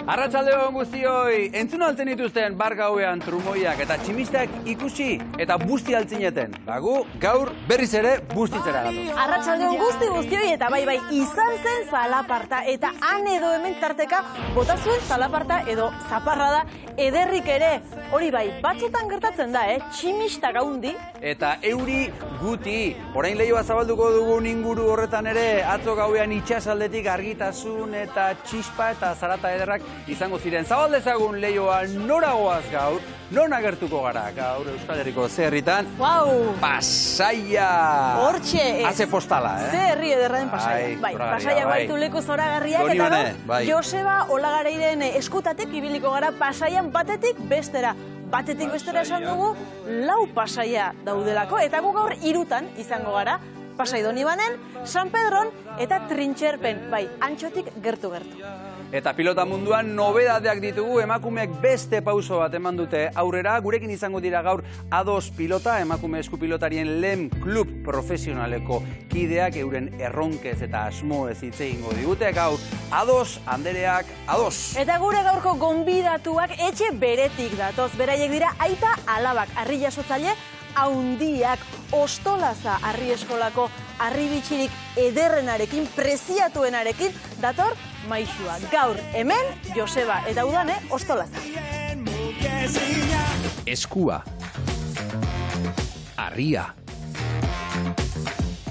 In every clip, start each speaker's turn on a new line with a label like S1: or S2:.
S1: Arratsaldeon guztioi, entzun altzen dituzten bar gauean trumoiak eta tximistak ikusi eta busti altzineten. Bagu, gaur berriz ere bustitzera gatoz.
S2: Arratsaldeon guztioi eta bai izan zen zalaparta eta han edo hemen tarteka bota zuen zalaparta edo zaparrada ederrik ere. Hori bai, batzutan gertatzen da, tximistak haundi.
S1: Eta euri guti, orain lehioa zabalduko dugun inguru horretan ere, atzo gauean itxasaldetik argitasun eta txispa eta zarata ederrak izango ziren. Zabaldezagun lehioa noragoaz gaur, non agertuko gara gaur Euskal Herriko ze herritan?
S2: Wow!
S1: Pasaia!
S2: Hortxe ez.
S1: Haze postala,
S2: Ze herri ederra den Pasaia. Bai, Pasaia baitu leku zoragarriak eta gaur Joseba Olagareiren eskutatik ibiliko gara Pasaian batetik bestera. Batetik bestera esan dugu, 4 pasaia daudelako, eta gu gaur 3 izango gara, Pasai Donibanen, San Pedron eta Trintxerpen, bai, Antxotik gertu-gertu.
S1: Eta pilota munduan nobedadeak ditugu, emakumeek beste pauso bat eman dute aurrera, gurekin izango dira gaur A2 pilota, emakume eskupilotarien lehen klub profesionaleko kideak euren erronkez eta asmoez hitz egingo digute, gaur A2, Andereak A2.
S2: Eta gure gaurko gonbidatuak etxe beretik datoz, beraiek dira aita alabak, harri jasotzaile, haundiak, Ostolaza harri eskolako harri bitxirik ederrenarekin, preziatuenarekin, dator maixua. Gaur hemen, Joseba eta Udane, Ostolaza.
S1: Eskua. Harria.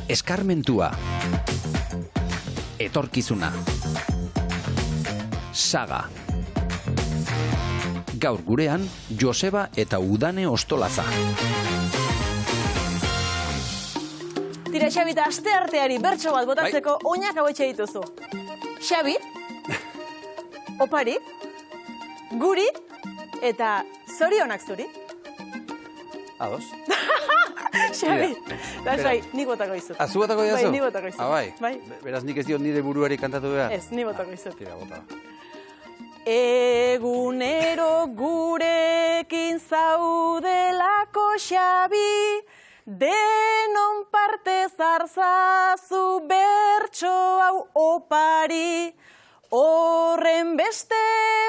S1: Eskarmentua. Etorkizuna. Saga. Gaur gurean, Joseba eta Udane Ostolaza.
S2: Tira, Xabi, eta aste arteari bertso bat botatzeko oinak hau etxe dituzu. Xabi, opari, guri, eta zorionak zuri.
S1: A2.
S2: Xabi, lasai, nik botako izut.
S1: Zu botako izazu?
S2: Bai, nik botako izut.
S1: Bai. Beraz nik ez diot nire buruari kantatu behar?
S2: Ez, nik botako izut.
S1: Tira, bota.
S2: Egunero gurekin zaudelako, Xabi, denon parte zarzazu bertso hau opari, horren beste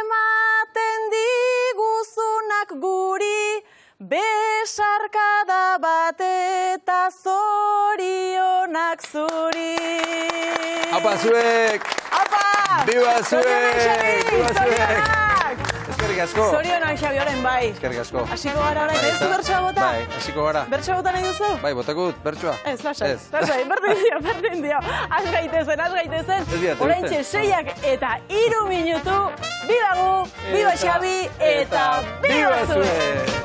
S2: ematen diguzunak guri, besarkada bat eta zorionak zuri.
S1: Apa zuek!
S2: Apa!
S1: Biba zuek!
S2: Zorionak, Xabi! Zorionak!
S1: Eskerrik asko!
S2: Zorionak, Xabi, orain bai.
S1: Eskerrik asko.
S2: Hasiko gara orain, ez du bertsoa bota?
S1: Bai, hasiko gara.
S2: Bertsoa bota nahi duzu?
S1: Bai, botakut, bertsoa.
S2: Ez, lasai, berdin dio. Az gaitezen. Orain txe 6 eta 3 minutu, bidagu, biba Xabi, eta biba zuek!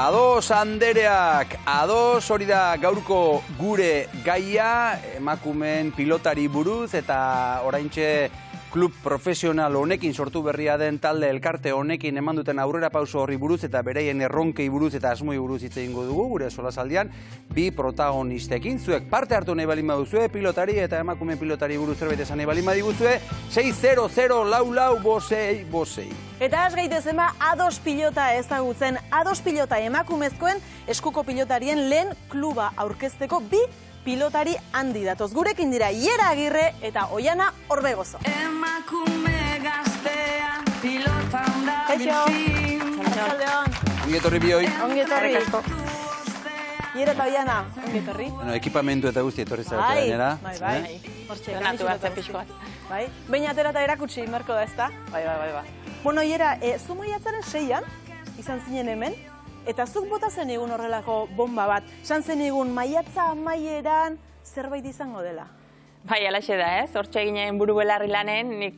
S2: A2 Andereak, A2 hori da gaurko gure gaia, emakumeen pilotari buruz eta oraintxe klub profesional honekin sortu berria den talde elkarte honekin eman duten aurrera pauso horri buruz eta bereien erronkei buruz eta asmoi buruz hitz egingo dugu gure solasaldian bi protagonistekin. Zuek parte hartu nahi balin baduzue, pilotari eta emakume pilotari buruz zerbait esan nahi balin badiguzue, 600 lau bosei. Eta az gaitezen A2 pilota ezagutzen, A2 pilota emakumezkoen eskuko pilotarien lehen kluba aurkezteko bi pilotari handi datoz. Gurekin dira Iera Agirre eta Oiana Orbegozo.
S3: Emakume gaztea pilotan da
S2: bizi. Txaldeon.
S1: Ongetorri bioi.
S2: Ongetorri. Iera eta Oiana, ongetorri.
S1: Ekipamentu eta guzti etorri zarete gainera.
S2: Bai. Hortxe,
S3: ganatu hartzen pixko bat.
S2: Bai. Baina atera eta erakutsi marko da, ezta?
S3: Bai.
S2: Bueno, Iera, zu maiatzaren 6an, izan zinen hemen, eta zuk bota zen egun horrelako bomba bat. Esan zen egun maiatza amaieran zerbait izango dela.
S3: Bai, alaxe da, ez? Hortxe ginen buru belarri lanen, nik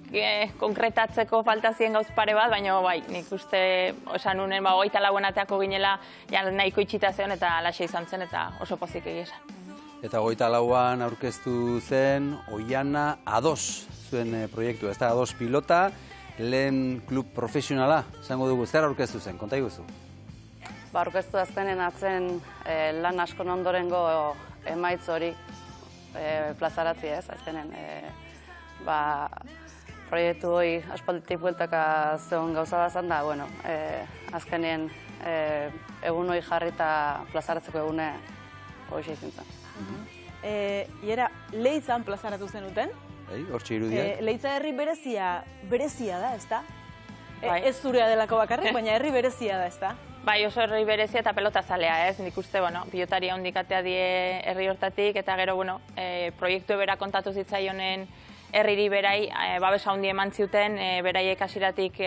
S3: konkretatzeko falta zien gauz pare bat, baina bai, nik uste esan unen, 24 ateako ginela, nahiko itxita zeon eta alaxe izan zen eta oso pozik egia esan.
S2: Eta 24an aurkeztu zen Oiana A2 zuen proiektu, ez da A2 pilota, lehen klub profesionala, esango dugu, zer aurkeztu zen, konta iguzu?
S4: Aurkeztu azkenen atzen lan askon ondorengo emaitz hori plazaratzi ez, azkenen. Proiektu hori aspalditik bueltaka zegoen gauza bazan da, azkenen egun hori jarri eta plazaratzeko egune hori izin zen.
S5: Iera, Leitzan plazaratu zenuten?
S2: Hortxe irudiak.
S5: Leitza herri berezia da, ez da? Ez zurea delako bakarrik, baina herri berezia da, ez da?
S3: Bai, oso herri berezia eta pelota zalea, ez? Nik uste, pilotari handikatea die herri hortatik, eta gero, proiektu ebera kontatu zitzaionen herriri berai, babesa handi eman ziuten, beraiek hasiratik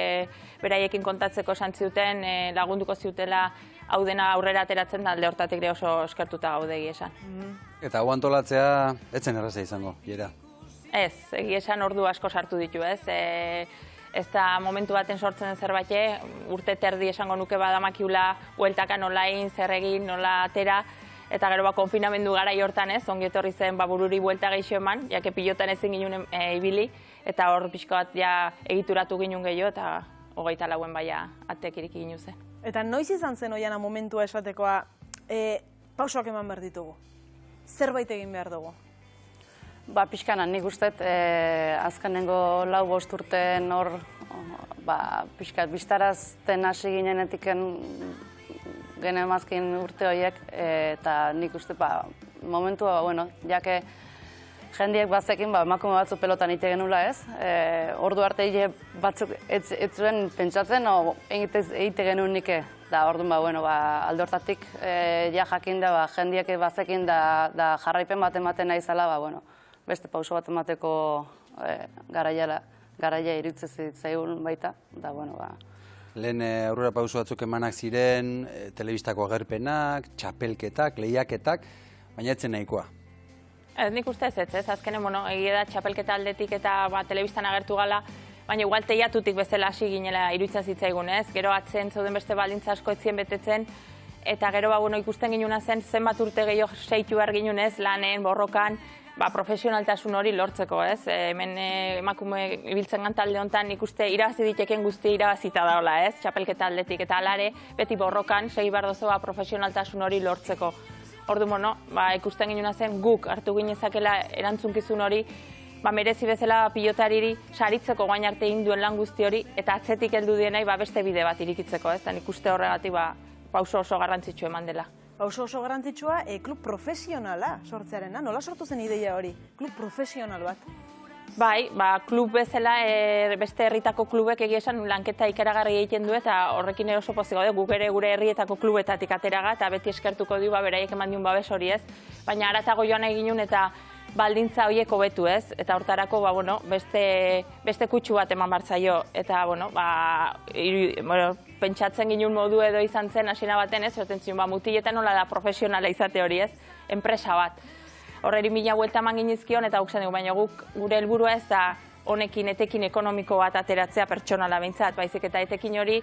S3: beraiekin kontatzeko esan ziuten, lagunduko ziutela hau dena aurrera ateratzen da alde hortatik ere oso eskertuta gaudegi esan.
S2: Eta hau antolatzea, etzen erraza izango, Iera?
S3: Ez, egi esan ordu asko sartu ditu, ez? Ez da momentu baten sortzen zerbait, urte terdi esango nuke badamakiula, hueltaka nola egin, zer egin, nola atera, eta gero konfinamendu gara hortan ez, ongi etorri zen bururi buelta gehiago eman, jake pilotan ezin ginen ibili, eta hor pixko bat egituratu ginen gehiago, eta 24 baia atek iriki ginen zen.
S5: Eta noiz izan zen Oiana momentua esatekoa, pausoak eman behar ditugu? Zerbait egin behar dugu?
S4: Pixkanan, nik usteet, azkenengo 4-5 urten hor, pixkat, biztarazten hasi ginenetiken genemazkin urte horiek, eta nik uste, momentua, jake jendiek bazekin, emakume batzu pelotan ite genula ez, ordu arte hile batzuk ez zuen pentsatzen, egite genuen nike. Da, orduan, alde hortatik, jakin da, jendiek bazekin da jarraipen bat ematen nahi zala, beste pauso bat emateko garaia iruditzen zitzaigun baita, da,
S2: Lehen aurrera pauso batzuk emanak ziren, telebistako agerpenak, txapelketak, lehiaketak, baina etzen nahikoa.
S3: Nik uste ez, azkenen, egia da txapelketa aldetik eta telebistan agertu gala, baina igual teiatutik bezala hasi ginela iruditzen zitzaigun, ez? Gero atzen zauden beste baldintza asko etzien betetzen, eta gero ikusten ginuna zen zenbat urte gehiago seitu behar ginun ez, lanen, borrokan, profesionaltasun hori lortzeko, ez? Hemen emakume ibiltzen talde honetan ikuste irabazi diteken guzti irabazita daola, ez? Txapelketa aldetik, eta alare beti borrokan segi behar dozu profesionaltasun hori lortzeko. Orduan, ikusten ginuna zen guk hartu ginezakela erantzunkizun hori, merezi bezala pilotariri saritzeko gain arte egin duen lan guzti hori, eta atzetik heldu dienai beste bide bat irikitzeko, ez? Nik uste horregatik pauso oso garrantzitsu eman dela.
S5: Pauso oso garrantzitsua, klub profesionala sortzearena. Nola sortu zen ideia hori? Klub profesional bat?
S3: Bai, klub bezala beste herritako klubek egia esan lanketa ikaragarri egiten du eta horrekin oso pozik gaude, guk ere gure herrietako klubetatik ateraga eta beti eskertuko du beraiek eman diun babes hori ez. Baina haratago joan eginun eta baldintza horiek hobetu ez, eta hortarako beste kutsu bat eman bartzaio, eta pentsatzen ginen modu edo izan zen hasiera baten ez, zaten zion mutiletan nola da profesionala izate hori ez, enpresa bat. Horreri 1000 buelta eman ginizkion eta guk zen dugu, baina guk gure helburua ez da honekin etekin ekonomiko bat ateratzea pertsonala behintzat, baizik eta etekin hori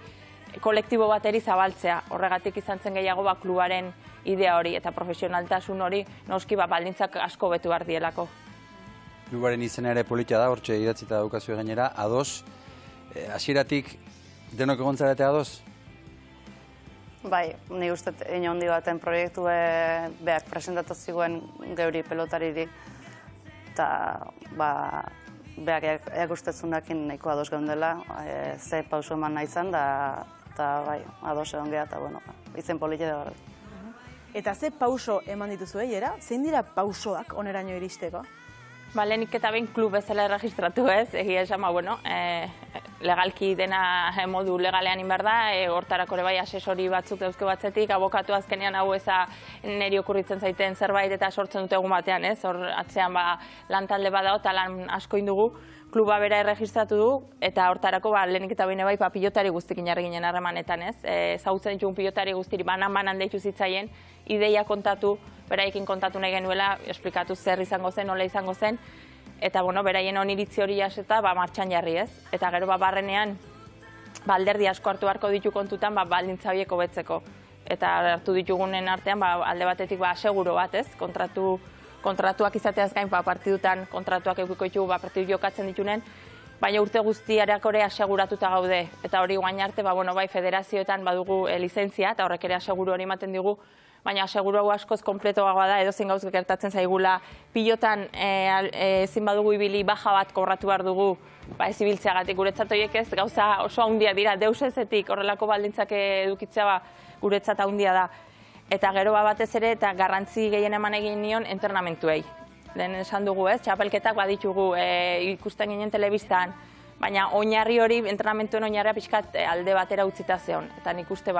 S3: kolektibo bateri zabaltzea, horregatik izan zen gehiago klubaren idea hori eta profesionaltasun hori noski baldintzak asko betu behar dielako.
S2: Klubaren izena ere politia da, hortxe idatzita daukazue gainera, A2. Hasieratik denok egon zarete A2?
S4: Bai, nik uste ino handi baten proiektu beak presentatu ziguen geuri pelotariri, eta beak eakustezunakin nahiko A2 geundela, ze pauso eman nahi zen, eta bai, A2 egon geha, eta izen politia da gara.
S5: Eta ze pauso eman dituzu, Iera? Zein dira pausoak oneraino iristeko?
S3: Lehenik eta behin klub bezala erregistratu ez, egia esan, legalki dena modu legalean inbar da, hortarako ere bai asesori batzuk dauzke batzetik, abokatu azkenean hau eza niri okurritzen zaiten zerbait eta sortzen dute egun batean, ez? Hor atzean lantalde badao eta lan asko indugu, kluba bera erregistratu du, eta hortarako lehenik eta behin bai pilotari guztikin jarri ginen harremanetan, ez? Zautzen ditugun pilotari guztiri banan deitu zitzaien, ideia kontatu, beraiekin kontatu nahi genuela, esplikatu zer izango zen, nola izango zen, eta beraien oniritzi hori jaseta martxan jarri ez. Eta gero barrenean, alderdi asko hartu beharko ditu kontutan baldintza horiek hobetzeko. Eta hartu ditugunen artean alde batetik aseguro bat ez, kontratu kontratuak izateaz gain, partidutan kontratuak eukiko ditugu, partidu jokatzen ditunen, baina urte guztiarako ere aseguratuta gaude. Eta hori guain arte, bai federazioetan badugu lizentzia, eta horrek ere aseguru hori ematen digu, baina aseguru hau askoz konpletoagoa da, edozein gauz gertatzen zaigula, pilotan ezin badugu ibili baja bat kobratu behar dugu, ez ibiltzeagatik, guretzat horiek ez, gauza oso handia dira, deus ezetik horrelako baldintzak edukitzea guretzat handia da. Eta gero batez ere, eta garrantzi gehien eman egin nion entrenamentuei. Lehen esan dugu ez, txapelketak baditugu ikusten ginen telebistan, baina oinarri hori, entrenamentuen oinarria pixkat alde batera utzita zeon. Eta nik uste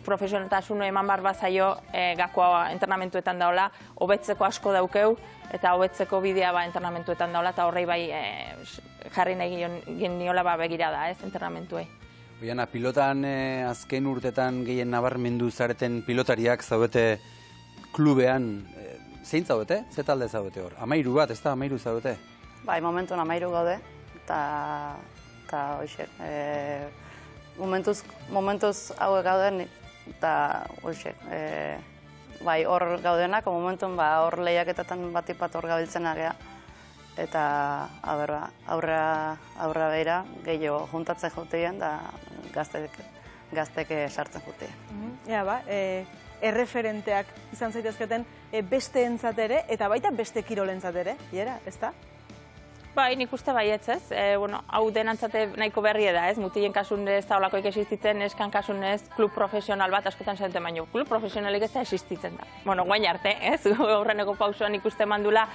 S3: profesionaltasun eman bar bazaio gakoa entrenamentuetan daola, hobetzeko asko daukeu, eta hobetzeko bidea entrenamentuetan daola, eta horrei bai jarri nahi niola begirada ez, entrenamentuei.
S2: Oiana, pilotan azken urtetan gehien nabarmendu zareten pilotariak zaudete klubean, zein zaudete? Ze talde zaudete hor? 13 bat, ez da 13 zaudete?
S4: Bai, momentuen 13 gaude, eta hoxe, momentuz hauek gauden, eta hoxe, bai, hor gaudenak, momentuen hor lehiaketetan batipat hor gabiltzen agea, eta aurra behira gehiago juntatzen juteien, da gaztek sartzen juteien.
S5: Ja, erreferenteak izan zaitezketen beste entzatere, eta baita beste kirolentzat ere, ez da?
S3: Bai, nik uste baietz ez. Hau denantzate nahiko berri da, ez? Mutilen kasun ez da olako existitzen, eskan kasun ez, klub profesional bat askotan zaten baino. Klub profesionalik ez da existitzen da. Guain arte, ez? Horreneko pausoan ikuste mandula,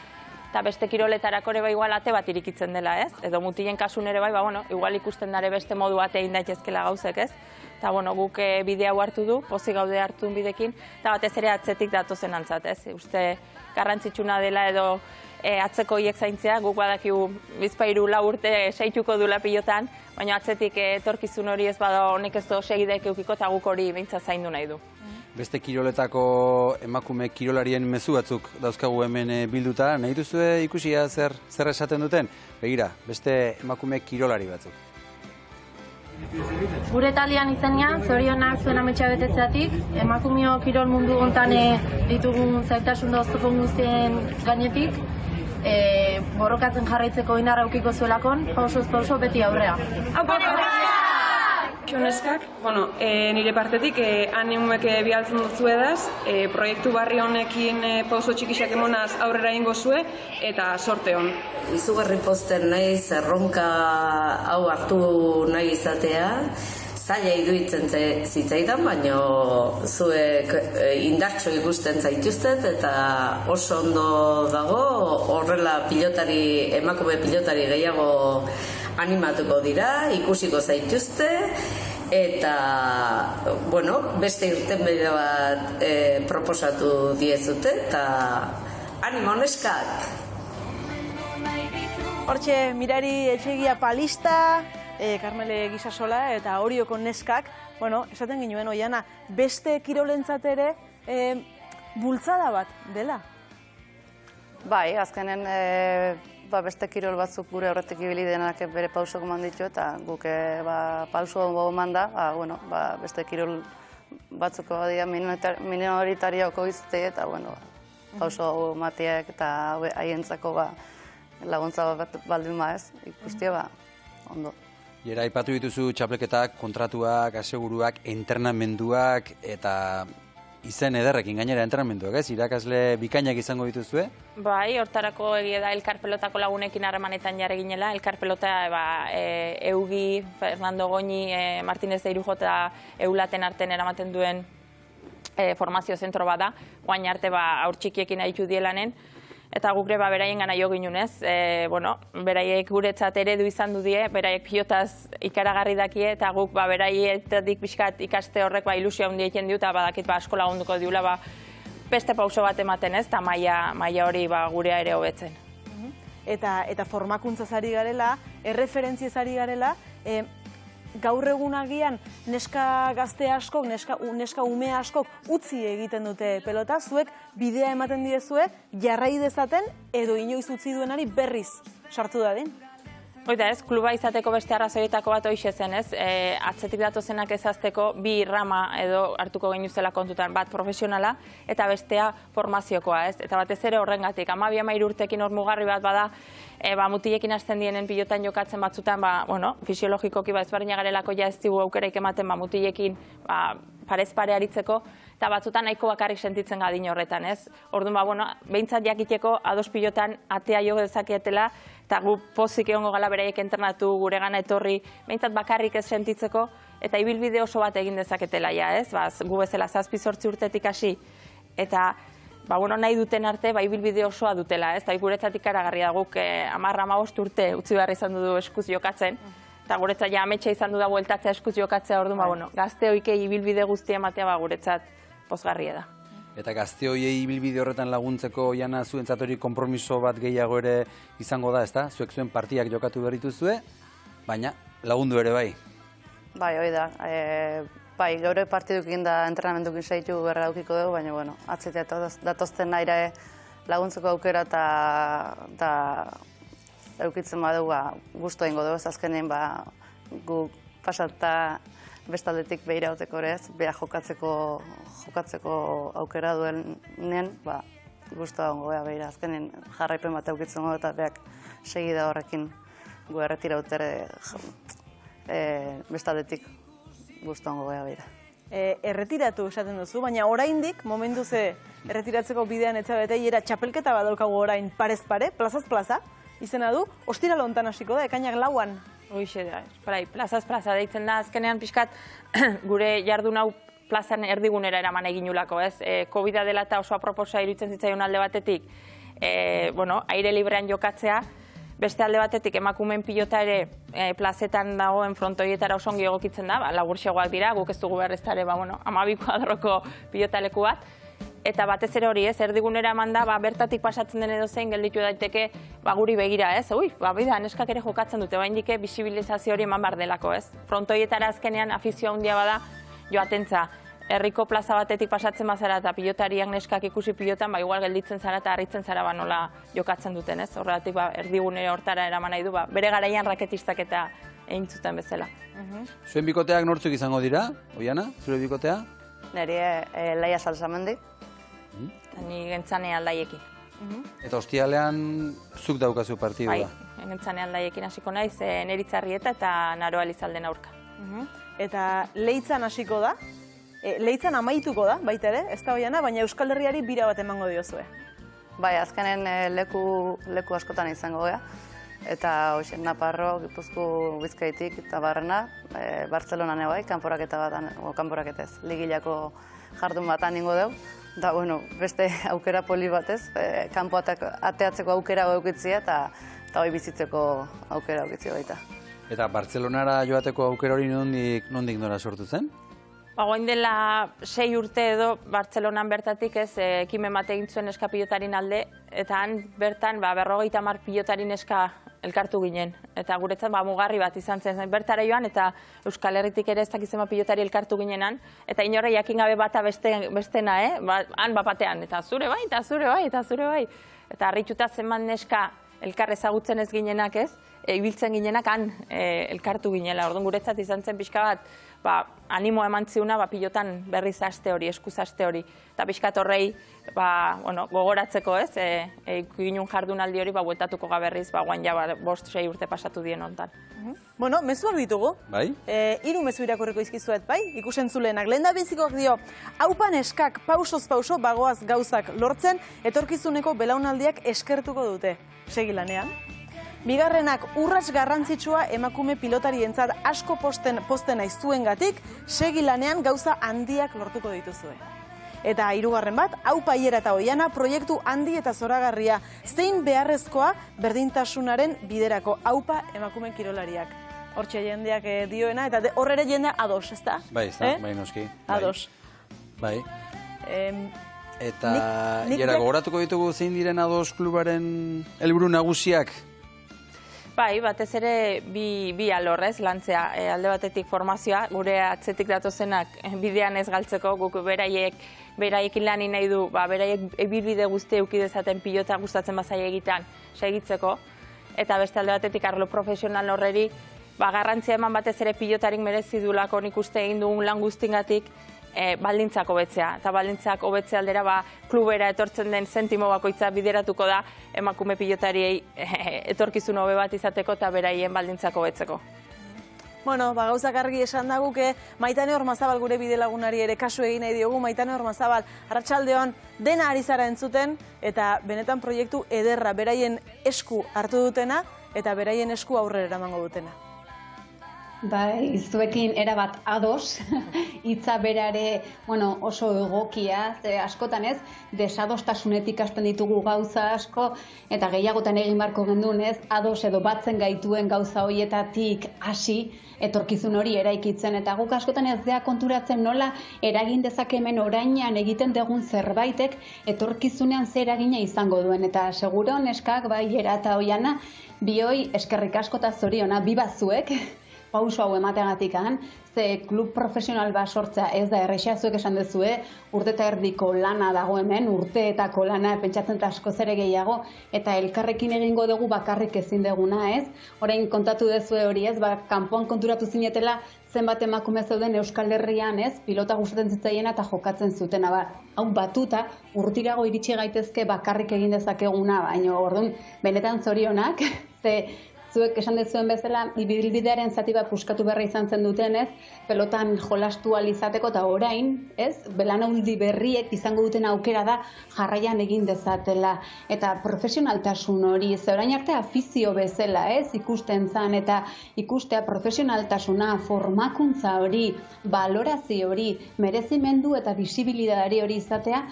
S3: eta beste kiroletarako ere igual ate bat irikitzen dela, ez? Edo mutilen kasun ere igual ikusten dare beste modu bat egin daitezkela gauzek, ez? Eta guk bidea hau hartu du, pozik gaude hartu bidekin, eta batez ere atzetik datozen antzat, ez? Uste garrantzitsuna dela edo atzeko hiek zaintzea, guk badakigu bizpairu 4 urte seituko dula pilotan, baina atzetik etorkizun hori ez bada honek ez do segidek eukiko eta guk hori behintzat zaindu nahi du.
S2: Beste kiroletako emakume kirolarien mezu batzuk dauzkagu hemen bilduta, nahi duzue ikusia zer esaten duten? Begira, beste emakume kirolari batzuk.
S6: Gure talian izenean, zorionak zuen ametsa betetzeatik, emakumeo kirol mundu gontan ditugun zailtasun da oztopo guztien gainetik, borrokatzen jarraitzeko inarra aukiko zuelakon, pausoz pauso beti aurrea.
S7: Neskak, nire partetik animuek bialtzen dutzu edaz, proiektu barri honekin pauso txikisak emonaz aurrera ingo zue eta sorte hon.
S8: Izugarri posten naiz erronka hau hartu nahi izatea, zaila iruditzen zitzaidan, baina zuek indartxo ikusten zaituztet eta oso ondo dago horrela emakume pilotari gehiago animatuko dira, ikusiko zaituzte, eta, beste irtenbide bat proposatu diezute, eta animo neskak!
S5: Hortxe, Mirari Etxegia Palista, Karmele Gisasola eta Orioko neskak, esaten ginuen Oiana, beste kirolentzat ere bultzada bat dela?
S4: Bai, azkenen beste kirol batzuk gure horretik ibili denak bere pausok eman ditu, eta guk pauso eman da, beste kirol batzuk badia minoritarioko izute, eta pauso matiak eta haientzako laguntza bat baldin ez, ikustia ondo.
S2: Jera, aipatu dituzu txapleketak, kontratuak, aseguruak, entrenamenduak, eta izen ederrekin gainera entrenamenduak, ez? Irakasle bikainak izango dituzue?
S3: Bai, hortarako egia da Elkar Pelotako lagunekin harremanetan jarri ginela. Elkar Pelota Eugi, Fernando Goñi, Martínez de Irujo eta Eulaten arten eramaten duen formazio zentro bat da. Guain arte haur txikiekin aditu dielanen. Eta gukre beraien gana jo ginunez. Beraiek guretzat eredu izan du die, beraiek pilotaz ikaragarri dakie, eta guk beraietatik pixkat ikaste horrek ilusio handia egiten diu, eta badakit asko lagunduko diula beste pauso bat ematen ez, eta maila hori gurea ere hobetzen.
S5: Eta formakuntzaz ari garela, erreferentziaz ari garela, gaur egun agian neska gazte askok, neska ume askok utzi egiten dute pelota, zuek bidea ematen diezue, jarrai dezaten edo inoiz utzi duenari berriz sartu dadin?
S3: Oida ez, kluba izateko beste arrazoietako bat hoxe zen, ez? Atzetik datozenak ezazteko bi rama edo hartuko genuzela kontutan, bat profesionala eta bestea formaziokoa, ez? Eta batez ere horrengatik, 12-13 urtekin hor mugarri bat bada, mutilekin hasten dienen pilotan jokatzen batzutan, fisiologikoki ezberdina garelako ja ez digu aukeraik ematen mutilekin parez pare aritzeko, eta batzutan nahiko bakarrik sentitzen gadin horretan, ez? Orduan, behintzat jakiteko ados pilotan atea jo dezakietela, eta gu pozik egongo gala beraiek entrenatu, gure gana etorri, behintzat bakarrik ez sentitzeko, eta ibilbide oso bat egin dezaketela, ez? Gu bezala 7-8 urtetik hasi, eta nahi duten arte, ibilbide osoa dutela, ez? Eta guretzat ikaragarria guk 10-15 urte utzi behar izan du eskuz jokatzen, eta guretzat ja ametsa izan du da bueltatzea eskuz jokatzea, orduan, gazte hoikei ibilbide guztia ematea guretzat pozgarria da.
S2: Eta gazte hoiei ibilbide horretan laguntzeko, Jana, zuentzat hori konpromiso bat gehiago ere izango da, ezta? Zuek zuen partiak jokatu berrituzue, baina lagundu ere bai.
S4: Bai, hoi da. Bai, gaur partidukin da entrenamendukin saitu berra daukiko dugu, baina, atzetea datozten naire laguntzeko aukera eta eukitzen badugu guztu egingo dugu, azkenean gu pasata bestaldetik behira hoteko ere ez, beha jokatzeko aukera duenean, guztu egingo gara behira, azkenean jarraipen bat eukitzen dugu eta beak segida horrekin gu erretira utere bestaldetik guztu egingo gara behira.
S5: Erretiratu esaten duzu, baina oraindik momentu ze erretiratzeko bidean etxabetei era txapelketa bat daukagu orain parez pare, plazaz plaza, izena du, ostira lontan hasiko da, ekainak 4an.
S3: Hoixe da, plazaz plaza deitzen da, azkenean pixkat gure jardun hau plazan erdigunera eraman eginulako, ez? Covid-a dela eta oso aproposa iruditzen zitzaion alde batetik, aire librean jokatzea, beste alde batetik emakumeen pilota ere plazetan dagoen frontoietara oso ongi egokitzen da, lagurxegoak dira, guk ez dugu beharrezta ere, 12 kuadroko pilota leku bat, eta batez ere hori, ez, erdigunera eman da, bertatik pasatzen den edo zein gelditu daiteke guri begira, ez, bida, neskak ere jokatzen dute, baindike bisibilizazio hori eman bar delako, ez. Frontoietara azkenean afizioa handia bada joatentza, herriko plaza batetik pasatzen bazara eta pilotariak neskak ikusi pilotan, igual gelditzen zara eta harritzen zara nola jokatzen duten, ez. Horregatik erdigune hortara eraman nahi du, bere garaian raketistak eta egin zuten bezala.
S2: Zuen bikoteak nortzuk izango dira, Oiana, zure bikotea?
S4: Neri Laia Salsamendi.
S3: Ni gentzane aldaiekin.
S2: Eta ostialean zuk daukazu partidua.
S3: Bai, gentzane aldaiekin hasiko naiz, Neritzarrieta eta Naroa Elizalden aurka.
S5: Eta Leitzan hasiko da, Leitzan amaituko da, baita ere, ez da Oiana, baina Euskal Herriari bira bat emango diozue.
S4: Bai, azkenen leku askotan izango gara. Eta hoxen Naparro, Gipuzko, Bizkaitik eta Barrena, Bartzelonan ebai, kanporaketez, ligilako jardun batan ingo dugu. Da, beste aukera poli batez, kanpo ateatzeko aukera eukitzia eta hori bizitzeko aukera eukitzia baita.
S2: Eta Bartzelonara joateko aukera hori nondik nora sortu zen?
S3: Goin dela 6 urte edo Bartzelonan bertatik ez ekimen bat egin zuen neska pilotarin alde, eta han bertan 50 pilotarin neska elkartu ginen. Eta guretzat mugarri bat izan zen bertara joan, eta Euskal Herritik ere ez dakizema pilotari elkartu ginenan, eta inorre jakin gabe bata bestena, han bapatean, eta zure bai, eta zure bai, eta zure bai. Eta harrituta zenbat neska elkar ezagutzen ez ginenak ez, ibiltzen ginenak han elkartu ginela. Orduan guretzat izan zen pixka bat, animo eman ziuna pilotan berriz aste hori, eskuz aste hori. Eta pixkat horrei gogoratzeko ez, ginun jardunaldi hori bueltatuko gaberriz, guain ja 5-6 urte pasatu dien hontan.
S5: Mezuak ditugu.
S2: Bai?
S5: 3 mezu irakurriko izkizuet, bai? Ikusentzulenak. Lehen da bizikoak dio, haupan eskak pausoz pauso bagoaz gauzak lortzen, etorkizuneko belaunaldiak eskertuko dute. Segi lanean. Bigarrenak urrats garrantzitsua emakume pilotarientzat asko posten aizuengatik, segi lanean gauza handiak lortuko dituzue. Eta 3. bat, Aupa Aiera eta Oiana proiektu handi eta zoragarria, zein beharrezkoa berdintasunaren biderako Aupa emakume kirolariak. Hortxe jendeak dioena, eta horrere jendea ados, ez da?
S2: Bai, ez da, bai noski.
S5: Ados.
S2: Bai. Eta, Iera, gogoratuko ditugu zein diren ados klubaren helburu nagusiak?
S3: Bai, batez ere bi alorrez lantzea, alde batetik formazioa, gure atzetik datozenak bidean ez galtzeko, guk beraiekin lan nahi du, beraiek bilbide guzti eukidezaten pilota gustatzen bazai egiten segitzeko, eta beste alde batetik arlo profesional horreri garrantzia eman batez ere pilotarik merezi duelako nik uste egin dugun lan guztingatik baldintzak hobetzea. Eta baldintzak hobetze aldera klubera etortzen den zentimo bakoitza bideratuko da emakume pilotariei etorkizun hobe bat izateko eta beraien baldintzak hobetzeko.
S5: Bueno, gauzak argi esan daguke, Maitane Ormazabal gure bidelagunari ere kasu egin nahi diogu. Maitane Ormazabal, arratsaldeon dena ari zara entzuten, eta benetan proiektu ederra beraien esku hartu dutena, eta beraien esku aurrera eramango dutena.
S9: Bai, zuekin erabat ados, hitza berare oso egokia, askotan ez, desadostasunetik hasten ditugu gauza asko, eta gehiagotan egin barko gendun ez, ados edo batzen gaituen gauza horietatik hasi, etorkizun hori eraikitzen, eta guk askotan ez dea konturatzen nola eragin dezake hemen orainean egiten dugun zerbaitek etorkizunean zer eragina izango duen, eta seguro neskak bai Era eta Oiana, bioi eskerrik asko eta zoriona, bibazuek, pauso hau emateagatik, ze klub profesional bat sortzea ez da errexea, zuek esan duzue, urte eta erdiko lana dago hemen, urteetako lana, pentsatzen eta asko zere gehiago, eta elkarrekin egingo dugu bakarrik ezin deguna, ez? Orain kontatu duzue hori, ez? Kanpoan konturatu zinetela zenbat emakume zeuden Euskal Herrian, ez? Pilota gustatzen zitzaiena eta jokatzen zutena, hau batuta, urtirago iritsi gaitezke bakarrik egin dezakeguna, baina orduan benetan zorionak, ze zuek esan dezuen bezala, ibilbidearen zati bat puskatu berra izan zen duten, ez? Pelotan jolastu izateko eta orain, ez? Belaunaldi berriek izango duten aukera da jarraian egin dezatela. Eta profesionaltasun hori, ze orain arte afizio bezala, ez? Ikusten zan eta ikustea profesionaltasuna, formakuntza hori, balorazio hori, merezimendu eta bisibilidadari hori izatea,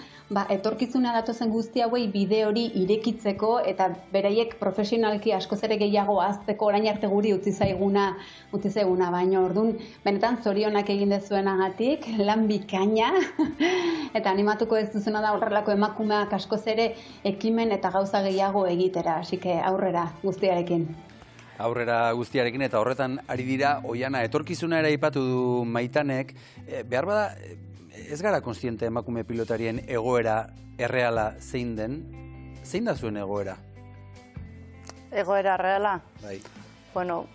S9: etorkizuna datozen guzti hauei bide hori irekitzeko eta beraiek profesionalki askoz ere gehiago azteko orain arte guri utzi zaiguna, baina orduan benetan zorionak egin dezuenagatik, lan bikaina, eta animatuko ez duzuna da horrelako emakumeak askoz ere ekimen eta gauza gehiago egitera, así que aurrera guztiarekin.
S2: Aurrera guztiarekin eta horretan ari dira, Oiana, etorkizuna ere aipatu du Maitanek, behar bada, ez gara konstiente emakume pilotarien egoera erreala zein den? Zein da zuen egoera?
S4: Egoera reala?
S2: Bai.
S4: Bueno,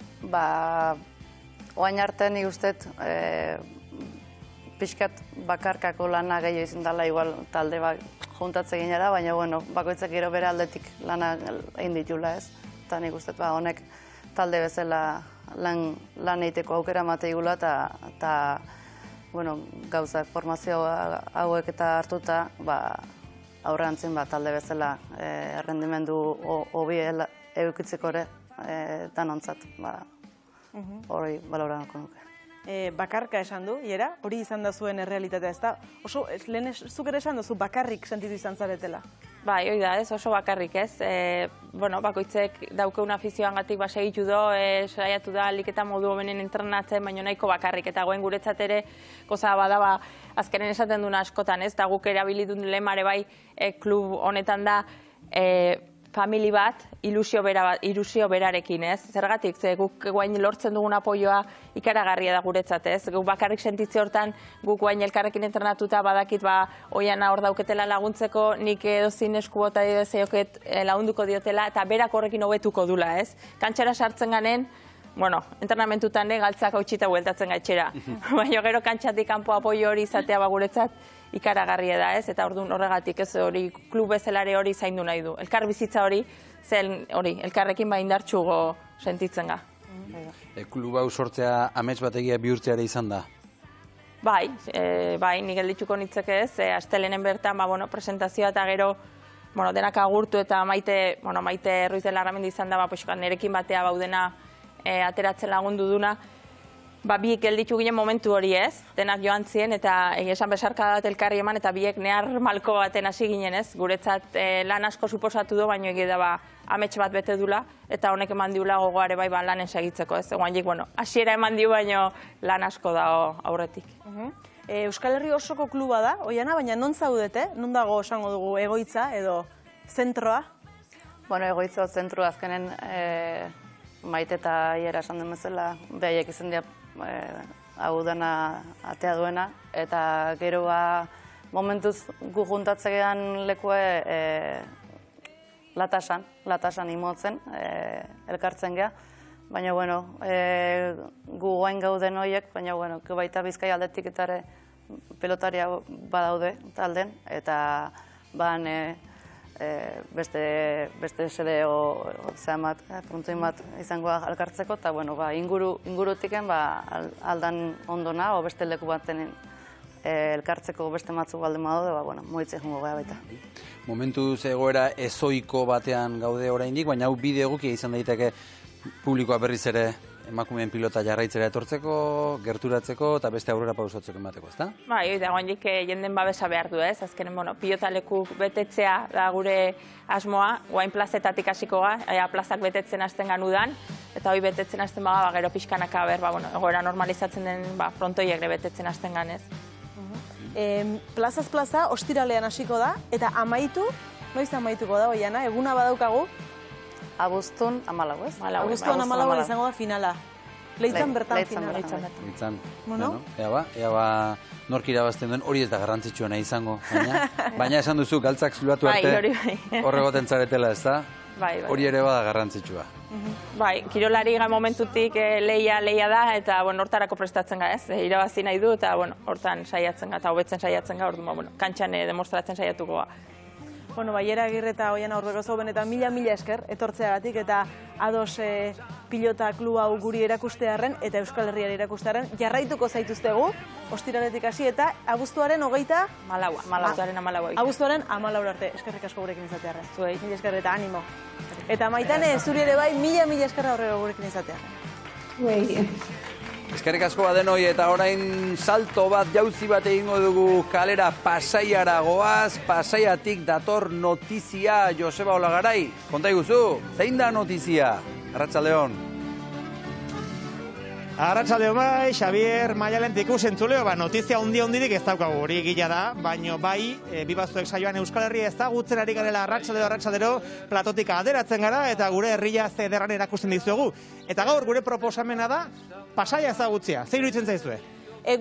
S4: oain arte nik ustet pixkat bakarkako lana gehiago izan dela, igual talde juntatze ginera, baina bueno, bakoitzak gero bere aldetik lana egin ditula, ez? Eta nik ustet honek talde bezala lan egiteko aukera mate igula eta bueno, gauza formazio hauek eta hartuta aurreantzin talde bezala errendimendu hobi eukitzeko ere danontzat hori balorako nuke.
S5: Bakarka esan du, Iera, hori izan da zuen errealitatea, ez da? Oso, lehen zuk ere esan duzu bakarrik sentitu izan zaretela.
S3: Bai, hori da, ez, oso bakarrik, ez. Bueno, bakoitzek daukeun afizioangatik segitu do, saiatu da liketa modu homenen entrenatzen, baina nahiko bakarrik, eta goen guretzat ere goza bada, azkenen esaten duna askotan, ez, eta guk erabilitun lemare bai klub honetan da, famili bat, ilusio berarekin, ez? Zergatik, ze guk guain lortzen dugun apoioa ikaragarria da guretzat, ez? Guk bakarrik sentitze hortan, guk guain elkarrekin entrenatuta badakit, Oiana hor dauketela laguntzeko, nik edozin esku bota zeoket lagunduko diotela, eta berak horrekin hobetuko dula, ez? Kantxera sartzen ganen, bueno, entrenamentutan galtzak hautxita bueltatzen gaitxera. Baina gero kantxatik kanpo apoio hori izatea guretzat ikaragarria da, ez? Eta orduan horregatik ez hori klub bezalare hori zaindu nahi du. Elkar bizitza hori, elkarrekin indartsugo sentitzen ga.
S2: Klub hau sortzea amets bategia bihurtzea ere izan da?
S3: Bai, nik geldituko nitzeke ez, astelenen bertan, presentazioa eta gero denak agurtu eta Maite Ruiz de Larramendi izan da, nerekin batea baudena ateratzen lagundu duna, biek gelditu ginen momentu hori ez, denak joan ziren eta esan besarka bat elkarri eman eta biek nehar malko baten hasi ginen ez, guretzat lan asko suposatu du, baina egia da amets bat bete dula eta honek eman diula gogoare bai lanen segitzeko ez, eguan jik, hasiera eman diu, baina lan asko dago aurretik.
S5: Euskal Herri osoko kluba da, Oiana, baina non zaudete? Non dago esango dugu egoitza edo zentroa?
S4: Bueno, egoitza zentroa azkenen Maite eta Iera esan den bezala, behaiek izan dira hau dena atea duena, eta gero momentuz gu juntatzean lekue latasan imotzen, elkartzen geha. Baina, bueno, gu guain gauden horiek, baina, bueno, baita Bizkai aldetik eta ere pelotaria badaude talden, eta beste sede zehamat, puntuin bat izangoa elkartzeko, eta, bueno, ingurutiken aldan ondona, o beste leku baten elkartzeko beste matzuk balde madode, moitzea jongo gara baita.
S2: Momentu zegoera ezoiko batean gaude oraindik, baina hau bide egokia izan daiteke publikoa berriz ere emakumeen pilota jarraitzera etortzeko, gerturatzeko eta beste aurrera pausotzeko emateko, ezta?
S3: Bai, dagoendik jenden babesa behar du, ez? Azkenen, pilota leku betetzea da gure asmoa, guain plazetatik hasiko ga, plazak betetzen hasten ganudan, eta hori betetzen hasten baga, gero pixkanaka egoera normalizatzen den frontoiek betetzen hasten ganez.
S5: Plazaz plaza, ostiralean hasiko da, eta amaitu, noiz amaituko da, Oiana, eguna badaukagu?
S4: Abuztun 14, ez?
S5: Abuztun 14 izango da finala. Leitzan bertan finala.
S2: Leitzan. Ea ba, nork irabazten duen, hori ez da garrantzitsuena izango. Baina esan duzu, galtzak zulatu arte horregoten zaretela, ez da? Hori ere bada garrantzitsua.
S3: Bai, kirolari momentutik leia da, eta hortarako prestatzen ga, ez? Irabazi nahi du, eta hortan saiatzen ga, eta hobetzen saiatzen ga, orduan, kantxan demostratzen saiatuko ga.
S5: Baiera Agirre eta Oiana Orbegozo benetan mila esker etortzeagatik eta ados pilota kluba hau guri erakustearren eta Euskal Herriari erakustearren jarraituko zaituztegu, ostiraletik hasi eta abuztuaren 24. Abuztuaren 14 arte. Eskerrik asko gurekin izatearren. Zuei, mila esker eta animo. Eta Maitane, zuri ere bai, mila eskerra horrego gurekin izatearren.
S2: Eskerrik asko badenoi eta orain salto bat, jauzi bat egingo dugu kalera Pasaiara goaz, Pasaiatik dator notizia Joseba Olagaray. Konta iguzu, zein da notizia? Arratsaldeon.
S10: Arratsaldeon bai, Xavier Maialentik usentzuleo, notizia hundirik ez daukagu, hori gila da, baino bai, bibazuek saioan Euskal Herria ezagutzen ari garela arratsaldero, platotik aderatzen gara, eta gure herria zederran erakusten dizuegu. Eta gaur gure proposamena da, Pasaia ezagutzea. Zer iruditzen zaizue?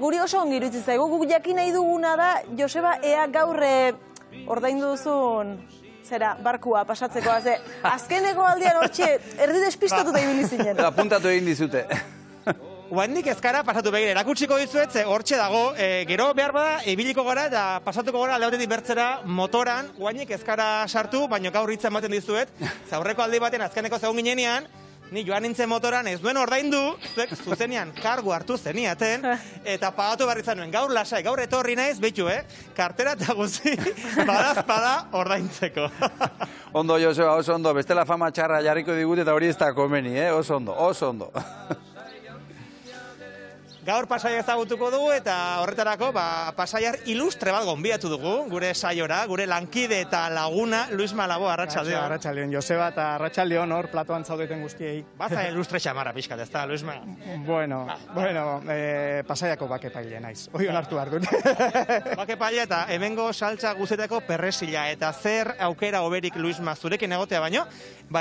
S5: Guri oso ongi iruditzen zaigu, guk jakin nahi duguna da, Joseba, ea gaur ordaindu duzun barkua pasatzeko, azkeneko aldian hortxe, erdi despistatuta ibili zinen.
S2: Apuntatu egin dizute.
S10: Oaindik ezkara pasatu begira, erakutsiko dizuet, hortxe dago, gero behar bada, ibiliko gara eta pasatuko gara alde batetik bertzera motoran, oainik ezkara sartu, baina gaur hitza ematen dizuet, aurreko aldi baten azkeneko zegoen ginenean, ni joan nintzen motoran ez duen ordaindu, zuek zuzenean kargu hartu zeniaten, eta pagatu behar izan nuen, gaur lasai, gaur etorri naiz, behitu, kartera eta guzi, badazpada ordaintzeko.
S2: Ondo, Joseba, oso ondo, bestela fama txarra jarriko digute eta hori ez da komeni, oso ondo, oso ondo.
S10: Gaur Pasaia ezagutuko dugu eta horretarako Pasaiar ilustre bat gonbidatu dugu, gure saiora, gure lankide eta laguna, Luis Malabo, arratsaldeon.
S11: Arratsaldeon, Joseba eta arratsaldeon hor platoan zaudeten guztiei.
S10: Baza ilustre xamara pixkat, ez da, Luisma?
S11: Bueno, Pasaiako bakepaile naiz, hori onartu behar dut.
S10: Bakepaile eta hemengo saltza guzeteko perresila eta zer aukera oberik Luisma zurekin egotea baino,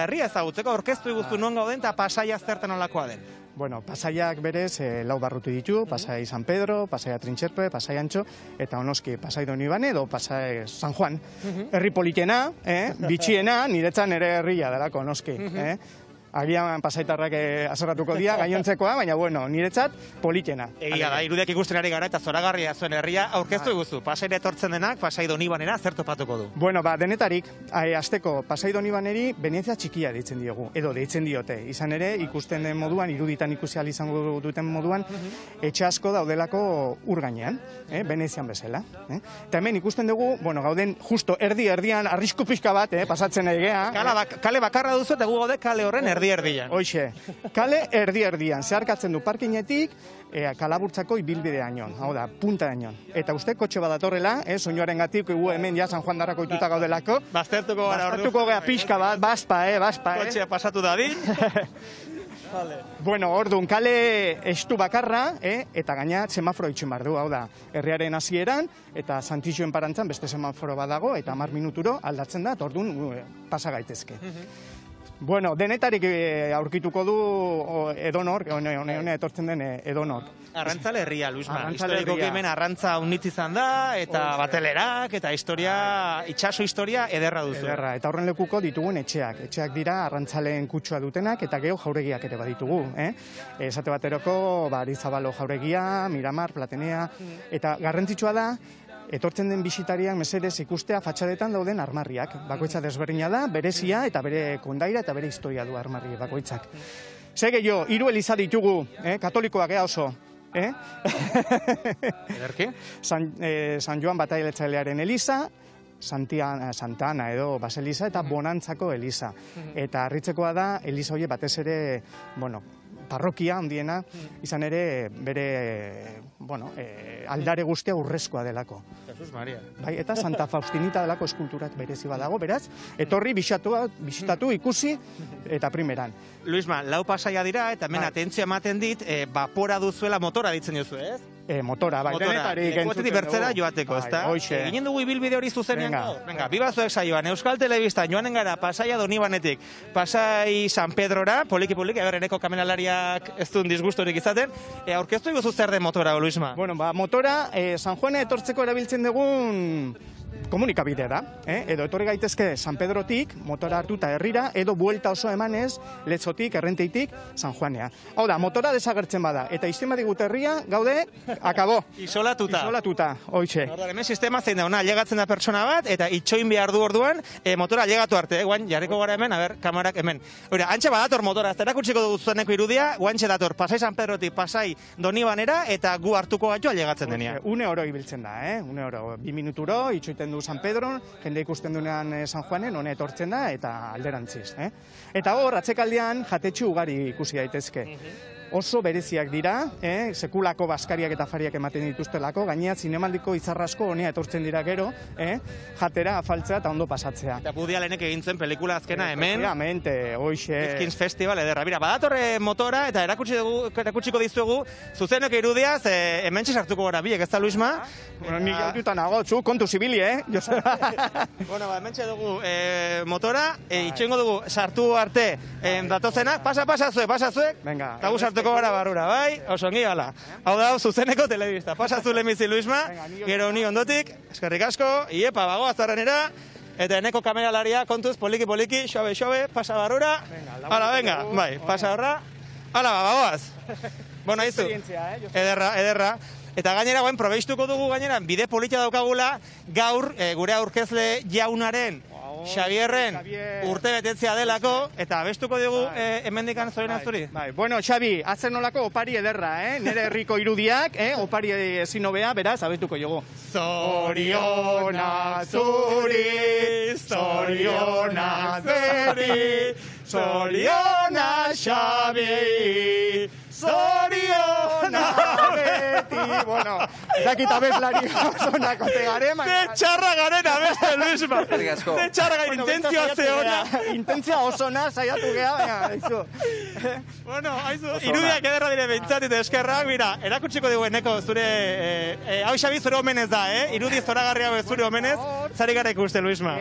S10: herria ezagutzeko orkestu iguzu non gauden eta Pasaia zertan olakoa den.
S11: Bueno, Pasaiak berez 4 barruti ditu, Pasai San Pedro, Pasai Trintxerpe, Pasai Antxo, eta onoski Pasai Donibane edo Pasai San Juan. Herri politena, bitxiena, niretzan ere herria delako onoski. Agian pasaitarrak azerratuko dira, gainontzekoa, baina bueno, niretzat politena.
S10: Egia da, irudiak ikusten ari gara eta zoragarria zuen herria aurkeztu iguzu. Pasaira etortzen denak, Pasai Donibanera zer topatuko du?
S11: Bueno, denetarik, azteko Pasai Donibaneri Venezia txikia deitzen diogu, edo deitzen diote. Izan ere, ikusten den moduan, iruditan ikusi ahal izango duten moduan, etxe asko daudelako ur gainean, Venezian bezala. Eta hemen ikusten dugu, gauden justo erdian, arrisku pixka bat, pasatzen egea.
S10: Kale bakarra duzu eta gu gaude kale horren erdian.
S11: Hoxe, kale erdian, zeharkatzen du parkinetik, Kalaburtzako ibilbidean, hau da, punta ainon. Eta uste kotxe badatorrela, soinuaren gatik, hemen ja San Juan darrako ituta gaudelako.
S10: Baztertuko gara ordu.
S11: Baztertuko gara pixka bat, baspa.
S10: Kotxea pasatu dadin.
S11: Bueno, orduan, kale estu bakarra, eta gaina semaforo itxen behar du, hau da, herriaren hasieran, eta Santixoen parantzan beste semaforo badago, eta 10 minuturo aldatzen da, orduan pasa gaitezke. Bueno, denetarik aurkituko du edonor, honen etortzen den edonor.
S10: Arrantzale herria, Luisma.
S11: Arrantzale
S10: Historiko
S11: herria.
S10: hemen arrantza unitz izan da, eta batelerak, eta itxaso historia ederra duzu.
S11: Ederra, eta horren lekuko ditugun etxeak. Etxeak dira arrantzaleen kutsua dutenak, eta geho jauregiak ere baditugu. Esate bateroko, Arizabalo jauregia, Miramar, Platenea, eta garrantzitsua da, etortzen den bisitariak mesedez ikustea fatxadetan dauden armarriak. Bakoitza desberdina da, berezia eta bere kondaira eta bere historia du armarri bakoitzak. Sege jo, 3 eliza ditugu, katolikoak oso.
S10: Ederki?
S11: San Joan Batailetzailearen eliza, Santa Ana edo Baseliza eta Bonantzako eliza. Eta harritzekoa da, eliza hori batez ere, parrokia handiena, izan ere bere, aldare guztia urrezkoa delako.
S10: Jesus Maria.
S11: Bai, eta Santa Faustinita delako eskulturak berezi badago, beraz, etorri bisitatu ikusi eta primeran.
S10: Luisma, 4 pasaia dira, eta hemen atentzio ematen dit, bapora duzuela motora ditzen duzu, ez?
S11: Motora, bai, denetarik
S10: lekuatetik bertzera joateko, ezta? Ginen dugu ibilbide hori zuzenean gaur. Venga, bibazuek saioan, Euskal Telebistan joanen gara, Pasaia Donibanetik, Pasai San Pedrora, poliki, eneko kamenalariak ez duen disgustorik izaten, aurkeztu iguzu zer den motora, Luisma?
S11: Bueno, motora, San Juan etortzeko erabiltzen dugun komunikabidea da, edo etorri gaitezke San Pedrotik, motora hartuta herrira, edo buelta oso emanez, Letzotik, Errenteitik, San Juanea. Hau da, motora desagertzen bada, eta izten badigut herria, gaude, akabo.
S10: Isolatuta,
S11: hoitxe.
S10: Hemen sistema zein da, llegatzen da pertsona bat, eta itxoin behar du orduan, motora llegatu arte, guain, jarriko gara hemen, kamarak hemen. Hora, antxe badator motora, ez erakutsiko dugu zuzeneko irudia, guantxe dator, Pasai San Pedrotik, Pasai Donibanera, eta gu hartuko gaitu allegatzen denean.
S11: Une oro ibiltzen da, une oro, 2 minuturo, itxoiten du San Pedro, jende ikusten duenean San Juanen, hone etortzen da, eta alderantziz. Eta hor, atzekaldean, jatetxu ugari ikusi daitezke. Oso bereziak dira, sekulako baskariak eta fariak ematen dituztelako, gainea zinemaldiko izarrasko honea etortzen dira gero, jatera, afaltzea eta ondo pasatzea.
S10: Eta Woody Allenek egin zen pelikula azkena hemen.
S11: Efectivamente, hoxe.
S10: Izkins Festival ederra. Bira, badatorre motora eta erakutsiko dizuegu, zuzenok irudiaz, hemen sartuko gara biek, ez da, Luisma?
S11: Nik jaututan nago, zu, kontu zibili,
S10: Bueno, hemen dugu motora, itxoingo dugu sartu arte datozenak, pasa zuek, eta gu sartuko gara barrura, bai? Oso ongi gala. Hau da, zuzeneko telebista. Pasazu lehenbizi, Luisma, gero ni ondotik, eskerrik asko, iepa, bago, azarrenera, eta eneko kameralaria kontuz, poliki, xobe, pasa barrura. Hala, venga, bai, pasa horra. Hala, bagoaz. Bueno, aizu, ederra. Eta gainera, guen, probeistuko dugu gainera, bide politia daukagula, gaur, gure aurkezle jaunaren, Xabierren urte betetzea delako, eta abestuko dugu hemendikan zorionaz zuri.
S11: Bueno, Xabi, atzen nolako opari ederra, nire herriko irudiak, opari ezin hobea, beraz, abestuko dugu.
S10: Zoriona zuri, zoriona beti, zoriona Xabi, zoriona beti.
S11: Bueno, ezakit abeslari osonako tegaren.
S10: Ze txarra garen abeste, Luisma. Ze txarra garen, intentzioa zeona.
S11: Intentzioa osona, saiatu geha, baina, aizu.
S10: Bueno, aizu, irudiak ederra dire behintzat eta eskerrak, mira, erakutsiko dugu eneko zure, hau Xabi zure omenez da, irudi zoragarria zure omenez, zari gara ikuste, Luisma.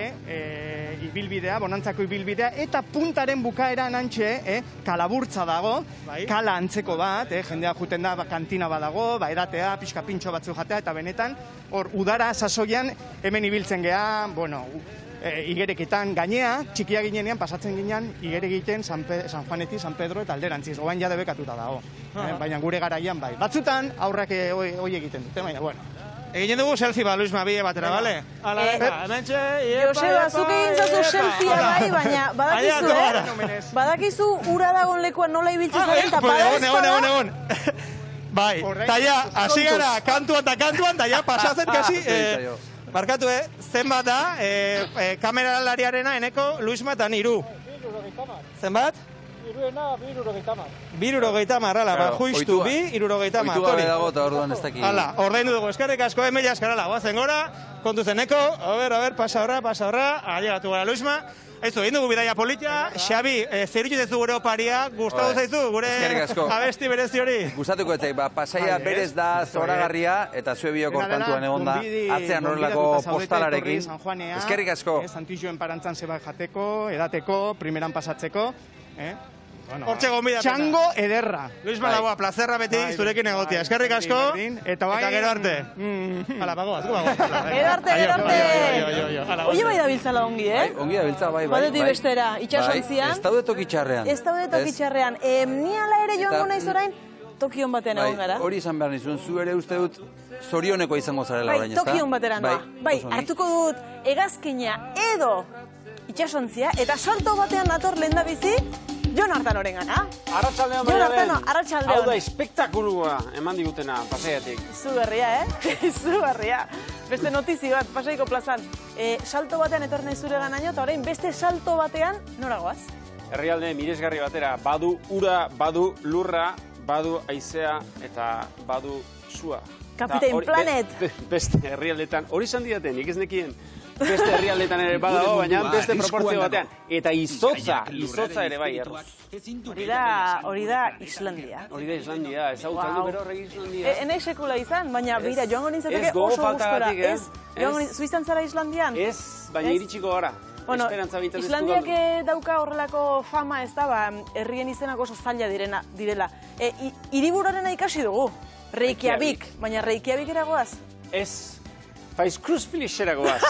S11: Ibilbidea, Bonantzako ibilbidea, eta puntaren bukaeran antxe, kalaburtza dago, kala antzeko bat, jendea juten da, kantina badago, edatea, pixka pintxo batzu jatea, eta benetan, hor, udara sasoian, hemen ibiltzen geha, bueno, igereketan gainea, txikia ginenean, pasatzen ginean, igere egiten San Juanetik, San Pedro eta alderantziz, oain jade bekatuta dago. Baina gure garaian bai. Batzutan, aurrak hoi egiten dute, baina, bueno.
S10: Egin dugu selfie bat, Luisma, bide batera, bale? Hala, hementxe,
S5: Joseba, zuk egin zazu selfia bai, baina badakizu ura dagoen lekuan nola ibiltzen zaren, eta
S10: egon. Bai, eta ja, hasi gara, kantuan, eta ja, pasatzen kasi, barkatu, zenbat da, kameralariarena eneko Luisma eta niru. Zenbat?
S11: Iruena,
S10: 2,30. Hala, juistu, 2,30.
S2: Oitu gabe dago eta orduan ez dakik.
S10: Hala, ordaindu dugu, eskerrik asko, emela eskarala, guazen gora, kontuzen eko, a ver, pasa horra, ailegatu gara, Luisma. Aizu, egin dugu bidaia politia, Xabi, zer itxetezu gure oparia, gustatu zaizu, gure abesti berezi hori?
S2: Gustatuko etzai, Pasaia berez da zoragarria, eta zue biok hortantuan egon da, atzean horrelako postalarekin. Eskerrik asko.
S11: Santixoen parantzan zeba jateko, edateko, primeran pasatzeko.
S10: Hortxe gonbida.
S11: Txango ederra.
S10: Luis Malaboa, plazerra beti zurekin egotia. Eskerrik asko, eta gero arte. Hala, bagoaz, bagoaz.
S5: Gero arte, gero arte. Oie bai da biltzala ongi,
S2: Ongi da biltza, bai.
S5: Batetik bestera, itxasontzian.
S2: Ez daude tokitxarrean.
S5: Ez daude tokitxarrean. Ni ala ere joango naiz orain, tokion batean egon gara.
S2: Hori izan behar nizun, zu ere uste dut zorioneko izango zarela orain, ez da?
S5: Tokion batean doa. Bai, hartuko dut hegazkina edo itxasontzia, eta salto batean nator lehendabizi, Jon Artanoren gana.
S12: Arratxaldeon,
S5: Jon Artano, arratxaldeon.
S12: Hau da, espektakulua eman digutena, Pasaiatik.
S5: Izugarria, Izugarria. Beste notizi bat, Pasaiko plazan. Salto batean etorri nahi zure ganaino, eta orain beste salto batean noragoaz?
S12: Herrialde miresgarri batera, badu ura, badu lurra, badu haizea eta badu sua.
S5: Kapitein Planet!
S12: Beste herrialdetan, hori izan diaten, nik ez nekien. Beste herrialdetan ere badago, baina beste proportzio batean. Eta izotza ere bai erruz.
S5: Hori da Islandia.
S12: Hori da Islandia, ezagutzen du bero horrek Islandia.
S5: Enei sekula izan, baina bira, joango nintzateke oso gustora. Zuizan zara Islandian?
S12: Ez, baina iritsiko gara.
S5: Bueno, Islandiak dauka horrelako fama ez da, herrien izenak oso zaila direla. Hiriburarena ikasi dugu, Reykjavik, baina Reykjavik eragoaz?
S12: Ez. Faizkruzfilixera goaz.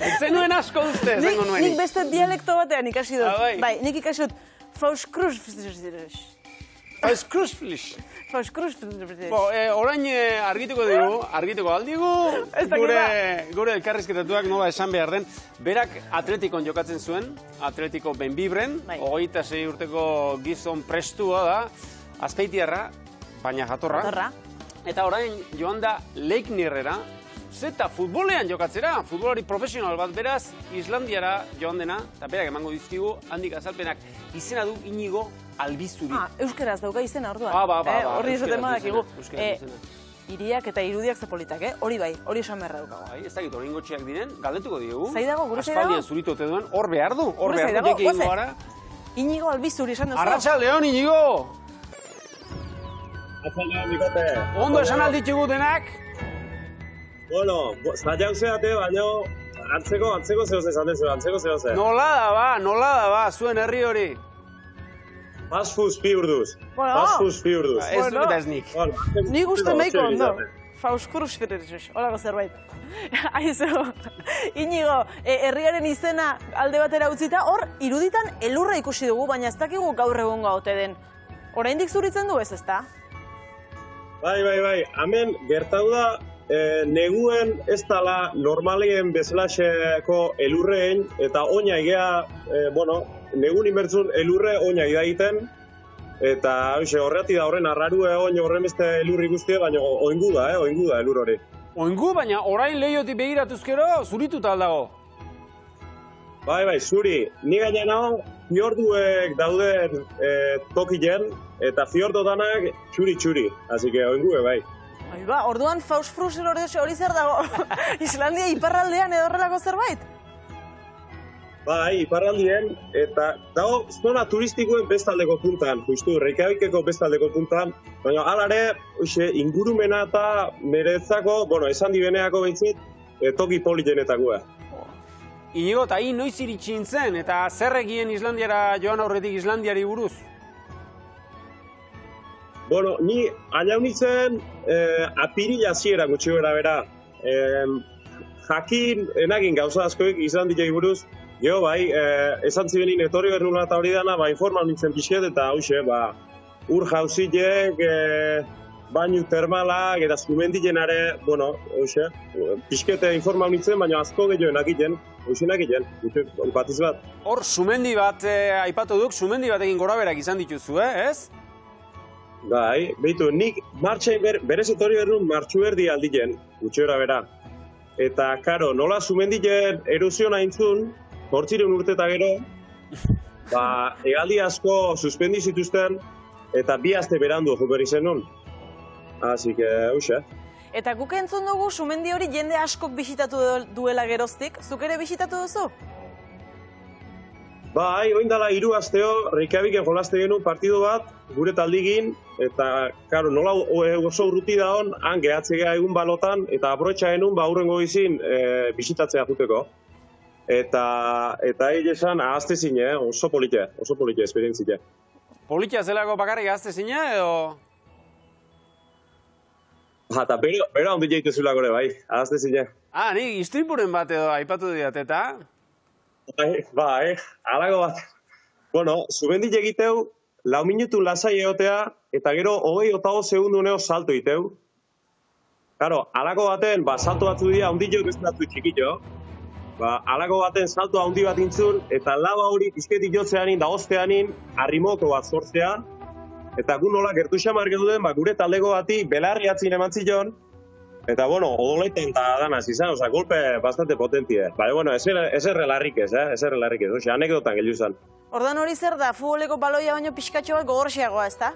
S12: Etzen nuen asko duzte, esango nueni.
S5: Nik beste dialekto batean ikasi dut. Bai, nik ikasi dut Faizkruzfilix.
S12: Faizkruzfilix.
S5: Faizkruzfilix.
S12: Orain argituko aldigu, gure elkarrizketatuak nola esan behar den. Berak Atletikon jokatzen zuen, Atletiko Benbibren, 26 urteko gizon prestua da, azpeitiarra, baina jatorra. Eta orain joan da Leiknirrera, zeta futbolean jokatzera, futbolari profesional bat beraz, Islandiara joan dena, eta berak emango dizkigu, handik azalpenak izena du Inigo Albizuri.
S5: Euskeraz dauka izena orduan. Horri izaten badakigu. Iriak eta irudiak zepolitak, hori bai, hori esan beharra dukago.
S12: Ez dakit, hori ingotxeak diren, galdetuko diogu.
S5: Zaidago, gure zaidago?
S12: Aspaldian zuritote duen, hor behar du, jeki egingo gara.
S5: Inigo Albizuri esan duzu.
S12: Arratxaldeon, Inigo!
S13: Arratxaldeon, Mikote.
S12: Ondo esan alditugu denak?
S13: Bueno, zaila useate, baina antzeko zehose esan dezu, antzeko zehose.
S12: Nola da ba, zuen herri hori?
S13: Pasfuz piurduz.
S12: Ez duk eta ez nik.
S5: Nik uste nahiko ondo. Fauskuruz firetuz, horako zerbait. Aizu, Inigo, herriaren izena alde batera utzita, hor iruditan elurra ikusi dugu, baina ez dakigu gaur egun gaote den. Oraindik zuritzen du ez ezta?
S13: Bai, hemen gertau da, neguen ez dala normalien bezalaxeko elurrein, eta oina igea, negun inbertzun elurre oina idaiten, eta horreati da horren arrarue oin horren beste elurri guztia, baina oingu da elur hori.
S12: Oingu, baina orain lehiotik begiratuzkero zurituta aldago.
S13: Bai, zuri, ni gainean hau, fiorduek dauden tokien, eta fiordotanak txuri, así que oingu bai.
S5: Orduan Fausfrusel hori zer dago? Islandia iparraldean edo horrelako zerbait?
S13: Bai, iparraldien, eta dago zona turistikoen bestaldeko puntan, justu, Reykjavikeko bestaldeko puntan, baina alare, ingurumena eta meretzako, esan dibeneako behintzit, toki politenetakoa.
S12: Inigo, eta noiz iritsi nintzen, eta zer egien Islandiara joan aurretik Islandiari buruz?
S13: Bueno, ni alaun nintzen apirila ziera gutxi bera. Jakin enagin gauza askoik Islandiai buruz, gero bai, esan zibenin etorri berruna eta hori dana, informal nintzen pixket eta hauxe, ur jauziek, bainu termalak eta zumendilen are, hauxe, pixkete informal nintzen, baina asko gehioen akiten, hauxe nakiten, batiz bat.
S12: Hor, sumendi bat aipatu duk, sumendi batekin goraberak izan dituzu, ez?
S13: Bai, behitu, nik martxain berez etorri berrun martxu berdi aldien, gutxera bera. Eta, karo, nola sumendilen eroziona intzun, 8 urte eta gero, egaldi asko suspendi zituzten, eta 2 aste berandu jo berri zen nun. Así que, hauxe.
S5: Eta guk entzun dugu sumendi hori jende askok bisitatu duela geroztik, zuk ere bisitatu duzu?
S13: Bai, oin dala 3 asteo, Reykjaviken jolaste genuen partidu bat, gure taldigin, eta, karo, nola oso urruti da hon, han gehatzea egun balotan, eta aprotxa genuen, aurrengo izin, bisitatzea juteko. Eta hile esan, ahazte zine, oso polite, esperientzia.
S12: Politia zelako bakarrik ahazte zine, edo?
S13: Eta bera ondi jaitezula gore, bai, ahazte zine.
S12: Nik istripuren bat edo aipatu diat, eta?
S13: Bai, alago bat. Bueno, zubendik egiteu, 4 minutu lasai egotea, eta gero 25 segunduneo salto iteu. Karo, alago baten, salto batzu dira, ondi jo bezalatu txikito. Alago baten salto handi bat intzun, eta laba hori pizketik jotzeanin da osteanin, arrimoko bat sortzea. Eta gu nola gertu xamar geuden, gure taldeko bati belarri atzin emantzion, eta, bueno, odoletan eta danaz izan, oza, golpe bastante potentie. Bueno, ez errelarrik ez, oza, anekdotan gelu izan.
S5: Ordan hori zer da, futboleko baloia baino pixkatxo bat gogorxiagoa, ez da?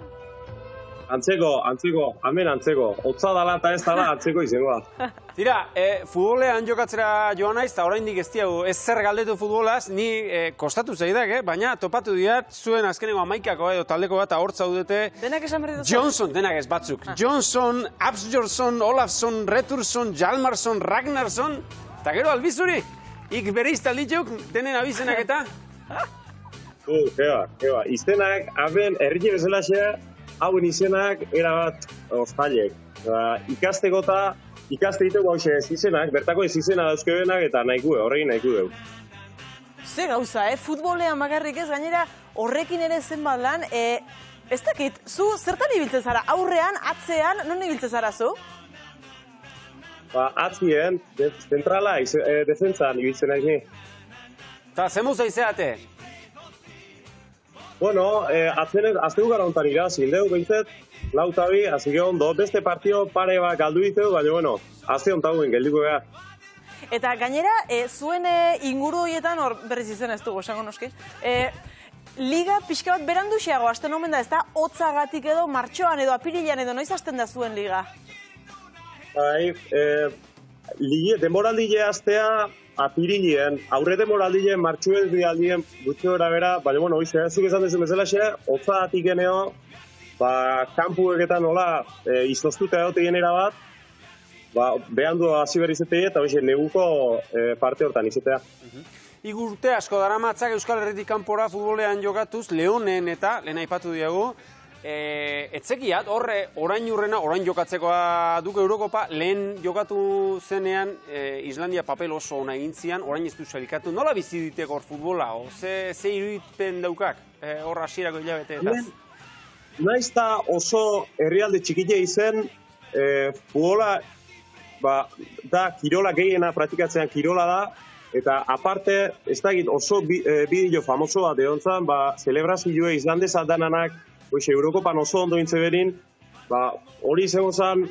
S13: Antzeko, hemen antzeko. Otza dala eta ez dala antzeko izangoa.
S12: Tira, futbolean jokatzera joan naiz, eta oraindik ez diagu, ez zer galdetu futbolaz, ni kostatu zaidak, baina topatu diat, zuen azkeneko 11ako edo taldeko bat hor zaudete.
S5: Denak esan berri duzu?
S12: Johnson, denak ez batzuk. Johnson, Absjorson, Olafsson, Retursson, Jalmarsson, Ragnarsson, eta gero albizuri, ik bere iztalituk, denen abizenak eta?
S13: Keba, iztenak, haben, herri bezalaxea, hauen izenak erabat ostalek. Ikasteko eta ikaste ditu gauze ez izenak, bertako ez izena dauzkebenak eta horrekin nahiku dugu.
S5: Ze gauza, futbolean bakarrik ez, gainera horrekin ere zenbat lan, ez dakit, zu zertan ibiltzen zara? Aurrean, atzean, non ibiltzen zara zu?
S13: Atzien, zentrala, defentzan ibiltzen nahi ni.
S12: Eta zemuz aizeate?
S13: Bueno, aztegu gara ontan irazi, indegu behintzet, lautabi, hazi ondo, beste partio pare bat galdu ditu, baina, bueno, azte ontaguen geldiko gara.
S5: Eta gainera, zuen inguru horietan, hor berriz izen ez dugu, esango noski, liga pixka bat beranduxiago, hasten omen da, ez da, hotzagatik edo, martxoan edo, apirilean edo, noiz hasten da zuen liga?
S13: Bai, demoraldile aztea, apirilean, aurre demoraldile, martxuez bidaldien gutxo bera, baina, bueno, oize, zuk esan dezu bezala xe, hotzatik geneo, kampueketan nola, izoztuta egote genera bat, behan du hasi berri izetei eta oize, neguko parte hortan izetea.
S12: Igurte asko daramatzak Euskal Herritik kanpora futbolean jokatuz, Leonen eta, lehen aipatu diagu, etzekiat, horre, orain jokatzekoa duke Eurokopa, lehen jokatu zenean Islandia papel oso ona egin zian, orain ez du sailkatu. Nola bizi ditek hor futbola? Ze iruditzen daukak hor hasierako hilabeteetaz?
S13: Naiz da oso herrialde txikile izen, futbola da kirola gehiena praktikatzen kirola da, eta aparte, ez da oso bideo famoso bat egon zan, celebrazioa islandesa dananak, Eurokopan oso ondo intze berin, hori izango zen,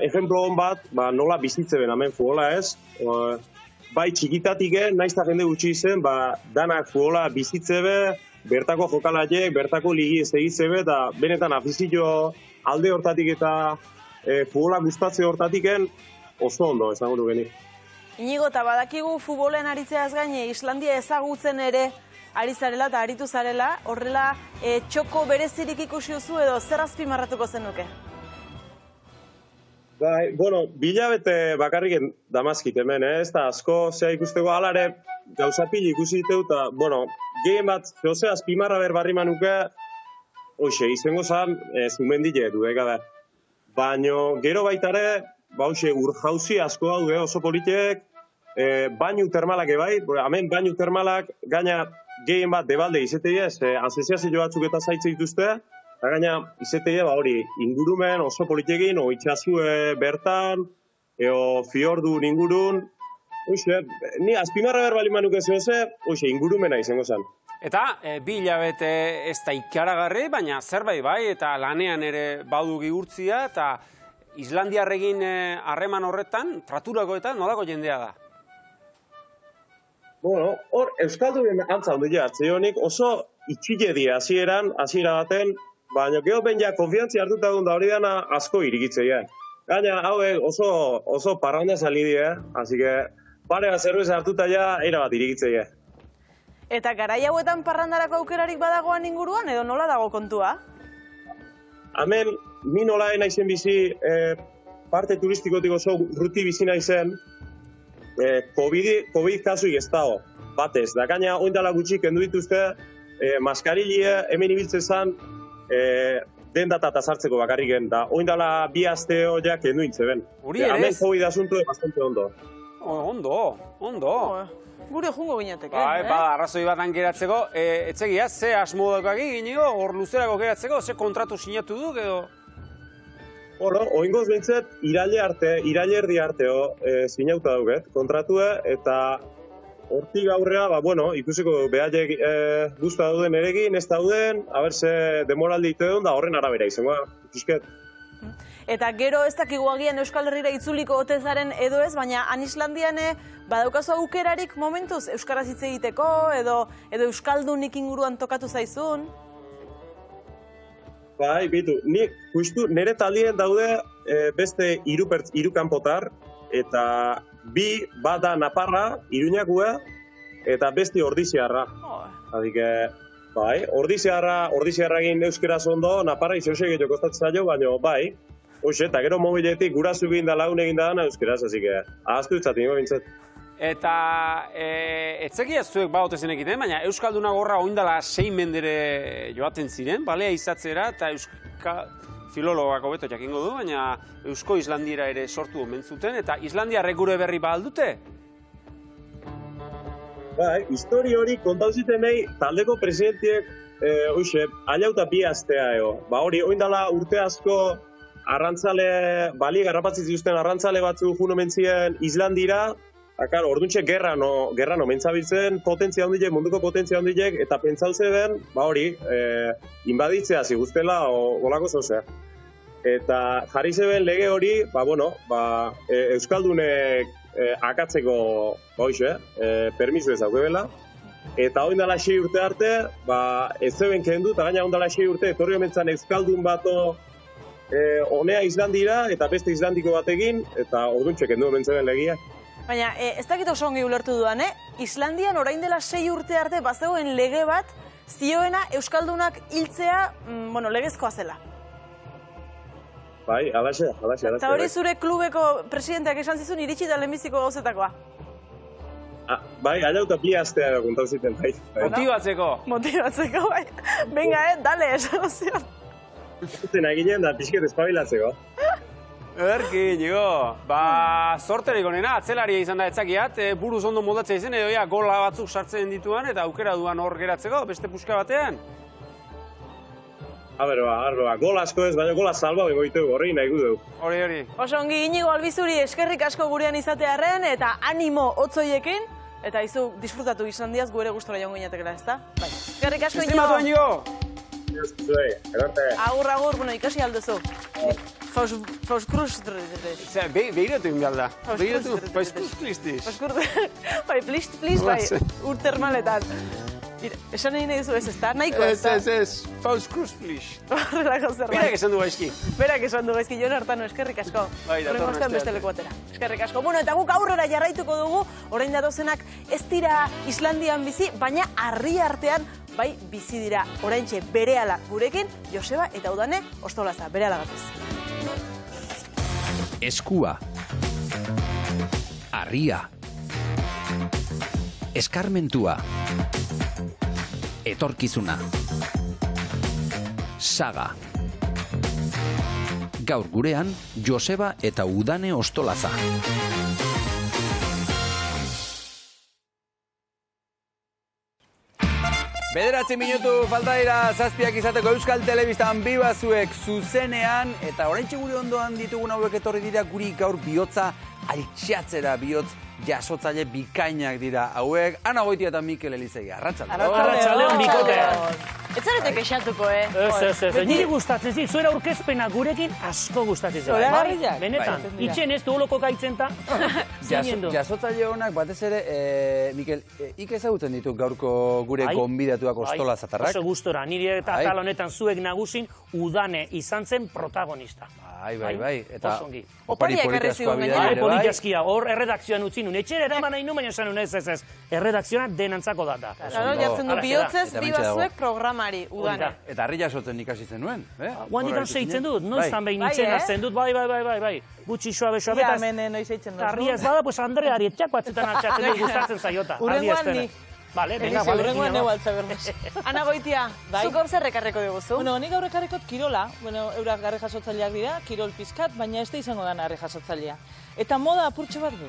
S13: ejemplo hon bat, nola bizitze ben, hemen futbola ez. Bai txikitatik naiz da jende gutxi izen, danak futbola bizitze be, bertako jokalaiek, bertako ligi ez egitze be, eta benetan afizio alde hortatik eta futbola gustatze hortatiken oso ondo, esango du geni.
S5: Inigo, eta badakigu futbolen aritzeaz gaine, Islandia ezagutzen ere, ari zarela eta aritu zarela, horrela txoko berezirik ikusi duzu edo zer azpimarratuko zenuke?
S13: Bueno, bilabete bakarrik damazkit hemen, ez da asko zea ikusteko alare gauzapil ikusi ditu eta, bueno, gehien bat, zehose azpimarra berbarri manuke, hoxe, izango zan, zumendile du, gara. Baina gero baitare, urjauzi asko daude oso politiek, bainu termalak ebai, hemen bainu termalak gaina gehien bat debalde izeteie, asoziazio batzuk eta zaitze dituzte, eta gaina izeteie hori ingurumen oso politiekin, itxasue bertan, fiordu ingurun, ni azpimarra berbali manuke zehose, ingurumena izango zen.
S12: Eta bi hilabete ez da ikaragarri, baina zerbait bai, eta lanean ere badu gihurtzia, eta Islandiarregin harreman horretan, traturakoetan, nolako jendea da?
S13: Bueno, hor, Euskalduen antza ondila hartzeionik oso itxile dira hasiera baten, baina gero ben ja konfiantzia hartuta egun da hori dana asko irikitzeia. Gaina hauek oso parranda sali dira, así que pare bat zerbeza hartuta ja era bat irikitzeia.
S5: Eta garai hauetan parrandarako aukerarik badagoan inguruan, edo nola dago kontua?
S13: Hemen, ni nola naizen bizi, parte turistikotik oso ruti bizi naizen, COVID kasuik ez dago, batez. Da gaina, oindala gutxi kendu dituzte, maskarilie hemen ibiltzen zen, den data eta sartzeko bakarriken, da oindala 2 aste horiak kendu intzeben. Hemen COVID asuntu bastante ondo.
S12: Ondo.
S5: Gure jungo ginetek,
S12: Arrazoi bat geratzeko, etzegia, ze asmo daukaki ginigo, hor luzerako geratzeko, ze kontratu sinatu duk edo?
S13: Oingoz behintzet, irailerdi arteo sinauta duket, kontratue, eta hortik aurrea, ikusiko behaiek guzta dauden erekin, ez dauden, ze demoraldi ite duen, da horren arabera izango, ikusket.
S5: Eta gero ez dakigu agian Euskal Herrira itzuliko otezaren edo ez, baina han Islandian badaukazu aukerarik momentuz euskaraz hitz egiteko edo euskaldunik inguruan tokatu zaizun?
S13: Bai, bitu, justu nire taldien daude beste 3 kanpotar, eta 2 bada Naparra, Iruñakua, eta beste Ordiziarra. Adike, bai, Ordiziarra egin euskeraz ondo, Naparra izosek edo kostatzen zailo, baina bai, hoxe, eta gero mobiletik gurasu egin da lagun egin da dana euskeraz, azike, ahaztu itzatik bintzat.
S12: Eta etzekia zuek baotezen egiten, baina Euskalduna gorra oindala 6 mendere joaten ziren, balea izatzera, eta filologako beto jakingo du, baina Eusko Islandiera ere sortu omentzuten, eta Islandiarrek gure berri ba aldute?
S13: Bai, histori hori kontauziten nahi taldeko presidentiek, hoxe, alauta 2 astea eo. Hori, oindala urte asko arrantzale, bali garrapatzen zituzten arrantzale batzu jun omentzien Islandira, orduntxe gerra no mentzabiltzen potentzia handiek, munduko potentzia handiek, eta pentsauze den, hori, inbaditzea ziguztela olako zozea. Eta jarri zeben lege hori, Euskaldunek akatzeko, permisu ez daukebela, eta oindala 6 urte arte, ez zeben kendu, eta gaina oindala 6 urte, etorri omentzan Euskaldun bato honea Islandira, eta beste Islandiko batekin, eta orduntxe kendu omentzeben legia.
S5: Baina, ez dakit oso ongi ulertu duan, Islandian orain dela 6 urte arte bazegoen lege bat zioena Euskaldunak hiltzea, legezkoa zela.
S13: Bai, alaxe.
S5: Eta hori zure klubeko presidenteak esan zizun iritsi da lehenbiziko gauzetakoa.
S13: Bai, alauta 2 astea kontau ziten, bai.
S12: Motibatzeko,
S5: bai. Venga, dale, esan zion.
S13: Zuten aginen da pixket espabilatzeko.
S12: Erki, nigo. Zorterik onena, atzelaria izan da etzakiat, buruz ondo moldatzea izen, edo gola batzuk sartzen dituan, eta aukera duan hor geratzeko, beste puska batean.
S13: Gol asko ez, baina gola salba bengo ditu, horri nahi gu dugu.
S12: Hori.
S5: Oso ongi, Inigo Albizuri eskerrik asko gurean izatearen, eta animo otzoiekin, eta izu disfrutatu Islandiaz gu ere gustora joan ginetekela, ezta? Eskerrik asko, Inigo!
S12: Estimatu, Inigo!
S5: Agur, ikasi alduzu. Fauskruz...
S12: Behiratu egin behar da. Behiratu, fauskruz plistiz.
S5: Bai, plistiz, bai, urtermaletan. Esan egin egizu ez, ezta? Nahiko, ezta?
S12: Ez, fauskruz pliz.
S5: Horrelako zerbait.
S12: Berak esan du gaizki.
S5: Berak esan du gaizki, Jon Hortano, eskerrik asko.
S12: Bai, datorren astean.
S5: Beste leku batera. Eskerrik asko. Bueno, eta guk aurrera jarraituko dugu, orain datozenak ez dira Islandian bizi, baina harri artean bai bizi dira. Oraintxe berehala gurekin, Joseba eta Udane Ostolaza, berehala gatoz.
S2: Eskua, harria, eskarmentua, etorkizuna, saga. Gaur gurean, Joseba eta Udane Ostolaza. Bederatzi minutu falta dira zazpiak izateko Euskal Telebistan bibazuek zuzenean, eta oraintxe gure ondoan ditugun hauek etorri dira guri gaur bihotza altxatzera, bihotz jasotzaile bikainak dira hauek. Ana Goitia eta Mikel Elizegi, arratsalde.
S5: Arratsaldeon bikotea. Ez zarete kexatuko,
S14: Ez, nire gustatzen zit, zuera aurkezpena gurekin asko gustatzen zit.
S5: Zoragarriak?
S14: Benetan, itxen ez du holoko gaitzen ta.
S2: Jasotzaile honak, batez ere, Mikel, ik ezagutzen ditu gaurko gure gonbidatuak ostola zatarrak?
S14: Oso gustora, nire eta atal honetan zuek nagusin udane izan zen protagonista.
S2: Bai. Eta
S14: opari politazkoa bidea ere bai. Politazkia, hor erredakzioan utzi nun. Etxera eraman nahi nun, baina esan nun ez. Erredakzioa denantzako data.
S5: Claro, jartzen du bihotzez, bibazuek programari, udane.
S2: Eta harri jasotzen ikasi zenuen,
S14: Guandikan seitzen dut, noizan behin nintzen azten dut, bai. Gutxi soabe.
S5: Ja, hemen noiz eitzen dut.
S14: Harria ez bada, pues Andreari etxako atzetan altxatzen dut gustatzen zaiota.
S5: Urrengoan ni.
S14: Vale, venga, vale.
S5: Urrengoan neu altza bermuz. Ana Goitia, zuk hor zer ekarreko diguzu?
S15: Bueno, nik gaur ekarrikot kirola, eurak garri jasotzaileak dira, kirol pizkat, baina ez da izango da garri jasotzailea. Eta moda apurtxe bat du.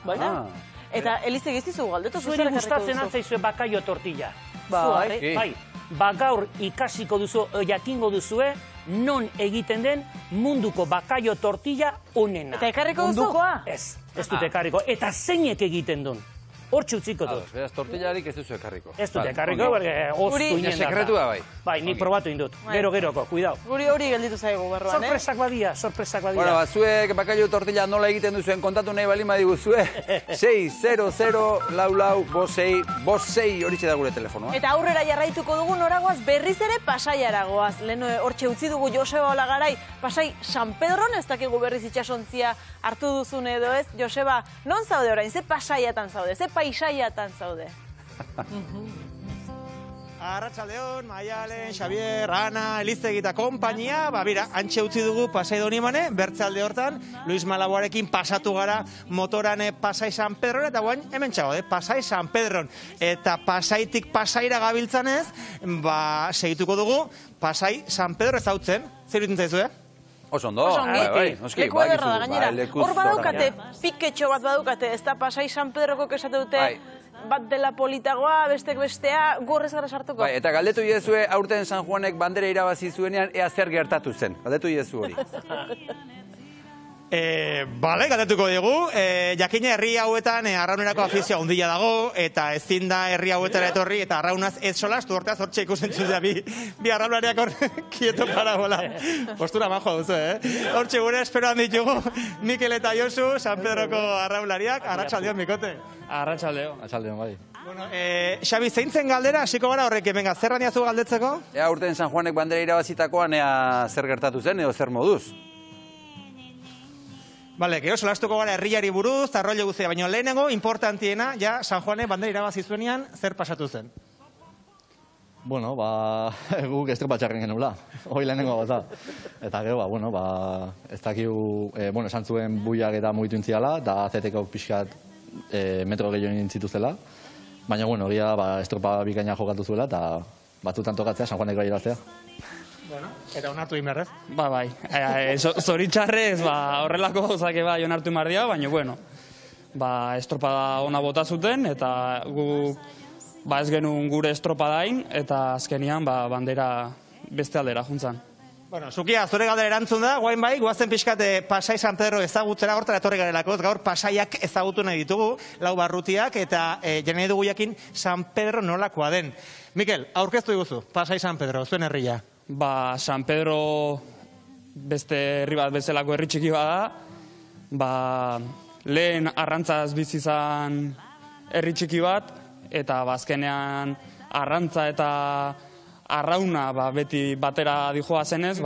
S5: Baina. Eta Elize giztizu galdetu zuen
S14: Zueri gustatzen atzaizue bakaio tortilla. Bai, gaur ikasiko duzu, jakingo duzue, non egiten den munduko bakaio tortilla onena.
S5: Eta ekarriko duzu?
S14: Ez dut ekarriko. Eta zeinek egiten duen. Hortxe utziko dut.
S2: Beraz, tortillarik ez duzu ekarriko.
S14: Ez dut ekarriko, berge oztu inen da.
S2: Sekretua bai.
S14: Bai, nik probatu indut. Geroko, cuidao.
S5: Guri hori gelditu zaigu barruan,
S14: Sorpresak badia.
S2: Bueno, zuek bakaio tortilla nola egiten duzuen kontatu nahi balima diguzue. 600-44-56-56 hori da gure telefonoa.
S5: Eta aurrera jarraituko dugu noragoaz berriz ere Pasaiara goaz. Lehen hortxe utzi dugu Joseba Olagarai, Pasai San Pedron, ez dakigu berriz itxasontzia hartu duzun edo ez. Joseba, non zaude orain? Ze pasaiatan zaude? Ze paisaiatan zaude?
S10: Arratsaldeon, Maialen, Xavier, Ana, Elizegi eta konpainia, bira, antxe utzi dugu Pasai Donibane, bertzalde hortan, Luis Malaboarekin pasatu gara motoran Pasai San Pedron, eta guain hemen txago, Pasai San Pedron. Eta Pasaitik Pasaira gabiltzanez, segituko dugu Pasai San Pedro ezautzen. Zer iten zaizu,
S2: Oso ondo,
S5: leku ederra da gainera. Hor badaukate, piketxo bat badaukate, ez da Pasai San Pedroko kesate dute, bat dela politagoa, bestek bestea, gorrez gara sartuko.
S2: Eta galdetu iezue, aurten San Juanek bandera irabazi zuenean, ea zer gertatu zen. Galdetu iezu hori.
S10: Galdetuko dugu. Jakina herri hauetan arraunerako afizioa handia dago, eta ezin da herri hauetara etorri, eta arraunaz ez solastu hortaz, hortxe ikusen zuzea bi arraunariak hor kieto parabola. Postura majo duzu, Hortxe gure esperoan ditugu, Mikel eta Josu, San Pedroko arraunariak, arratsaldeon, Mikote.
S16: Arratsaldeon, bai.
S10: Xabi, zeintzen galdera, hasiko gara horrek, benga, zer randiazu galdetzeko?
S2: Ea urten San Juanek bandera irabazitakoan, ea zer gertatu zen, edo zer moduz?
S10: Bale, gero solastuko gara herriari buruz, arroilo guztia, baina lehenengo, importantiena, ja, San Juanek bandera irabazi zuenean, zer pasatu zen?
S16: Bueno, guk estropatxarren genula, hoi lehenengo bat da. Eta gero, ez dakigu, esan zuen buiak eta mugitu intziala, eta azetekok pixkat metro gehiago intzituzela. Baina, egia, estropa bikaina jokatu zuela, eta batzutan tokatzea, San Juanek bai irabaztea.
S10: Eta onartu inberrez?
S17: Bai. Zoritxarrez, horrelako gauzake bai onartu inbardia, baina, estropada ona bota zuten, eta gu ez genuen gure estropadain, eta azkenian bandera beste aldera juntzan.
S10: Zukia, zure galdera erantzun da, guain bai, guazen pixkate Pasai San Pedro ezagutzera hortara etorri garelako, gaur Pasaiak ezagutu nahi ditugu, lau barrutiak, eta jene dugu jakin San Pedro nolakoa den. Mikel, aurkeztu diguzu, Pasai San Pedro, zuen herria.
S17: San Pedro beste herri bat bezalako herri txiki bada, lehen arrantzaz bizizan herri txiki bat, eta azkenean arrantza eta arrauna beti batera dijoa zenez,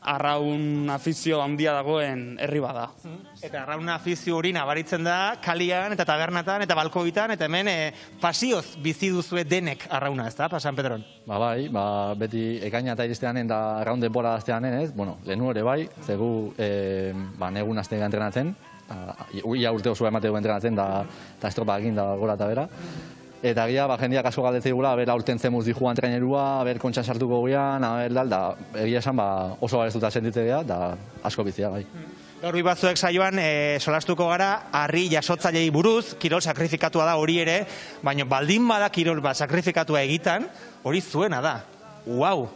S17: arraun afizio handia dagoen herri bada.
S10: Eta arraun afizio hori nabaritzen da kalian eta tabernatan eta balkoitan, eta hemen pasioz bizi duzue denek arrauna, ez da, San Pedron?
S16: Bai, beti ekaina eta iristeanen da arraun denbora azteanen, ez? Lehenu ere bai, zegu negun aztega entrenatzen, ia urte osoa emate dugu entrenatzen, eta estropa egin da gora eta bera. Eta gira, jendeak asko galdetzei gula, aurten zemuz dihu antrenerua, kontxan sartuko guian, da egia esan oso garezuta sentitzea geha, da asko bizia, bai.
S10: Gaur batzuek saioan solastuko gara, harri jasotzailei buruz, kirol sakrifikatua da hori ere, baina baldin bada kirol bat sakrifikatua egitan, hori zuena da. Uau!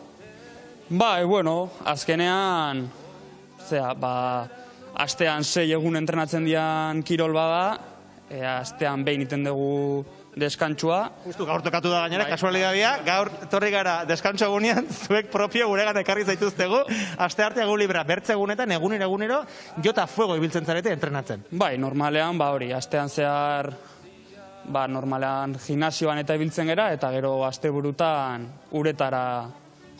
S17: Azkenean, astean 6 egun entrenatzen dian kirol bada, astean behin iten dugu deskantsua.
S10: Justu gaur tokatu da gainera, kasualitatea, gaur torri gara deskantso egunean, zuek propio guregan ekarri zaituztegu, asteartea gu libra, bertzegunetan, egunero, jota fuego ibiltzen zarete entrenatzen.
S17: Bai, normalean, hori, astean zehar, normalean gimnasioan eta ibiltzen gera, eta gero asteburutan uretara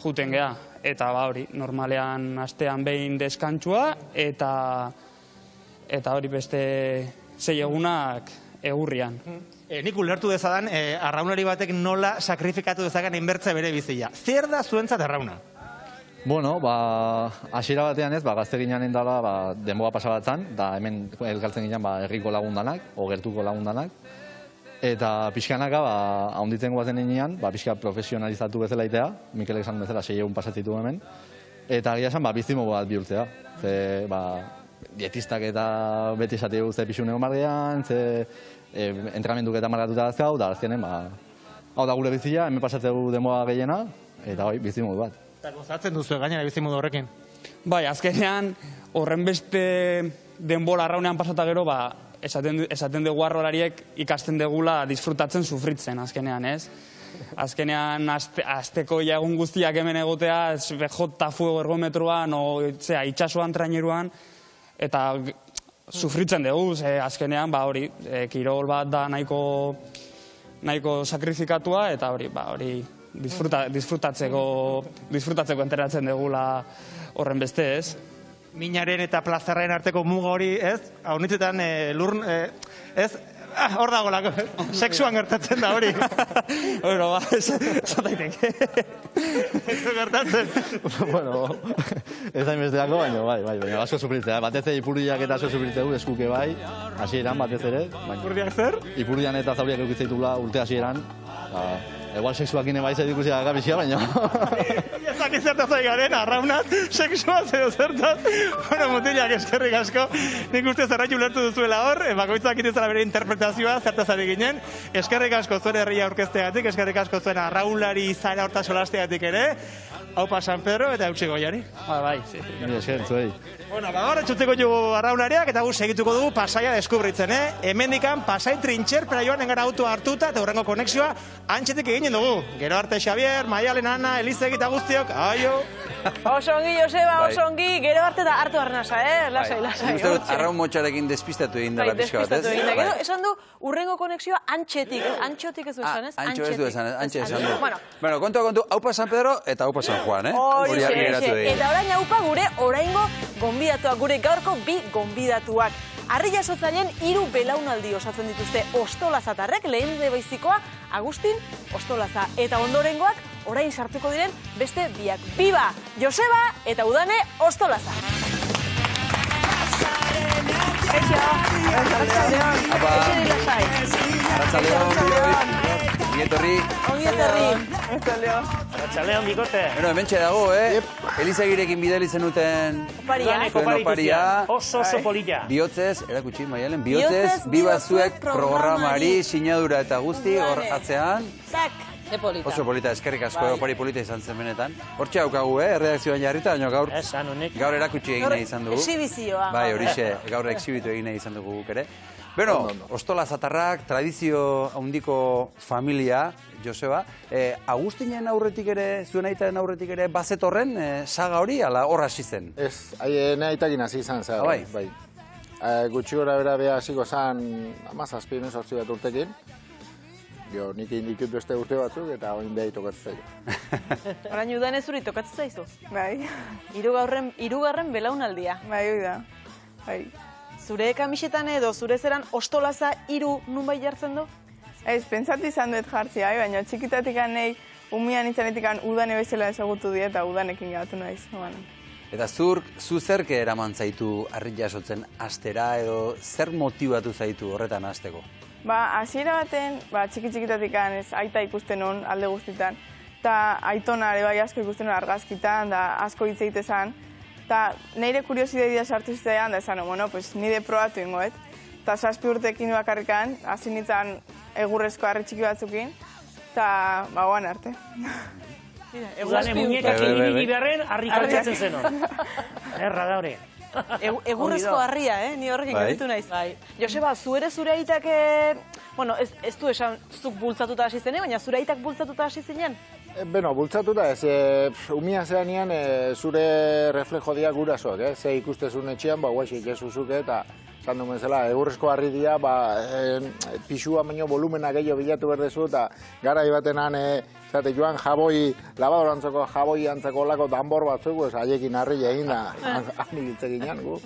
S17: juten gea. Eta hori, normalean astean behin deskantsua, eta hori beste 6 egunak egurrian.
S10: Nik ulertu dezadan, arraunari batek nola sakrifikatu dezagan inbertze bere bizia. Zer da zuentzat arrauna?
S16: Bueno, hasiera batean ez, gazte ginean dela denboa pasabatzan, da hemen elkartzen ginean herriko lagundanak, o gertuko lagundanak, eta pixkanaka, haunditzen guazen enean, pixka profesionalizatu bezala itea, Mikelek esan bezala 6 egun pasatzitu hemen, eta gira esan, bizimo bat bihurtzea. Ze, dietistak eta beti esate ze pixun egon bardean, ze entrenamenduk eta markatuta azkau, da azkenen, hau da gure bizia, hemen pasatzegu denboa gehiena, eta bizimo bat.
S10: Eta gozatzen duzu gainera bizimo horrekin?
S17: Bai, azkenean, horren beste denbora arraunean pasata gero, esaten dugu arrolariek ikasten degula disfrutatzen sufritzen, azkenean, ez? Azkenean, azteko egun guztiak hemen egotea, jota fuego ergometroan, itxasuan, traineruan, eta sufritzen dugu, azkenean, hori, kirol bat da nahiko sakrifikatua, eta hori, disfrutatzeko enteratzen dugula horren beste, ez?
S10: Minaren eta plazarren arteko muga hori, ez? Haunitzetan lurn, ez? Hor dagolako, sexuan gertatzen da hori.
S17: Bueno, esataiteke.
S10: Ez gertatzen.
S16: Bueno, ez da inbesteako, baina asko sufritzea. Batez ere ipurdiak eta asko sufritzeu, eskuke bai, hasieran batez ere.
S10: Ipurdiak zer?
S16: Ipurdian eta zauriak eukitzeitula urte hasieran. Igual sexuakin ebaiz edikusia gabizia, baina...
S10: Ezak izertaz ari garen, arraunat, sexua zeo zertaz. Bueno, mutilak eskerrik asko. Nik uste zerraitu ulertu duzuela hor, bakoitzak itezala bere interpretazioa, zertaz ari ginen. Eskerrik asko zuen herria aurkezteagatik, eskerrik asko zuen arraunlari zara horta solasteagatik ere. Haupa San Pedro eta eutxe goiari.
S17: Bai,
S16: zuei.
S10: Bueno, gaur etxuteko jugu arraunariak eta guz segituko dugu Pasaia deskubritzen, Hemendikan Pasai Trintxerpera joan engara auto hartuta eta hurrengo konexioa antxetik eginen dugu. Gero arte Xavier, Maialen, Ana, Elizegi eta guztiok, aio!
S5: Osongi, Joseba, osongi, gero arte da hartu arnasa, lasai.
S2: Uste dut, arraun motxarekin despistatu egin dela pixka bat, ez?
S5: Gero, esan du, hurrengo konexioa antxetik, antxotik ez du esan, ez?
S2: Antxo ez du esan, antxe esan du. Bueno, kontu, Haupa San Pedro eta Haupa San Juan,
S5: Hori, eta orain haupa gure oraingo gonbidatuak, gure gaurko 2 gonbidatuak. Harri jasotzaileen 3 belaunaldi osatzen dituzte Ostolazatarrek, lehen beizikoa Agustin Ostolaza, eta ondorengoak orain sartuko diren beste biak. Biba, Joseba eta Udane Ostolaza.
S14: Arratxaleon, bikote.
S2: Bueno, hemen dago, Elizagirekin bidali zenuten oparia.
S14: Oso polilla.
S2: Bihotzez, erakutsi, Maialen, bihotzez, bibazuek programari, sinadura eta guzti, hor atzean. Oso polita, eskerrik asko, opari polita izan zen benetan. Hortxe haukagu, erredakzioan jarrita, baina gaur erakutsi egin nahi izan dugu.
S5: Exhibizioa.
S2: Bai, horixe, gaur exhibitu egin nahi izan dugu guk ere. Beno, Ostolazatarrak, tradizio handiko familia, Joseba. Agustinen aurretik ere, zuen aitaren aurretik ere, bazetorren saga hori, ala hor hasi zen?
S18: Ez, aitakin hasi izan, zaga. Bai. Gutxi gora bera beha hasiko zan, 17-18 bat urtekin. Nik indikut beste urte batzuk eta oin beha tokatzen zaitu.
S5: Orain Udan ez zuri tokatzen zaizu?
S19: Bai.
S5: 3. belaunaldia.
S19: Bai, da. Bai.
S5: Zure kamisetan edo zure zeran Ostolaza 3 nunbait jartzen du?
S19: Ez, pentsatu izan dut jartzi, baina txikitatik nahi, umian itzanetik Udane bezala ezagutu die eta Udanekin gatu naiz.
S2: Eta zu zerke eraman zaitu harri jasotzen astera edo zer motibatu zaitu horretan hasteko?
S19: Hasiera baten, txikitatik aita ikusten hon alde guztitan. Eta aitona ere bai asko ikusten hon argazkitan, da asko hitz egitezan. Eta nire kuriosidea sartu zitzaidan, da esan, nire probatu ingoet. Eta 7 urtekin bakarrikan, hasi nintzen egurrezko harri txiki batzukin, eta guan arte.
S14: Udane muñekak egin beharren, harri kaltzatzen zen hor. Erra da hori.
S5: Egurrezko harria, ni horrekin gelditu naiz. Joseba, zu ere zure aitak, bueno, ez du esan zuk bultzatuta hasi zenen, baina zure aitak bultzatuta hasi zinen?
S18: Beno, bultzatuta ez, umia zeanean zure reflejo dia gurasoak, ze ikustezun etxean, guaxik ez uzuke, eta esan duen zela, egurrezko harri dia, pixua baino volumena gehiago bilatu berdezu, eta garai batenan, zate joan jaboi, labadorantzako jaboi antzako lako danbor batzuk, haiekin harri egin da, anibiltzek ginen, gu.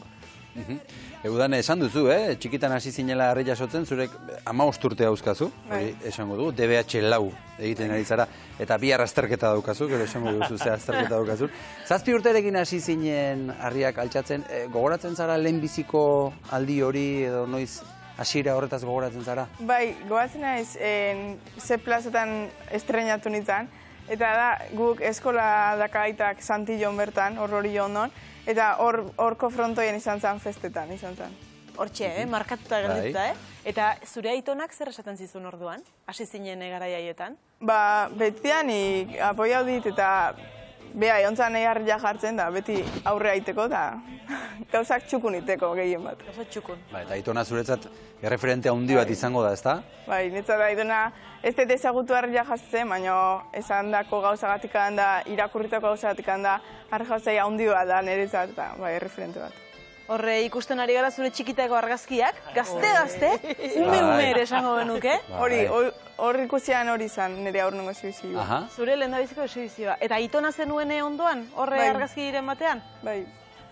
S2: Egudan, esan duzu, txikitan hasi zinela harri jasotzen, zurek 15 urte hauzkazu, hori esango du, DBH lau egiten ari zara, eta bi azterketa daukazu, gero esango duzu ze azterketa daukazu. 7 urterekin hasi zinen harriak altxatzen, gogoratzen zara lehenbiziko aldi hori, edo noiz hasiera horretaz gogoratzen zara?
S19: Bai, gogoratzen naiz, ze plazetan estrenatu nintzen, eta da guk eskola dakaitak Santillon bertan, hori ondon, eta horko frontoien izan zen festetan, izan zen.
S5: Hortxe, markatuta geldituta, Eta zure aitonak zer esaten zizun orduan? Hasi zinen garai haietan?
S19: Betian apoiau dit eta beha, egontzan harria jartzen da, beti aurre aiteko eta gauzak txukun iteko gehien bat.
S5: Gauzak txukun.
S2: Eta aitona zuretzat erreferente handi bat izango da, ezta?
S19: Bai, netzat aitona ez dut ezagutu harria jartzen, baina esan dako gauzagatik da, irakurritako gauzagatik da, harri jatzea handi bat da niretzat eta erreferente bat.
S5: Horre ikusten ari gara zure txikitako argazkiak, gazte, ume ere esango genuke.
S19: Hor ikusian hori izan nire aurrengo esibizioa.
S5: Zure lehendabiziko esibizioa. Eta aitona zenuen ondoan, horre argazki diren batean?
S19: Bai.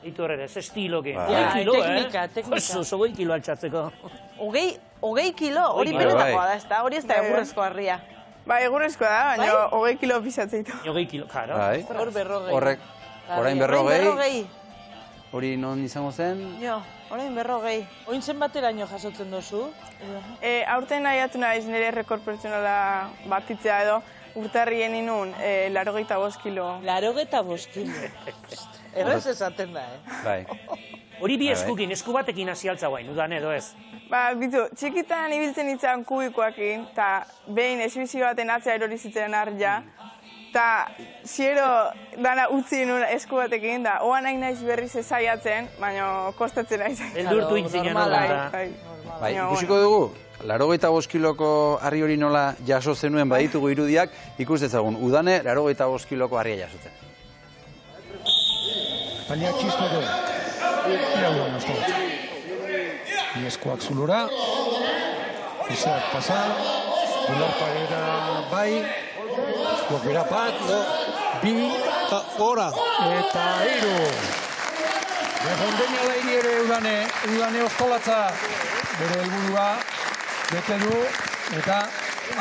S14: Itu horre, ez estiloke.
S15: Teknika.
S14: Oso, 20 kilo altxatzeko.
S5: 20 kilo, hori benetakoa da, ez da? Hori ez da egurrezko harria.
S19: Bai, egurrezkoa da, baina 20 kilo pisatzeitu.
S14: 20 kilo, karo.
S19: Hor berrogei.
S2: Horrek, orain berrogei. Hori non izango zen?
S5: Jo, orain berrogei.
S15: Oin zen bateraino jasotzen dozu?
S19: Aurten nahiatu naiz nire rekord pertsonala batitzea edo, urtarrien inun, 85 kilo.
S15: 85 kilo. Errez esaten da,
S2: Bai.
S14: Hori bi eskukin, esku batekin hasi altza guain, udan edo ez?
S19: Bitu, txikitan ibiltzen itzan kubikoakin, eta behin esibizio baten atzea erori zitzen harria, eta ziero dana utzi nuen esku batekin, da oan nahi naiz berriz ezaiatzen, baina kostatzen nahi zain.
S14: Eldurtu intzinen hori.
S2: Bai, ikusiko dugu, 85 kiloko harri hori nola jaso zenuen baditugu irudiak, ikus dezagun, udane 85 kiloko harria jasotzen.
S20: Baina txizko du. Iraguan oztotz. Ieskoak zulura. Izak pasa. Bularparera bai. Eskuak bat, bi, eta ora. Eta hiru. Defendenia da hiri ere udane oskolatza. Bere helburua bete du eta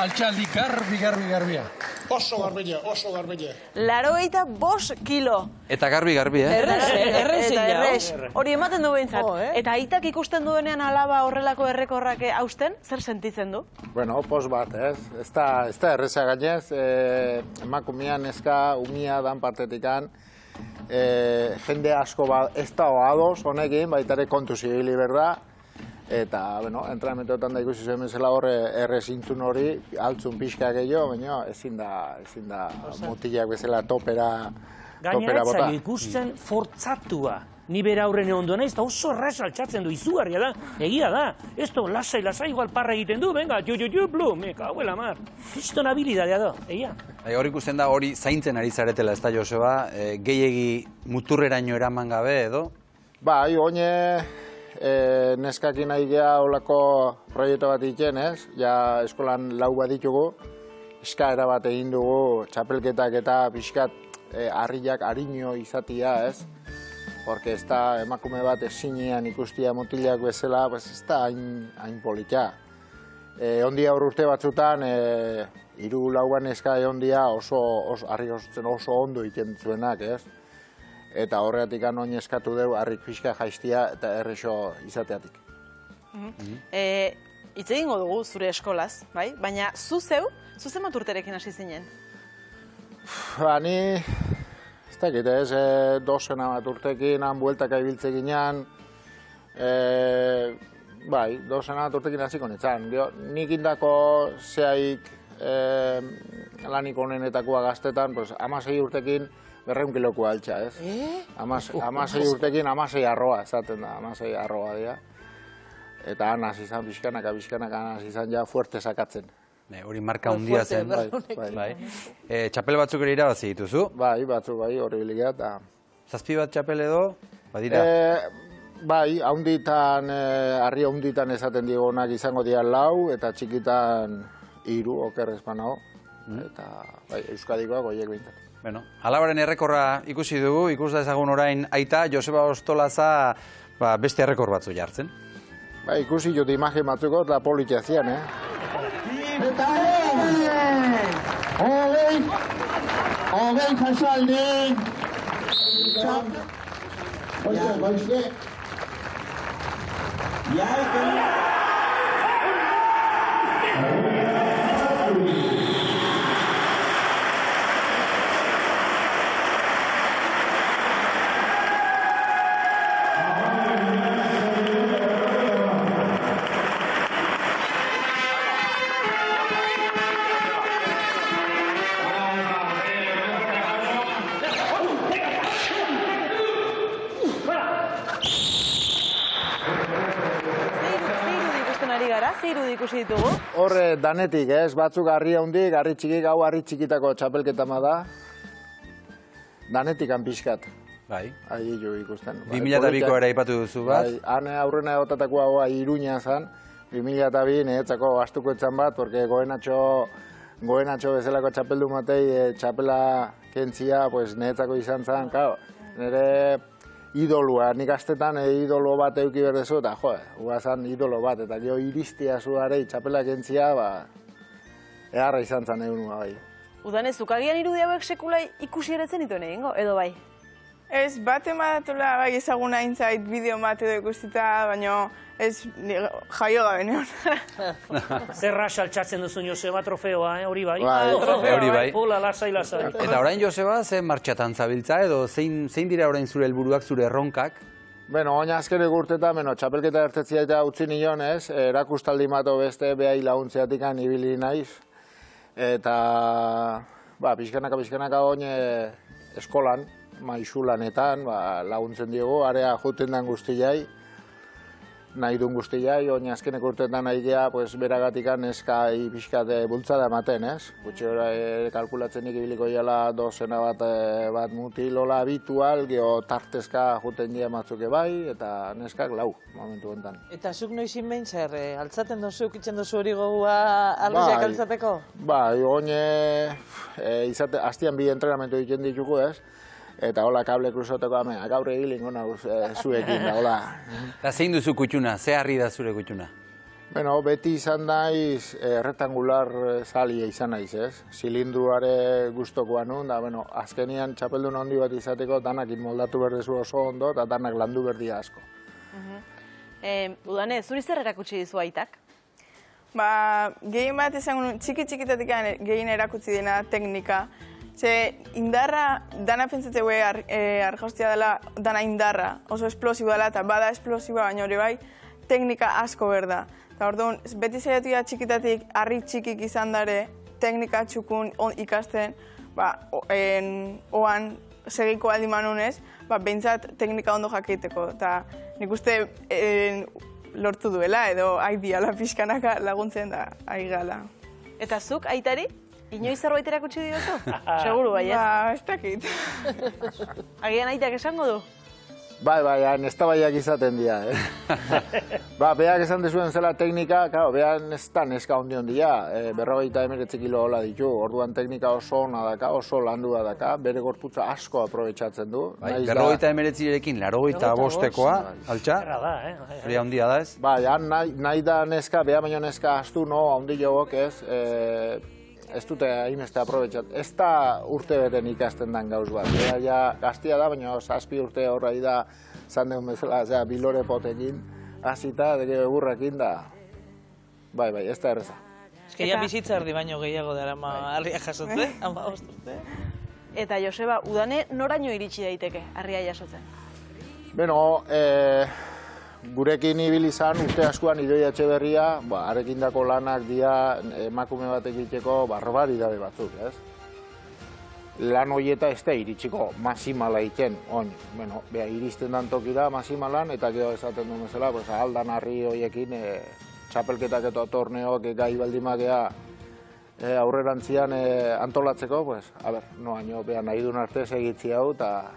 S20: altxaldi garbia. Oso garbia.
S5: 85 kilo.
S2: Eta garbi,
S5: Errez. Hori ematen du behintzat. Eta aitak ikusten duenean alaba horrelako errekorrak hausten, zer sentitzen du?
S18: Bueno, pos bat, ez? Ez da erreza gainez, emakumean eska umia dan partetikan, jende asko ez da oadoz honekin, baitare kontu zibili berda, eta, bueno, entrenamentoetan da ikusi zuen bezala horre errezintzun hori, altzun pixka gehiago, baina ezin da mutilak bezala topera bota.
S14: Gainera etzaio ikusten fortzatua. Ni bera aurren egon duena, ez da oso erraz altxatzen du, izugarria da, egia da. Ez da, lasai, igual parra egiten du, venga, blu, me cago en la mar. Kriston habilidadea da, egia.
S2: Hori ikusten da, hori zaintzen ari zaretela, ez da, Joseba, gehiegi muturreraino eraman gabe, edo?
S18: Bai, oine neskakin nahi geha olako proiektu bat egiten, ez? Ja eskolan lau bat ditugu, eskaera bat egin dugu, txapelketak eta pixkat harriak harino izatia, ez? Porque ez da emakume bat ezinean ikustia mutilak bezala, ez da hain politia. Ondia hor urte batzutan, 3-4 neska ondia harri oso ondo egiten zuenak, ez? Eta horregatik anoin eskatu dugu harrik pixka jaiztia eta errexo izateatik.
S5: Hitz egingo dugu zure eskolaz, bai? Baina zu zenbat urterekin hasi zinen?
S18: Ni, ez dakit ez, 2 bat urtekin, han bueltaka ibiltze ginean, bai, 2 bat urtekin hasiko nintzen. Nik indako zehaik lanik honenetakoa gaztetan, 16 urtekin 100 kiloko altxa, ez? 16 urtekin 16 arroa, esaten da, 16 arroa dira. Eta han hasi izan pixkanaka hasi izan ja fuerte sakatzen.
S2: Hori marka handia zen. Txapel batzuk ere irabazi dituzu?
S18: Bai, batzuk bai, hori biliga eta...
S2: Zazpi bat txapel edo, badira?
S18: Bai, haunditan, harri haunditan esaten diegonak izango dira 4, eta txikitan 3, oker espanago. Eta, bai, Euskadikoak goiek bintzat.
S2: Bueno, alabaren errekorra ikusi dugu, ikus da ezagun orain aita, Joseba Ostolaza beste errekor batzu jartzen.
S18: Bai, ikusi jut imagen batzuko, eta politia zian, Eta hogei jasaldi. Boizte.
S5: Ikusi ditugu?
S18: Horre danetik, batzuk harri handik, harri txikik, hau harri txikitako txapelketama da. Danetik pixkat.
S2: Bai.
S18: Ahi jo ikusten.
S2: 2002ko ere ipatu duzu bat?
S18: Bai, hane aurrena egotatako hau Iruña zan. 2002 nehetzako astuko etzan bat, porque goenatxo bezalako txapeldu matei txapela kentzia, nehetzako izan zan, nire idolua, nik astetan idolo bat euki berdezu, eta guazan idolo bat, eta gero iristia zuarei txapelak entzia, eharra izan zan egunua bai.
S5: Udane, zukagian irudi hauek sekula ikusi eretzen dituen egingo, edo bai?
S19: Ez, bat ematula bai ezaguna intzait bideo bat edo ikustita, baina ez jaio gabe neon.
S14: Zerra saltzatzen duzun Joseba trofeoa, hori bai?
S2: Hori bai.
S14: Hola, lasai.
S2: Eta orain Joseba, ze martxatan zabiltza edo zein dira orain zure helburuak, zure erronkak?
S18: Bueno, oina azkenek urtetan, txapelketa ertetzia eta utzi nion ez, erakustaldi mato beste behai launtzeatikan ibili naiz. Eta, pixkanaka oin eskolan, maizulanetan, laguntzen diogu, area juten den guztiai, nahi duen guztiai, oin azkenek urtetan nahi gea, beragatikan eskai pixkate bultzada ematen, ez? Gutxe kalkulatzen nik ibiliko jala dozena bat mutilola habitual, geho tartezka juten dira matzuke bai, eta neskak lau, momentu enten.
S15: Eta zuk noizin behin zer, altzaten dozu, kitzen dozu hori gogua albiak altzateko?
S18: Oin hastian bi entrenamentu egiten ditugu, ez? Eta hola kable kruzoteko gaur egilingo nauz zuekin da, hola.
S2: Eta zein duzu kutxuna? Ze harri da zure kutxuna?
S18: Beti izan naiz errektangular zalia izan naiz, ez? Zilindruare guztokoa nun, da, azkenian txapeldun handi bat izateko danak moldatu berdezu oso ondo, eta danak landu berdia asko.
S5: Udane, zuri zer erakutsi dizu aitak?
S19: Gehien bat izan txiki-txikitatik gehien erakutsi dena teknika. Ze indarra, dana pentsatzeu arjaustia dela dana indarra, oso esplosiboa dela, eta bada esplosiboa, baina hori bai, teknika asko berda. Eta orduan, beti zaiatu da txikitatik, harri txikik izan dare, teknika txukun ikasten, oan segiko aldi manunez, behintzat teknika ondo jakiteko. Eta nik uste lortu duela, edo aidiala pixkanaka laguntzen da aigala.
S5: Eta zuk, aitari? Inoiz zerbait erakutsi diozu? Seguru bai, ez?
S19: Ez dakit.
S5: Agian aitak esango du?
S18: Bai, ez da baiak izaten dira, Beak esan dezuen zela teknika, behan ez da neska ondia, 59 kilo hola ditu, orduan teknika oso ona daka, oso landua daka, bere gorputza asko aprobetxatzen du.
S2: 59rekin 85-koa, altxa? Hori handia da ez?
S18: Bai, nahi da neska, beha baino neska astu, handi jogok ez, ez dute hainbeste aprobetxat. Ez da urte beten ikasten den gauz bat. Gaztia da, baina 7 urte horrai da zan deun bezala, bilore potekin, hasita, egurrekin da. Bai, ez da erreza.
S15: Ez que ja bizitza erdi baino gehiago dara harria jasotze,
S5: Eta Joseba, udane noraino iritsi daiteke harria jasotzen?
S18: Beno, gurekin ibili izan, urte askoan Idoia Etxeberria, arekindako lanak dia emakume bat egiteko barbaridade batzuk, ez? lan horieta ez da iritsiko masimala iten, oin, bueno, iristen dan tokira masimalan, eta gero esaten duen bezala, pues, aldan harri horiekin txapelketak eta torneoak gai baldimagea aurrerantzian antolatzeko, pues, no, haino, nahi duen arte segitzi hau, eta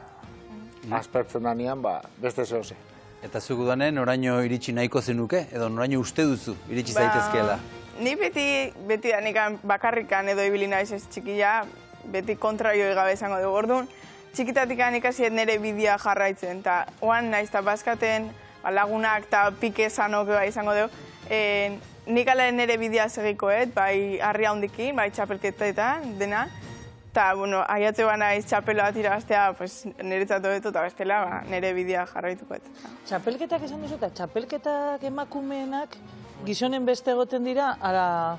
S18: aspertzen danean, beste zehose.
S2: Eta zuk udanen, oraino iritsi nahiko zenuke, edo oraino uste duzu iritsi zaitezkeela?
S19: Ni beti da bakarrikan edo ibili naiz ez txikia, beti kontrario egabe izango dugu. Orduan, txikitatik ikasi nire bidea jarraitzen, eta oan naiz eta bazkaten lagunak eta pike zanok izango dugu. Nik ala nire bidea segikoet, bai harri handikin, bai txapelketetan, dena. Eta, bueno, aiatze naiz txapela bat irabaztea, niretzat hobeto eta bestela nire bidea jarraitukoet.
S15: Txapelketak esan duzu eta txapelketak emakumeenak gizonen beste egoten dira, ara...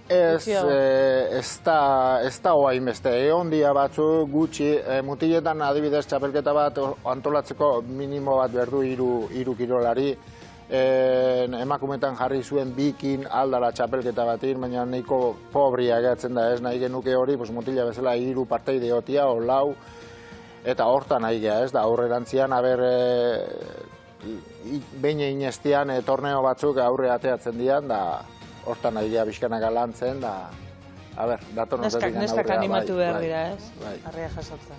S18: Ez da oain beste, egon dia batzu gutxi, mutiletan adibidez txapelketa bat antolatzeko minimo bat berdu hiru kirolari, emakumetan jarri zuen bikin aldara txapelketa batin, baina nahiko pobria gehatzen da ez, nahi genuke hori, mutila bezala 3 parteide hotia, o 4, eta hortan nahi geha ez, da aurrerantzian, behin inestian torneo batzuk aurre ateatzen dian, da hortan nahi geha bizkanak alantzen, da, dator notetik aurrea.
S15: Neskak animatu behar dira ez, harria jasotzen.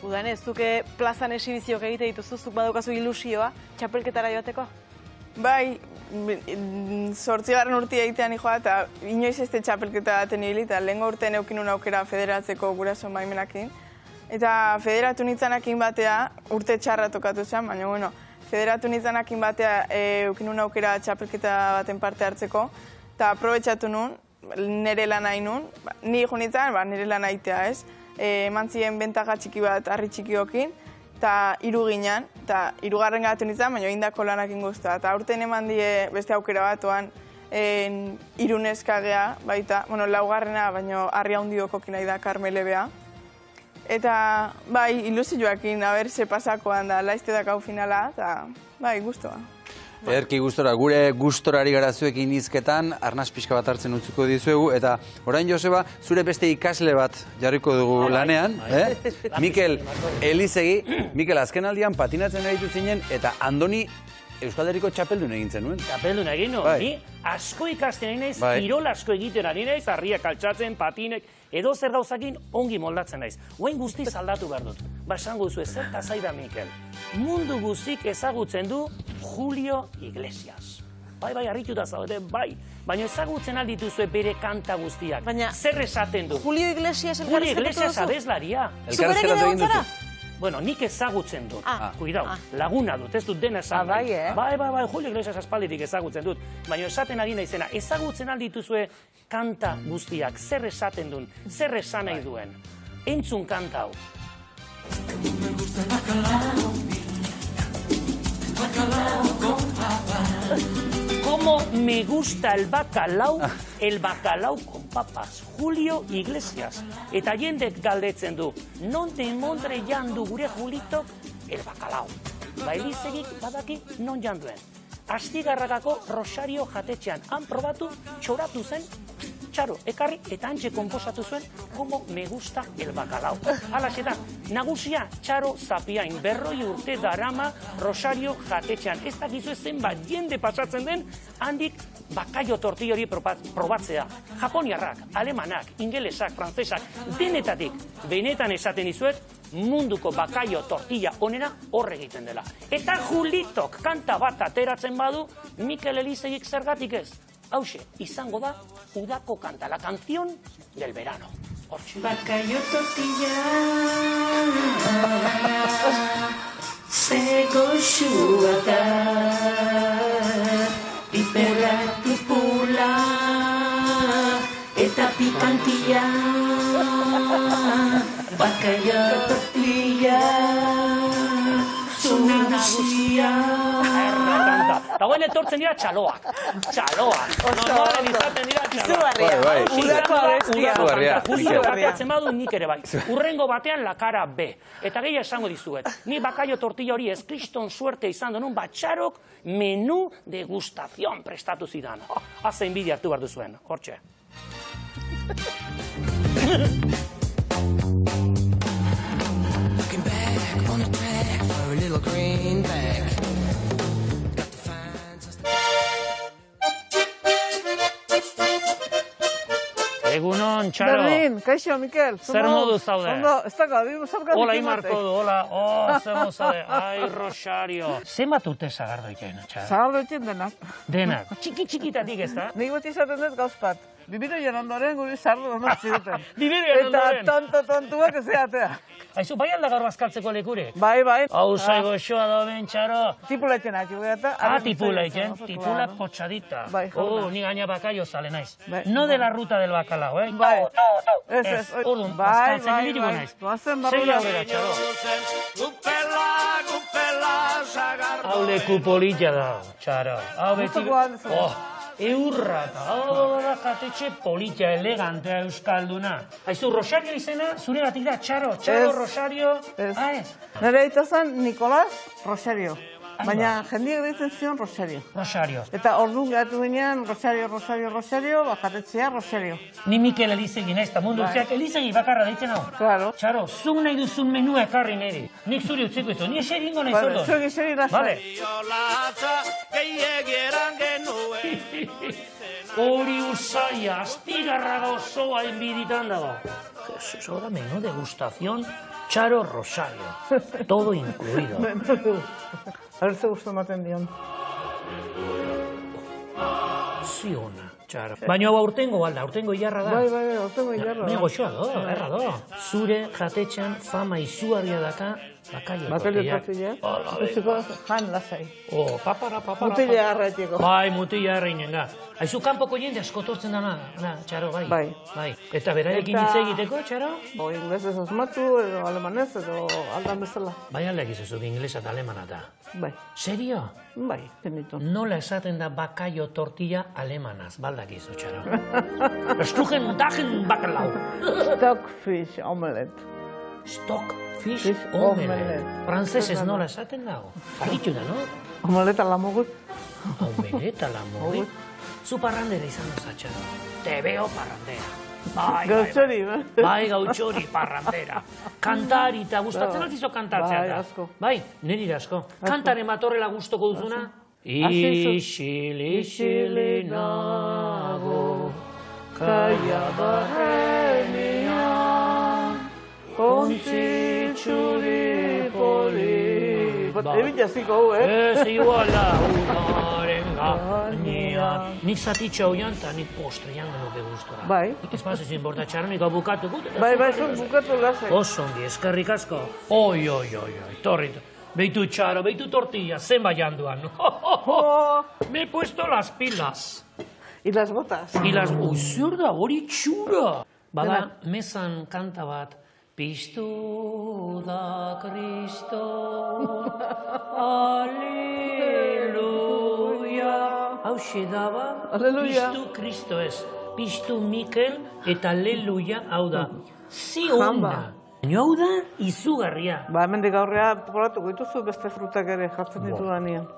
S5: Udane, zuke plazan esibizioak egite dituzu, zuk badaukazu ilusioa, txapelketara joateko?
S19: Bai, 8. urtea egitean joa, eta inoiz ez txapelketa baten hili, eta lehenko urtean eukinun aukera federatzeko guraso maimenakin. Eta federatu nintzanakin batea, urte txarra tokatu zen, baina bueno, federatu nintzanakin batea eukinun aukera txapelketa baten parte hartzeko, eta aprobetxatu nun, nire lan nahi nun, ni jo nintzen, nire lan nahitea ez, eman ziren bentaga txiki bat, harri txikiokin, eta 3 ginen, eta 3. gatu nintzen, baina indako lanakin guztua. Eta aurten eman die beste aukera batuan 3 neskagea, baita, 4. baina harri handiokok nahi da Karmele bea. Eta, bai, ilusioakin, ze pasakoan da, laizte dakau finala, eta, bai, guztua.
S2: Ederki gustora, gure gustorari gara zuekin izketan, arnaz pixka bat hartzen utzuko dizuegu, eta orain Joseba, zure beste ikasle bat jarriko dugu lanean, Mikel Elizegi. Mikel, azken aldian patinatzen aritu zinen, eta Andoni Euskal Herriko txapeldun egin zenuen.
S14: Txapeldun egin, no? Ni asko ikasten ari naiz, kirol asko egiten ari naiz, harriak altxatzen, patinek, edo zer gauzakin ongi moldatzen naiz. Oain guztiz aldatu behar dut. Esango duzu zer zaida Mikel. Mundu guztik ezagutzen du Julio Iglesias. Bai, harrituta zaudete, bai. Baina ezagutzen aldituzue bere kanta guztiak. Zer esaten du?
S5: Julio Iglesias
S14: Julio Iglesias abeslaria.
S5: Zuberekin egon zara?
S14: Bueno, nik ezagutzen dut. Kuidau, laguna dut, ez dut dena esan. Bai, Julio Iglesias aspalditik ezagutzen dut. Baina esaten ari naizena, ezagutzen aldituzue kanta guztiak. Zer esaten duen, zer esan nahi duen. Entzun kanta hau. Como me gusta el bacalao con papas. Julio Iglesias. Eta jendek galdetzen du, non de montre jandu gure Julitok el bacalao. Elizegik badaki non janduen. Astigarragako Rosario jatetxean han probatu, txoratu zen, txaro, ekarri eta antxe konposatu zuen como me gusta el bacalao. Halaxe da, nagusia txaro zapiain, 200 urte darama Rosario jatetxean. Ez dakizu zenbat jende pasatzen den, handik bakaio tortilla hori probatzea. Japoniarrak, alemanak, ingelesak, frantzesak, denetatik, benetan esaten dizuet, munduko bakaio tortilla onena horre egiten dela. Eta Julitok kanta bat ateratzen badu, Mikel Elizegik zergatik ez. Hauxe, izango da, udako kanta, la canción del verano.
S21: Bakaio tortilla, zego xua da, piperra pupula, eta pikantia, bakaio tortilla, zunagusia.
S14: Eta guen etortzen dira txaloak. Normalen izaten dira txaloak.
S5: Udako abestia.
S14: Julio bateatzen badu nik ere bai. Urrengo batean la cara B. Eta gehi esango dizuet. Ni bakaio tortilla hori ez kriston suerte izan denun batxarok menú degustazion prestatu zidan. Haze inbidia hartu behar duzuen. Hortxe.
S1: Egin, kaixo, Mikel.
S14: Zer modu zaude?
S1: Ondo, ez dago, diru zarkat
S14: Hola, Imarko du, hola. Zer modu zaude? Ai, Rosario. Zenbat urte zagardoiten, txar?
S1: Zagardoiten denak.
S14: Denak. Txiki-txikitatik ez da?
S1: Nik beti izaten dut gauz bat. Bibiroien ondoren guri sardu ondo ziduten.
S14: Bibiroien ondoren?
S1: Eta tontuak ez eatea.
S14: Aizu, bai alda gaur bazkaltzeko lekurik?
S1: Bai.
S14: Hau zaigo xoa da ben, txaro.
S1: Tipulaiten atu eta...
S14: Tipulaiten, tipula potxadita.
S1: Bai, jauna.
S14: Ni gaina bakaio zale naiz. No de la ruta del bacalao, eh?
S1: Bai.
S14: Ez, orduan, bazkaltzen gelituko naiz. Segi aurrera, txaro. Hau leku polita da, txaro. Hau beti... Eurra eta da jatetxe polita, elegantea euskalduna. Aizu, Rosario izena, zure batik da, Txaro, Rosario.
S1: Ez. Nire aita zen Nicolás Rosario. Baina jendiak ditzen zion Rosario.
S14: Rosario.
S1: Eta orduan gehatu ginean Rosario, bajatetzea Rosario.
S14: Ni Mikel Elizegi naiz, eta mundu guztiak Elizegi bakarra deitzen hau.
S1: Claro.
S14: Txaro, zuk nahi duzun menua ekarri niri. Nik zuri utziko izu, ni eseri ingo nahi zordo.
S1: Zuek eseri lasa.
S14: Vale. Hori usaia, astigarra gozoa enbiditan dago. Jesus, ahora menú degustación, Txaro Rosario. Todo incluido.
S1: A ver, ze gustu ematen dion.
S14: Ziona, Txaro. Baina hau aurtengo balda, aurtengo ilarra da.
S1: Bai, aurtengo ilarra da.
S14: Nego xoa do, erra do. Zure jatetxean fama izugarria daka bakaio tortillak.
S1: Zuziko jan lasai.
S14: Papara.
S1: Mutila garretiko.
S14: Bai, mutila garrinen da. Aizu kanpoko jende askotortzen dana, Txaro, bai. Eta berarekin hitz egiteko, Txaro?
S1: Inglesez asmatu, edo alemanez, edo aldan bezala.
S14: Bai aldeak izuzuk inglesa eta alemana da.
S1: Bai.
S14: Serio?
S1: Bai, tenitu.
S14: Nola esaten da bakaio tortilla alemanaz, baldak izu, Txaro. Stuchen dachen bakalau.
S1: Stockfish omelet.
S14: Stockfish omelet. Frantzesez nola esaten dago? Arritu da, no?
S1: Omelet ala mogut.
S14: Omelet ala mogut. Zu parrandera izan duza, Txaro. Te veo parrandera.
S1: Gautxori,
S14: bai, gautxori, parrandera. Kantari eta gustatzen altizo kantatzea da.
S1: Bai, asko.
S14: Bai, niri asko. Kantaren matorrela gustoko duzuna? Isili nago, kaia barrenean, ontzi txuri poli.
S1: Ebit jaziko hau,
S14: Ez iguala unaren gainean. Nik zatitxa hoian eta nik postre jango nuke gustora.
S1: Bai.
S14: Ez pasa ezin borta txarra, nik hau bukatu gut.
S1: Bai, zuk bukatu lasai.
S14: Osondi, eskerrik asko. Oi, torrit. Beitu Txaro, beitu tortilla, zenba janduan. Me he puesto las pilas.
S1: Y las botas.
S14: Zer da, hori txura. Bada, mezan kanta bat. Piztu da Kristo, aleluia. Hau daba, piztu Kristo ez. Piztu Mikel eta aleluia hau da. Ziona. Hau da, izugarria.
S1: Ba, hemendik aurrea probatuko dituzu beste frutak ere jartzen ditu danean.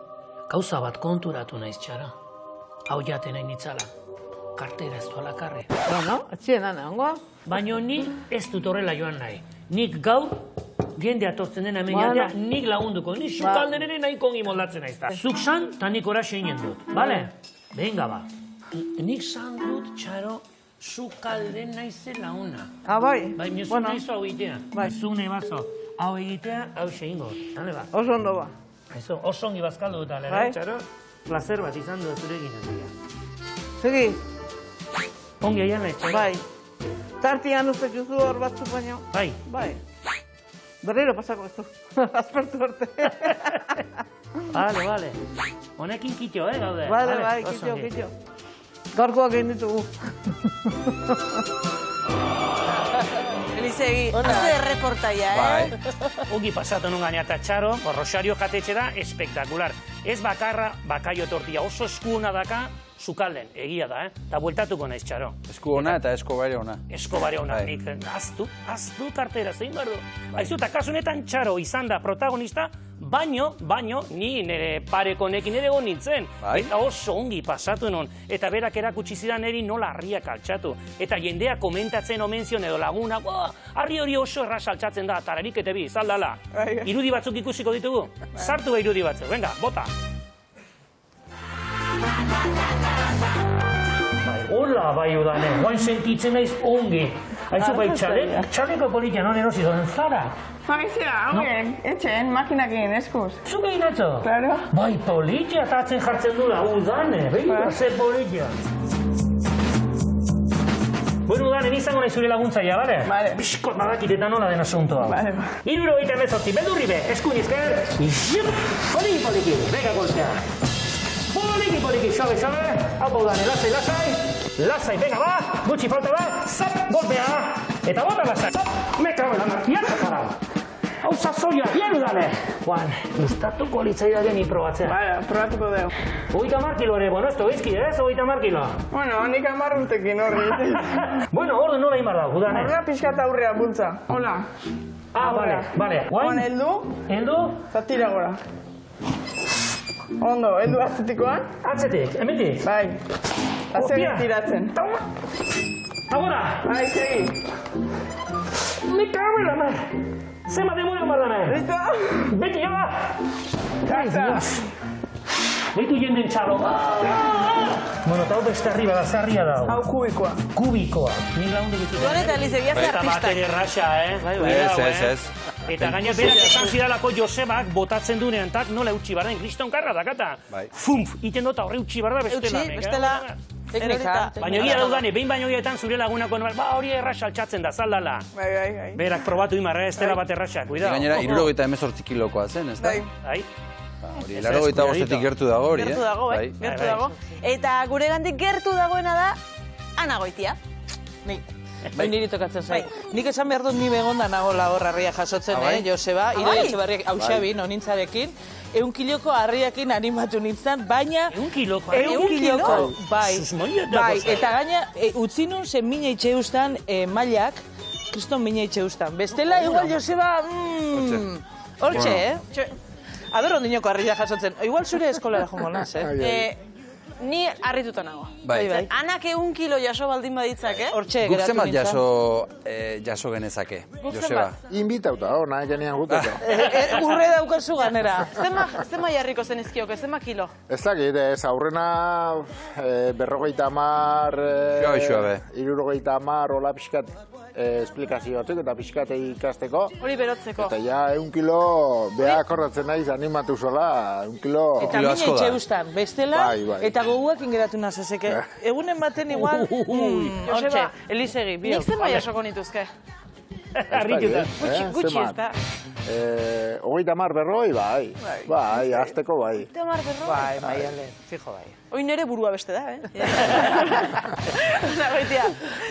S14: Gauza bat konturatu naiz, Txara. Hau jaten nahi nitzala. Kartera ez duela karri.
S1: Bueno, etxien egongo.
S14: Baina ni ez dut horrela joan nahi. Nik gaur, jende atortzen dena hemen jaldea, nik lagunduko. Ni sukalden ere nahiko ongi moldatzen naiz da. Zuk san, eta nik ora seinen dut. Bale? Venga ba. Nik san dut, Txaro, sukalden naizela una.
S1: Bai?
S14: Bai, mezu naizu hau egitea. Zune bazo. Hau egitea, hau seingo. Hale ba.
S1: Oso ondo ba.
S14: Oso ongi bazkaldu dut alera, Txaro. Placer bat izan du zurekin handia.
S1: Segi.
S14: Ongi aian nahi, Txaro.
S1: Bai. Tartian uzek juzu hor batzuk baino.
S14: Bai.
S1: Bai. Berriro pasako ez du. Azpertu arte.
S14: Bale. Honekin kitio, gaude.
S1: Bai, kitio. Gaurkoak egin ditugu.
S5: Elizegi, haze erreportaia,
S14: Ongi pasatu nun gaina eta Txaro, Rosario jatetxe da, espektakular. Ez bakarra, bakaio tortilla oso eskuna daka, sukalden, egia da, eta bueltatuko naiz, Txaro.
S2: Esku ona eta eskobare ona.
S14: Eskobare ona, nik aztu kartera, zein behar du. Aizu, eta kasunetan Txaro izan da protagonista, baino, ni nire parekonekin ere nintzen. Eta oso ongi pasatu non. Eta berak erakutsi zidan eri nola harriak altxatu. Eta jendea komentatzen omenzion edo laguna, harri hori oso erraz altxatzen da, tararik ete bi, zaldala. Irudi batzuk ikusiko ditugu? Sartu ba irudi batzuk, venga, bota. Hola, bai udane, guain sentitzen naiz ongi. Aizu bai, txaleko politia non erosi zonen zara?
S19: Maizia, hauen, etxen, makinakin, eskuz.
S14: Zuk egin atzo?
S19: Claro.
S14: Bai, politia eta atzen jartzen dula, udane, begira, ze politia. Bueno, udane, nizango nahi zure laguntzaia, bale?
S19: Bale.
S14: Biskot badakitetan nola den asunto hau.
S19: Bale.
S14: 78, beldurri be, eskuin izker. Poliki, bega golpea. Poliki, sobe, hau udane, lasai, venga, va, gutxi falta ba, zap, golpea, eta bota lasai, zap, meka bela, martiak parau. Hau sazoia, bien udane. Juan, gustatuko litzaidaren probatzea.
S19: Bale, probatuko deu.
S14: 30 kilo ere, bueno, esto bizki, ez, 30 kilo.
S19: Bueno, nik 10 urtekin horri.
S14: Bueno, orden nola inbar da, udane.
S19: Horrela pixkat aurrea bultza, hola.
S14: Vale.
S19: Juan, heldu? Zatira gora. Ondo, heldu atzetikoan?
S14: Atzetik, hemendik?
S19: Bai. Azegi tiratzen.
S14: Agora!
S19: Bai, segi.
S14: Me cago en la mar. Zema demora mardana.
S19: Listo?
S14: Beti, jaba!
S19: Ai, Dios.
S14: Beitu jenden txalo. Bueno, eta hau beste arriba da, zarria da.
S19: Hau kubikoa.
S14: Kubikoa. Nik lagundu bitu.
S5: Joan eta Liz, egia ze
S14: Eta
S5: artistak.
S14: batere raxa,
S2: Ez.
S14: Eta gaina berak esan zidalako Josebak botatzen duenean tak nola eutxi barden, kriston karra dakata. Fumf, iten dota horre eutxi barda bestela.
S5: Bestela, teknika.
S14: Baina egia daudane, behin baino egetan zure lagunako, hori erraxa altxatzen da, zaldala.
S19: Bai.
S14: Berak probatu imarra, ez dela bat erraxa, cuidao.
S2: Gainera, 78 kilokoa zen, ez da?
S19: Bai.
S2: Hori, 85 gertu dago hori,
S5: Gertu dago, gertu dago. Eta gure gandik gertu dagoena da, Ana Goitia.
S15: Bai, niri tokatzen zait. Nik esan behar dut ni begonda nagola hor harria jasotzen, Joseba, Idoia Etxebarriak hausabin, onintzarekin, 100 kiloko harriakin animatu nintzen, baina...
S14: 100 kiloko?
S15: 100 kiloko, bai.
S14: Bai,
S15: eta gaina, utzi nun zen mina itxeustan mailak, kriston mina itxeustan. Bestela, igual, Joseba, hortxe, Aber, ondinoko harria jasotzen. Igual zure eskolara jongo naz,
S5: Ni harrituta nago.
S2: Bai.
S5: Anak 1 kilo jaso baldin baditzake.
S15: Hortxe,
S2: Guk
S15: geratu
S2: zemat
S15: nintzen.
S2: jaso genezake,
S5: Guk
S2: Joseba?
S18: Inbitauta, nahi genian guteko.
S15: Urre daukazu ganera.
S5: Zema jarriko zen izkioke, zema kilo?
S18: Ez dakit, ez aurrena 50, 60, hola pixkat esplikazio batzuk eta pixkat ikasteko.
S5: Hori berotzeko.
S18: Eta ja, 1 kilo behak horretzen naiz animatu zola, 1 kilo...
S15: Eta mina itxeustan, bestela,
S18: Bai.
S15: eta goguak ingeratu nazazeke. Egunen baten igual, hortxe, Elisegi, bio.
S5: Nik zema jasoko nituzke?
S14: Harrituta.
S5: Gutxi ez da.
S18: 30 berroi, bai. Bai, azteko bai.
S5: 30 berroi?
S15: Bai, maiale, fijo bai.
S5: Hoi nere burua beste da, Nagoitia,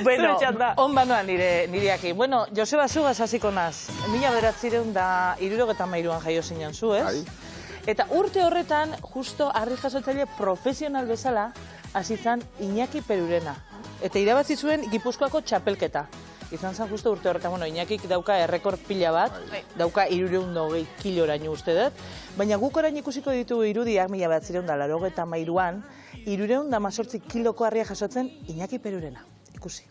S15: Bueno, on banoan nireaki. Bueno, Joseba Zugaz hasiko naz. 1973an jaio zinen zu, ez? Eta urte horretan, justo harri jasotzaile profesional bezala, hasi zan Iñaki Perurena. Eta irabazi zuen Gipuzkoako txapelketa. Izan zen justo urte horretan, Iñakik dauka errekord pila bat, dauka 320 kiloraino uste dut, baina guk orain ikusiko ditugu irudiak 1983an, 318 kiloko harria jasotzen Iñaki Perurena. Ikusi.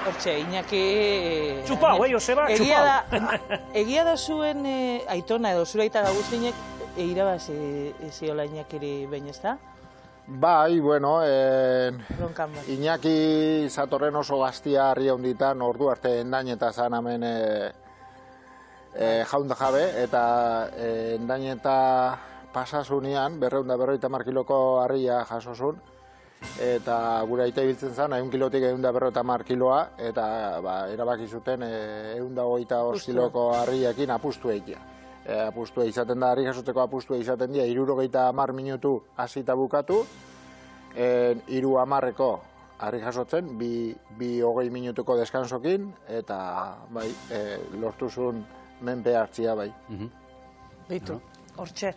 S15: Hortxe, Iñaki...
S14: Txupau, Joseba, txupau.
S15: Egia da zuen aitona edo zure aita Agustínek irabazi ziola Iñakiri behin, ez da?
S18: Bai, bueno, Iñaki zatorren oso gaztia harria honditan, ordu arte endaineta zan hemen jaunda jabe, eta endaineta pasasunean, 250 kiloko harria jasozun, eta gure aita ibiltzen zen, 1 kilotik 150 kiloa, eta erabaki zuten 125 kiloko harriakin apustu egitea. Apustua izaten da, harri jasotzeko apustua izaten dira, 70 minutu hasita bukatu, 3:10 harri jasotzen, bi 20 minutuko deskansokin, eta bai, lortu zuen menpe hartzia bai.
S15: Beitu, hortxe.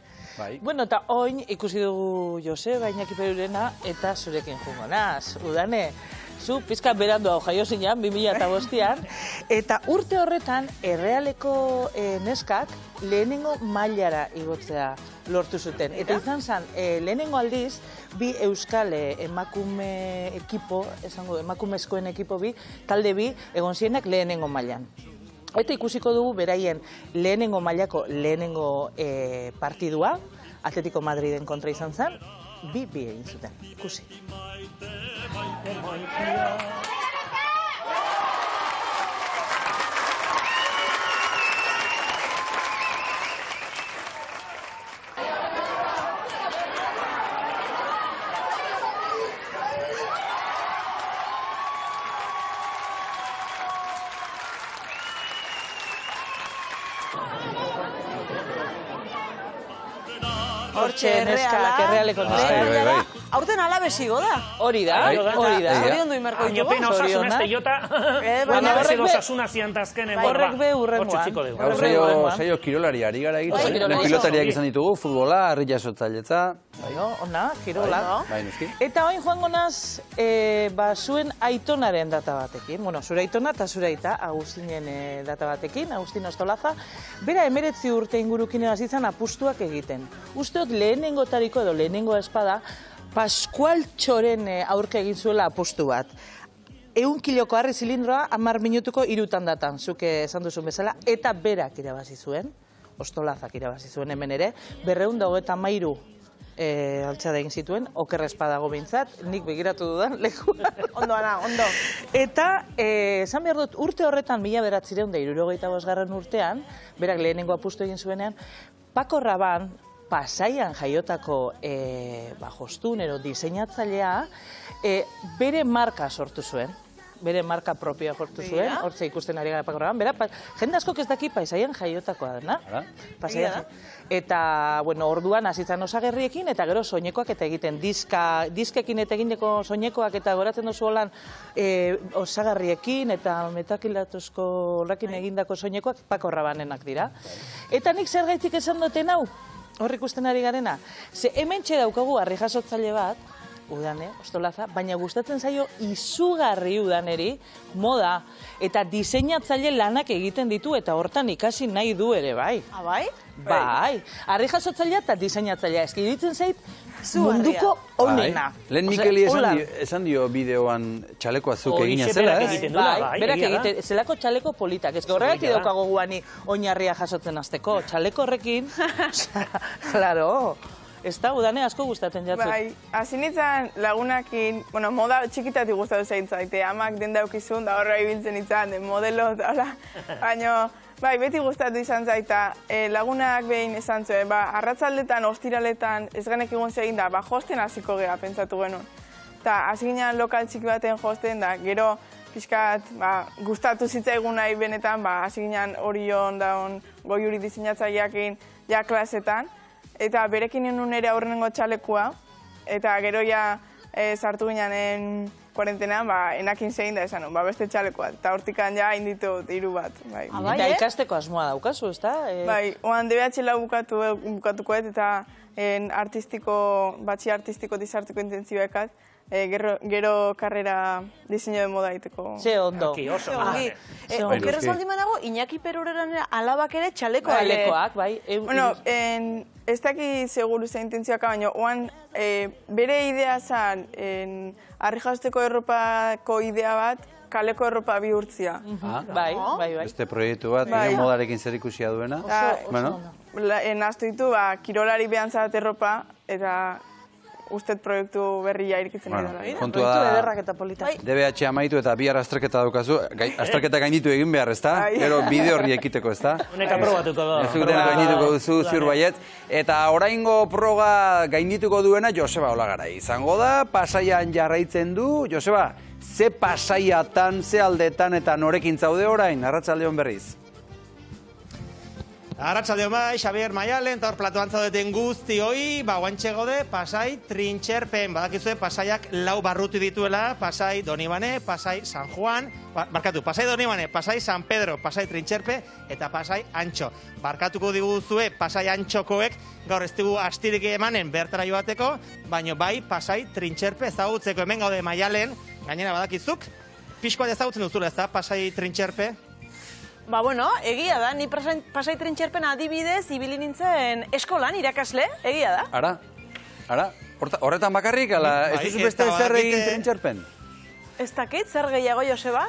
S15: Bueno, eta oin ikusi dugu Joseba, Iñaki Perurena, eta zurekin jungo naz. Udane, zu pizka berandu hau jaio zinean, 2005an, eta urte horretan Errealeko neskak lehenengo mailara igotzea lortu zuten. Eta izan zen, lehenengo aldiz, bi euskal emakume ekipo, emakumezkoen ekipo bi, talde bi, egon zienak lehenengo mailan. Eta ikusiko dugu beraien lehenengo mailako lehenengo partidua, Atletico Madriden kontra izan zen, bi egin zuten. Ikusi. Hortxe, neskak, Errealeko neskak.
S5: Aurten alabesigo da.
S15: Hori da.
S5: Zorion du imarko ditugu.
S14: Añopena osasunez teiota. Bezero osasuna ziantazkenen.
S15: Horrek be urrengoan.
S2: Gaur saio kirolari ari gara egiten. Pilotariak izan ditugu, futbola, harri jasotzailetza.
S15: Ona, kirola. Eta oin joango naz, zuen aitonaren data batekin. Bueno, zure aitona eta zure aita, Agustinen data batekin, Agustin Ostolaza. Bera 19 urte ingurukin hasitzen apustuak egiten. Usteot lehenengotariko edo lehenengo espada, Pascual Txoren aurka egin zuela apustu bat. 100 kiloko harri zilindroa 10 minutuko 3 tandatan, zuke esan duzun bezala, eta berak irabazi zuen, Ostolazak irabazi zuen hemen ere, 233 altxada egin zituen, oker espadago behintzat, nik begiratu dudan lekuan.
S5: Ondo, Ana, ondo.
S15: Eta, esan behar dut, urte horretan, 1975 urtean, berak lehenengo apustu egin zuenean, Paco Rabanne, Pasaian jaiotako jostun ero diseinatzailea, bere marka sortu zuen. Bere marka propioa sortu zuen, hortze ikusten ari gara Paco Rabanne. Bera, jende askok ez daki Pasaian jaiotakoa dena. Eta, bueno, orduan hasitzen osagerriekin, eta gero soinekoak eta egiten diskekin eta egindeko soinekoak eta goratzen duzu holan osagarriekin eta metakilatuzko horrekin egindako soinekoak Paco Rabannenak dira. Eta nik zer gaitik esan duten hau? Hor ikusten ari garena. Ze hemen daukagu harri jasotzaile bat, Udane, Ostolaza, baina gustatzen zaio izugarri Udaneri, moda, eta diseinatzaile lanak egiten ditu, eta hortan ikasi nahi du ere, bai.
S5: Ah, bai?
S15: Bai. Harri jasotzailea eta diseinatzailea. Ez ditzen zait, munduko onena.
S2: Lehen Mikeli esan dio bideoan txaleko azuk egina zela,
S15: Bai, berak egiten, zelako txaleko politak. Ez horregatik daukago guani oinarria jasotzen azteko. Txaleko horrekin, claro. Ez da, Udane asko gustatzen jatzuk.
S19: Bai, hasi nintzen lagunakin, bueno, moda txikitatik gustatu zaitzaite, amak den daukizun, da horra ibiltzen nintzen, modelo, eta hola. Baina, bai, beti gustatu izan zaita, lagunak behin esan zuen, arratzaldetan, ostiraletan, ez genek egun zegin da, josten hasiko gea, pentsatu genuen. Eta hasi ginen lokal txiki baten josten, da, gero, pixkat, gustatu zitzaigun nahi benetan, hasi ginen Orion, daun, Goiuri diseinatzaileakin, ja klasetan, eta berekin nuen ere aurrenengo txalekua, eta gero ja sartu ginen kuarentenean, enakin zein da esan, beste txalekoa, eta hortikan ja inditu 3 bat.
S15: Eta ikasteko asmoa daukazu, ez da?
S19: Bai, oan DBH-lau bukatukoet, eta batxi artistiko disarteko intentzioekat, gero karrera diseño de moda iteko.
S15: Ze ondo.
S5: Okerrez baldin banago, Iñaki Perureran alabak ere txalekoak.
S15: Txalekoak, bai.
S19: Bueno, ez daki seguru ze intentzioak, baina oan bere idea zan, harri jazteko erropako idea bat, kaleko erropa bihurtzia.
S15: Bai.
S2: Beste proiektu bat, modarekin zer ikusia duena.
S19: Naztu ditu, kirolari behan zat erropa, eta ustet proiektu berria irikitzen ari dela.
S2: Kontua da, DBH amaitu eta bihar azterketa daukazu, azterketa gainditu egin behar, ez da? Gero bide horri ekiteko, ez da?
S14: Honek aprobatuko da.
S2: Ez dutena gaindituko duzu, ziur baiet. Eta oraingo proga gaindituko duena Joseba Olagarai izango da, Pasaian jarraitzen du. Joseba, ze pasaiatan, ze aldetan eta norekin zaude orain, arratsalde on berriz?
S10: Arratsaldeon bai, Xabier Maialen, eta hor platoan zaudeten guztioi, guantxe gaude Pasai Trintxerpen. Badakizue Pasaiak 4 barruti dituela, Pasai Donibane, Pasai San Juan, Pasai Donibane, Pasai San Pedro, Pasai Trintxerpe eta Pasai Antxo. Barkatuko diguzue Pasai Antxokoek gaur ez dugu astirik emanen bertara joateko, baino bai Pasai Trintxerpe ezagutzeko. Hemen gaude Maialen, gainera badakizuk, pixkoa ezagutzen duzula, ez da, Pasai Trintxerpe?
S5: Bueno, egia da, ni Pasai Trintxerpen adibidez ibili nintzen eskolan irakasle, egia da.
S2: Ara, horretan bakarrik, ala, ez duzu beste zer egin Trintxerpen?
S5: Ez dakit, zer gehiago, Joseba?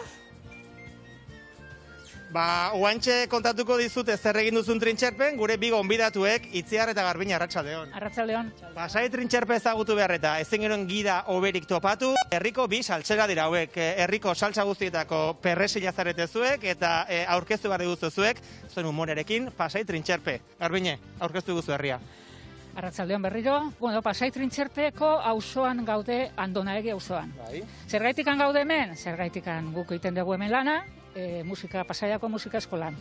S10: Oantxe kontatuko dizute zer egin duzun Trintxerpen, gure bi gonbidatuek, Itziar eta Garbina, arratsaldeon.
S6: Arratsaldeon.
S10: Pasai Trintxerpe ezagutu behar eta ezin gero gida oberik topatu, herriko bi saltsera dira hauek, herriko saltsa guztietako perresila zarete zuek eta aurkeztu behar diguzu zuek, zuen humorerekin, Pasai Trintxerpe. Garbine, aurkeztu guzu herria.
S6: Arratsaldeon berriro. Pasai Trintxerpeko auzoan gaude, Andonaegi auzoan. Zergaitikan gaude hemen? Zergaitikan guk egiten dugu hemen lana, Pasaiako musika eskolan.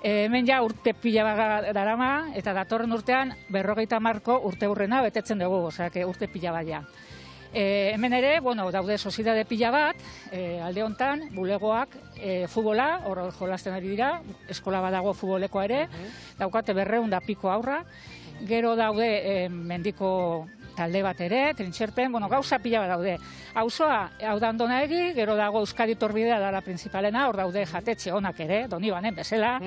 S6: Hemen ja urte pila darama, eta datorren urtean 50 urte hurrena betetzen dugu, urte pila baina. Hemen ere, daude soziedade pila bat, alde hontan, bulegoak, futbola, hor jolasten ari dira, eskola badago futbolekoa ere, daukate 200 piko aurra, gero daude mendiko talde bat ere, Trintxerpen, gauza pila bat daude. Auzoa, hau da Andonaegi, gero dago Euskadi Torbidea dara principalena, hor daude jatetxe onak ere, Donibanen bezala,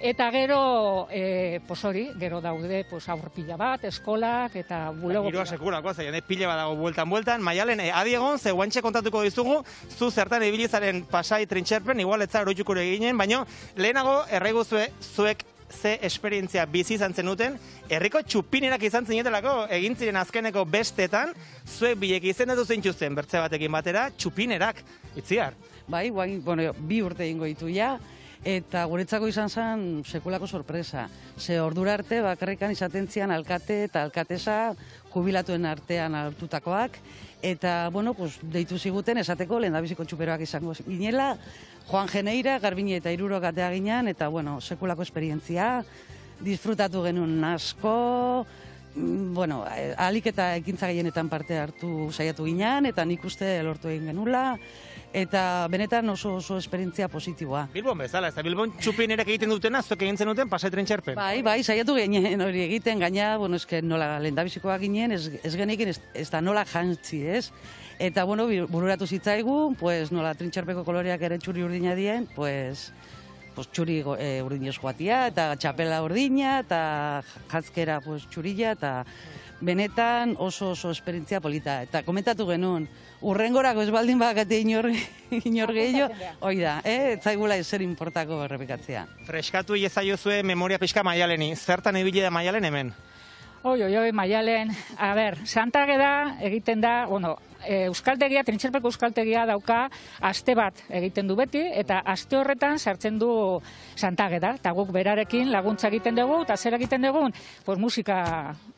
S6: eta gero, gero daude aur pila bat, eskolak eta bulego.
S10: Giroa sekulako, zeian, pila bat dago bueltan. Maialen, adi egon, ze guantxe kontatuko dizugu, zu zertan ibilizaren Pasai Trintxerpen, igual etza oroitxukure eginen, baina lehenago erraiguzue zuek ze esperientzia bizi izan zenuten, herriko txupinerak izan zinetelako, egin ziren azkeneko bestetan, zuek bilek izendatu zintzuzen bertze batekin batera, txupinerak, Itziar.
S22: Bai, bi urte egingo ditu ja, eta guretzako izan zen sekulako sorpresa. Ze ordura arte bakarrikan izaten zian alkate eta alkatesa jubilatuen artean hartutakoak, eta, deitu ziguten esateko lehendabiziko txuperoak izango ginela, Juan Geneira, Garbine eta Irurok atea ginen, eta, sekulako esperientzia, disfrutatu genuen asko, ahalik eta ekintza gehienetan parte hartu saiatu ginen, eta nik uste lortu egin genula, eta benetan oso esperientzia positiboa.
S10: Bilbon bezala, ez da Bilbon txupinerak egiten dutena, zuek egin zenuten Pasai Trintxerpen.
S22: Bai, saiatu ginen hori egiten, gaina, nola lehendabizikoak ginen, ez genekin ez da nola jantzi, ez? Eta, bururatu zitzaigu, nola Trintxerpeko koloreak ere txuri urdina dien, txuri urdinez joatia, eta txapela urdina, eta jatzkera txurila, eta benetan oso esperientzia polita. Eta komentatu genuen, urrengorako ez baldin bakate inor gehiago, hoi da, ez zaigula ezer importako errepikatzea.
S10: Freskatu iezaiozue memoria pixka Maialeni, zertan ibili da Maialen hemen?
S6: Maialen, Santageda egiten da, euskaltegia, Trintxerpeko euskaltegia dauka aste bat egiten du beti, eta aste horretan sartzen du Santageda, eta guk berarekin laguntza egiten dugu, eta zer egiten dugu,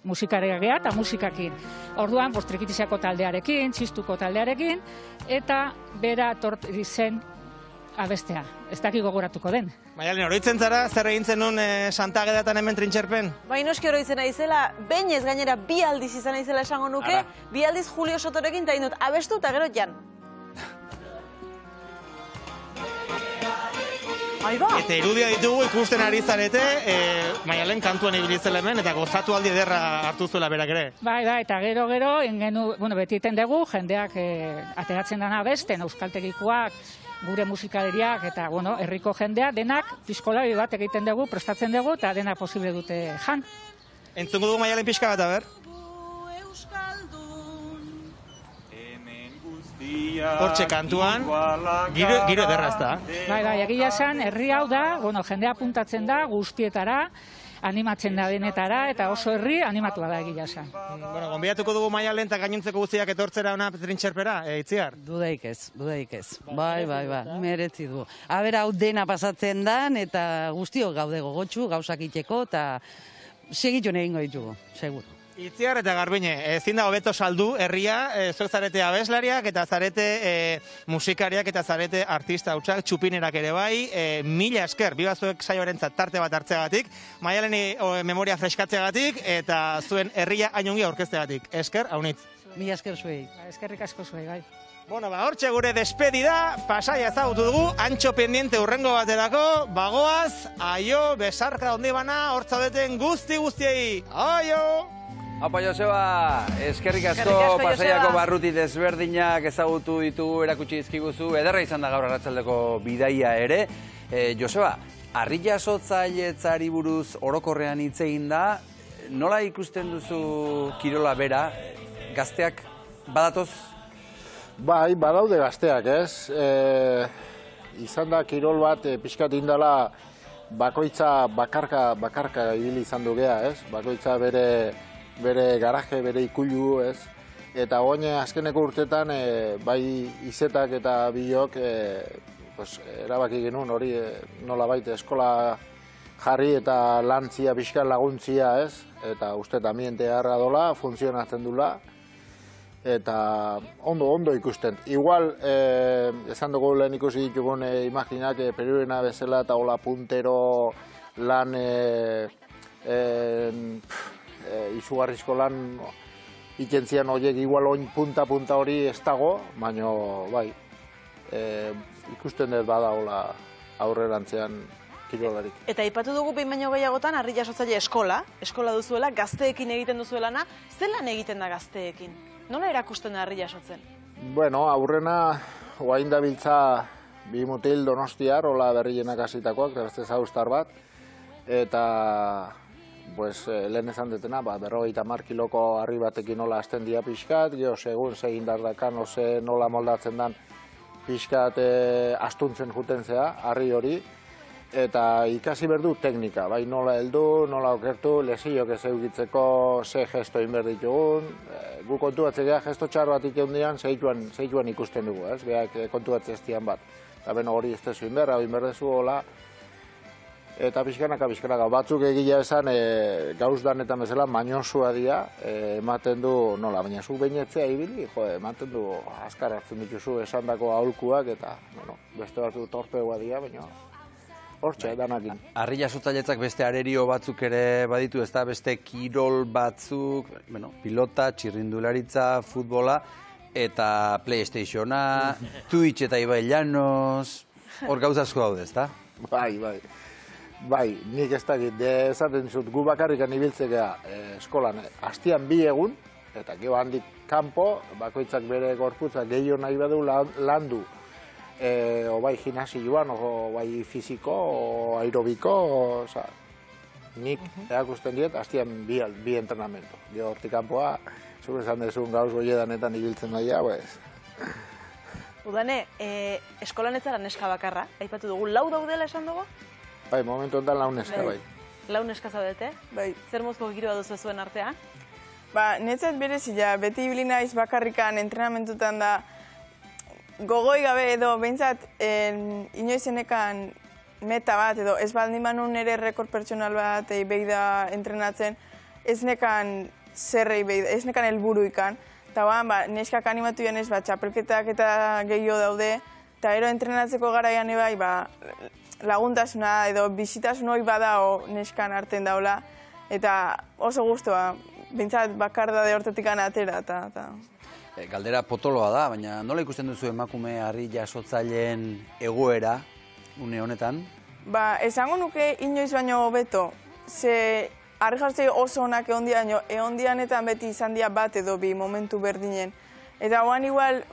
S6: musikaregia eta musikakin. Orduan, Trikitiziako taldearekin, Txistuko taldearekin, eta bera torti zen abestea. Ez daki gogoratuko den.
S10: Maialen, oroitzen zara, zer egin zenun Santagedatan hemen Trintxerpen?
S5: Noski oroitzen naizela, behin ez gainera 2 aldiz izan naizela esango nuke, 2 aldiz Julio Sotorekin eta indut abestu eta gero jan.
S10: Eta irudia ditugu ikusten ari zarete, Maialen kantuan ibilizela hemen, eta gozatu aldi ederra hartu zuela berak ere.
S6: Bai, eta gero, beti iten dugu, jendeak ateratzen dana besten, euskaltegikoak, gure musikaleriak eta, herriko jendea, denak piskolari bat egiten dugu, prestatzen dugu, eta denak posible dute jan.
S10: Entzungo dugu Maialen pixka bat, ber? Hortxe kantuan, giro ederra ez da.
S6: Bai, egia esan, herri hau da, jendea apuntatzen da, guztietara, animatzen da denetara, eta oso herri animatua da egia esan.
S10: Gonbidatuko dugu Maialen eta gainontzeko guztiak etortzera ona Trintxerpera, Itziar?
S22: Dudaik ez. Bai, meretzi du. Hau dena pasatzen dan, eta guztiok gaude gogotxu, gauzak iteko, eta segitxo egingo ditugu, seguro.
S10: Itziar eta Garbine, ezin da hobeto saldu herria, zuek zarete abeslariak eta zarete musikariak eta zarete artista hutsak, txupinerak ere bai, mila esker, biba zuek saioarentzat tarte bat hartzeagatik, Maialeni memoria freskatzeagatik eta zuen herria hainongi aurkezteagatik. Esker, haunitz.
S22: Mila esker zuei.
S6: Eskerrik asko zuei, bai.
S10: Bueno, hortxe gure despedida, Pasaia ezagutu dugu, antxo pendiente urrengo baterako, bagoaz, aio, besarka ondi bana, hortzaudeten guztiei, aio!
S2: Apa, Joseba, eskerrik asko Pasaiako barruti desberdinak ezagutu ditugu erakutsi dizkiguzu, ederra izan da gaur arratsaldeko bidaia ere. Joseba, harri jasotzailetzari buruz orokorrean hitz egin da, nola ikusten duzu kirola bera, gazteak badatoz?
S18: Bai, badaude gazteak, ez? Izan da kirol bat pixkat indala bakoitza bakarka ibili izan du gea, ez? Bakoitza bere garaje, bere ikulu, ez? Eta oine azkeneko urtetan, bai izetak eta biok, erabaki genuen hori nola baita eskola jarri eta lantzia, pixka laguntzia, ez? Eta uste ambiente harra dola, funtzionatzen dula. Eta ondo ikusten. Igual, esan dugu lehen ikusi ditugun imaginak perurena bezala eta hola puntero lan izugarrizko lan ikentzian horiek igual oin punta hori ez dago, baina bai, ikusten dut bada hola aurrerantzean kirolarik.
S5: Eta aipatu dugu behin baino gehiagotan harri jasotzaile eskola duzuela, gazteekin egiten duzuelana, zelan egiten da gazteekin? Nola erakusten da harri jasotzen? Bueno,
S18: aurrena oain dabiltza bi mutil Donostiar, hola berrienak hasitakoak, beste zauztar bat, eta lehen esan detena, 50 kiloko harri batekin nola hasten dia pixkat, geho segun zegin dardakan, nola moldatzen dan pixkat astuntzen juten zea, harri hori, eta ikasi berdu teknika, bai nola heldu, nola okertu, lesiok ez eukitzeko ze gesto inber ditugun, gu kontuatzea gesto txar bat iteundian, zeituan ikusten dugu, ez, behak kontuatzea bat. Eta beno hori ez dezu inber, hau inber dezu hola, eta pixkanaka, batzuk egila esan gauz danetan bezala, mainosua dira, ematen du, nola, baina zuk bainetzea ibili, ematen du, azkar hartzen dituzu esandako aholkuak, eta beste batzu torpegoa dira, baina hortxe, danakin.
S2: Harri jasotzailetzak beste arerio batzuk ere baditu, ez da beste kirol batzuk, pilota, txirrindularitza, futbola, eta Playstationa, Twitch eta Ibai Llanos, hor gauzazko daude, ez da?
S18: Bai, nik ez dakit, esaten dizut, gu bakarrikan ibiltzekea eskolan, hastian 2 egun, eta gero handik kanpo, bakoitzak bere gorputzak gehiago nahi badu landu, o bai gimnasioan, o bai fiziko, o aerobiko, nik erakusten diet, hastian 2 entrenamentu. Gero hortik kanpoa, zuk esan dezun gauz goiedanetan ibiltzen daia,
S5: Udane, eskolan ez zara neska bakarra, aipatu dugu, 4 daudela esan dugu?
S18: Bai, momentu enten 4 neska, bai.
S5: 4 neska zaudete? Bai. Zer mozko giroa duzu zuen artean?
S19: Netzat berezila, beti ibili naiz bakarrikan entrenamentutan da, gogoi gabe edo, behintzat, inoizenekan meta bat edo, ez baldin manun ere rekord pertsonal bat behi da entrenatzen, ez nekan zerrei behi da, ez nekan helburu ikan. Eta neskak animatu janez, txapelketak eta gehiago daude, eta ero entrenatzeko garaian ebai, laguntasuna edo bizitasun hori bada neskan arten daula, eta oso guztua, bintzat bakardade hortetik atera.
S2: Galdera potoloa da, baina nola ikusten duzu emakume harri jasotzaileen egoera une honetan?
S19: Esango nuke inoiz baino hobeto, ze harri jasotzai oso onak egondianetan beti izan dira bat edo bi momentu berdinen. Eta oan igual,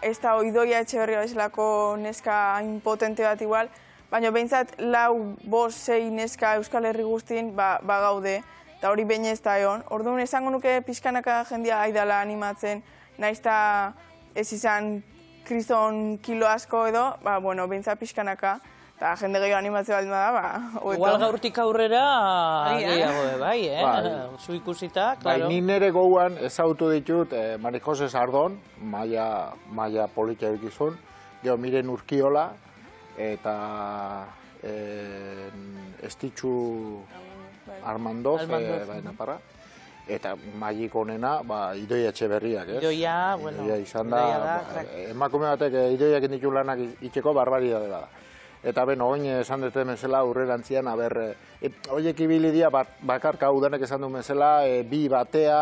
S19: ez da Idoia Etxeberria bezalako neska hain potente bat igual, baina behintzat 4, 5, 6 neska Euskal Herri guztien gaude, eta hori behin ez da egon. Orduan esango nuke pixkanaka jendia aidala animatzen, nahiz eta ez izan kriston kilo asko edo, behintzat pixkanaka, eta jende gehiago animatzea baldin bada,
S15: Igual gaurtik aurrera gehiago, bai, zu ikusita, klaro.
S18: Bai, ni nire gauan ezautu ditut Mari Jose Sardon, maia politia dukizun, gero Miren Urkiola, eta Estitxu Armandoz, naparra. eta magik onena, Idoia Etxeberriak, ez?
S15: Idoia, bueno,
S18: Idoia izan da, emakume batek Idoiak inditu lanak itxeko barbaridade bada. Eta beno, oin esan dute mesela urrerantzian, horiek ibili dira bakarka udanek esan du mesela, bi batea,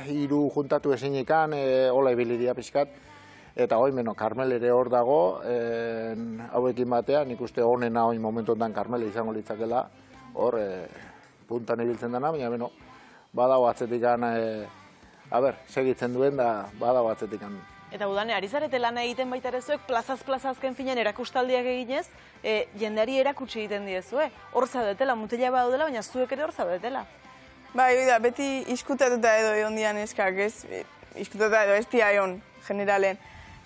S18: hiru juntatu ezinikan, hola ibili dira pixkat. Eta hoi, Karmel ere hor dago, hauekin batean, nik uste honena oin momentu ondan Karmele izango litzakela, hor, puntan ibiltzen dena, baina beno, badago atzetikan, segitzen duen da, badago atzetikan.
S5: Eta udane, ari zarete lana egiten baita ere zuek, plazaz azken finean erakustaldiak eginez, jendeari erakutsi egiten diezue. Hor zaudetela, mutila badaudela, baina zuek ere hor zaudetela.
S19: Bai, beti iskutatuta edo egon dian eskak, ez? Iskutatuta edo ez dia egon, generalen.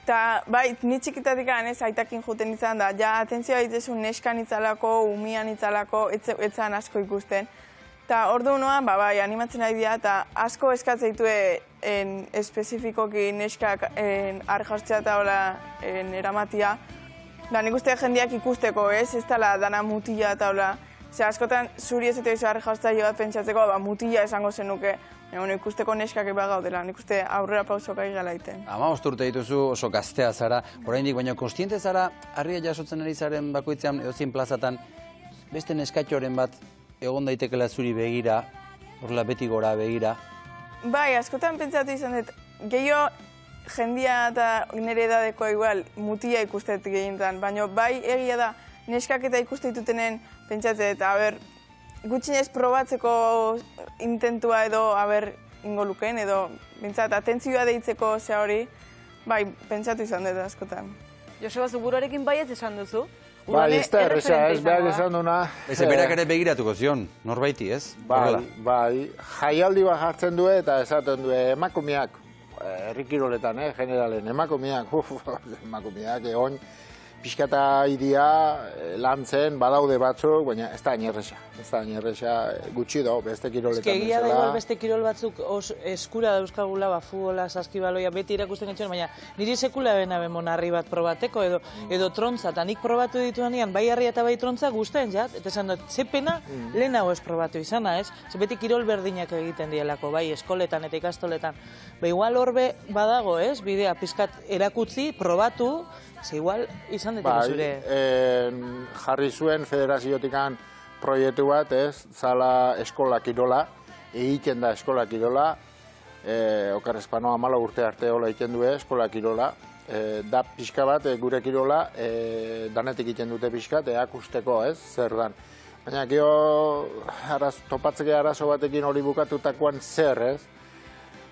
S19: Eta, bai, ni txikitatik ez, aitakin juten izan da, ja, atentzioa ditzezu neskan itzalako, umian itzalako, etzan asko ikusten. Eta ordu noan, bai, animatzen ari dira, eta asko eskatzeitu espezifikoki neskak arjastzea eta hola eramatia. Da, nik uste jendeak ikusteko, ez dela dana mutila eta hola. Zer, askotan zuri ez eta izo arjastzea jo bat pentsatzeko, mutila esango zenuke. Ikusteko neskak eba gaudela, nik uste aurrera pausoka igala iten.
S2: 15 urte dituzu, oso gaztea zara, oraindik baina konstiente zara, harria jasotzen ari zaren bakoitzean edozein plazatan, beste neskatxoren bat egon daitekela zuri begira, horrela beti gora begira.
S19: Bai, askotan pentsatu izan dut, gehiago jendia eta nire edadeko igual mutia ikustet gehientan, baina bai egia da, neskak eta ikuste ditutenen pentsatzen, eta gutxinez probatzeko intentua edo ingo lukeen, edo bintzat atentzioa deitzeko ze hori, bai, pentsatu izan dut askotan.
S5: Joseba, zuburuarekin baietz esan duzu?
S18: Bai, ez da erresa, ez behar esan duna.
S2: Ez berak ere begiratuko zion, norbaiti, ez?
S18: Bai, jaialdi bat jartzen du eta esaten du emakumeak, herrikiroletan, generalen, emakumeak, egon, pixkata idia lantzen, badaude batzuk, baina ez da inerresa. Ez da inerresa gutxi do, beste kiroletan bezala.
S15: Egia da igual beste kirol batzuk eskura dauzkagula, futbola, saskibaloia, beti erakusten gentzen, baina niri sekula bena harri bat probateko, edo trontza, eta nik probatu dituanean, bai harria eta bai trontza guztien jat, eta esan dut, ze pena lehenago ez probatu izana, ez? Ze beti kirol berdinak egiten dielako, bai eskoletan eta ikastoletan. Ba igual horbe badago, ez? Bidea, pizkat erakutzi, probatu, ze igual izan dut zure.
S18: Jarri zuen federaziotikan proiektu bat, ez, zala eskola kirola, egiten da eskola kirola, Okar Espanoa 14 urte arte hola egiten du eskola kirola, da pixka bat gure kirola, danetik egiten dute pixka, akusteko, ez, zer dan. Baina gero topatzeke arazo batekin hori bukatutakoan zer, ez?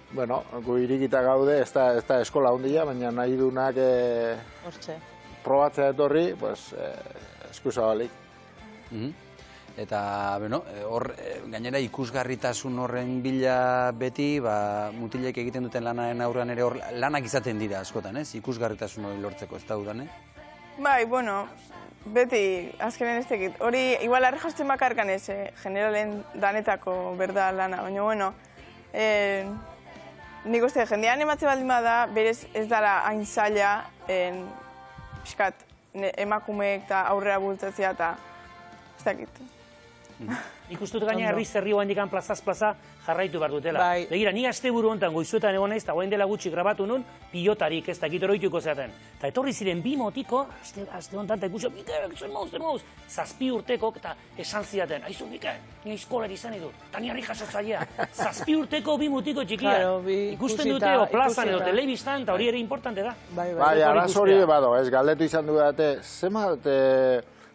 S18: Bueno, gu irikita gaude, ez da eskola handia, baina nahi dunak probatzea etorri, eskuzabalik.
S2: Eta, hor, gainera ikusgarritasun horren bila beti, mutilek egiten duten lanaren aurrean ere hor lanak izaten dira askotan, ez? Ikusgarritasun hori lortzeko, ez da udan,
S19: Bai, bueno, beti, azkenen ez tekit. Hori, igual arrejasten bakarkan ez, generalen danetako berda lana, baina, bueno, nik uste, jendea animatze baldin bada, berez ez dara hain zaila pixkat emakumeek eta aurrera bultzatzea eta ez dakit.
S14: Ikustut gaina herri zerri oa indikan plazaz plaza jarraitu behar dutela. Begira, ni asteburu honetan goizuetan egon naiz, eta oain dela gutxi grabatu nun, pilotarik ez dakit oroituko zeaten. Eta etorri ziren bi motiko, aste honetan eta ikusi, Mikel, zer mauz, 7 urteko, eta esan zidaten, aizu, Mikel, ni eskolar izan edo, eta ni harri jasotzailea. 7 urteko bi motiko txikia. Ikusten dute, o plazan edo telebistan, eta hori ere importante da.
S18: Bai, araz hori bado, ez, galdetu izan du dute,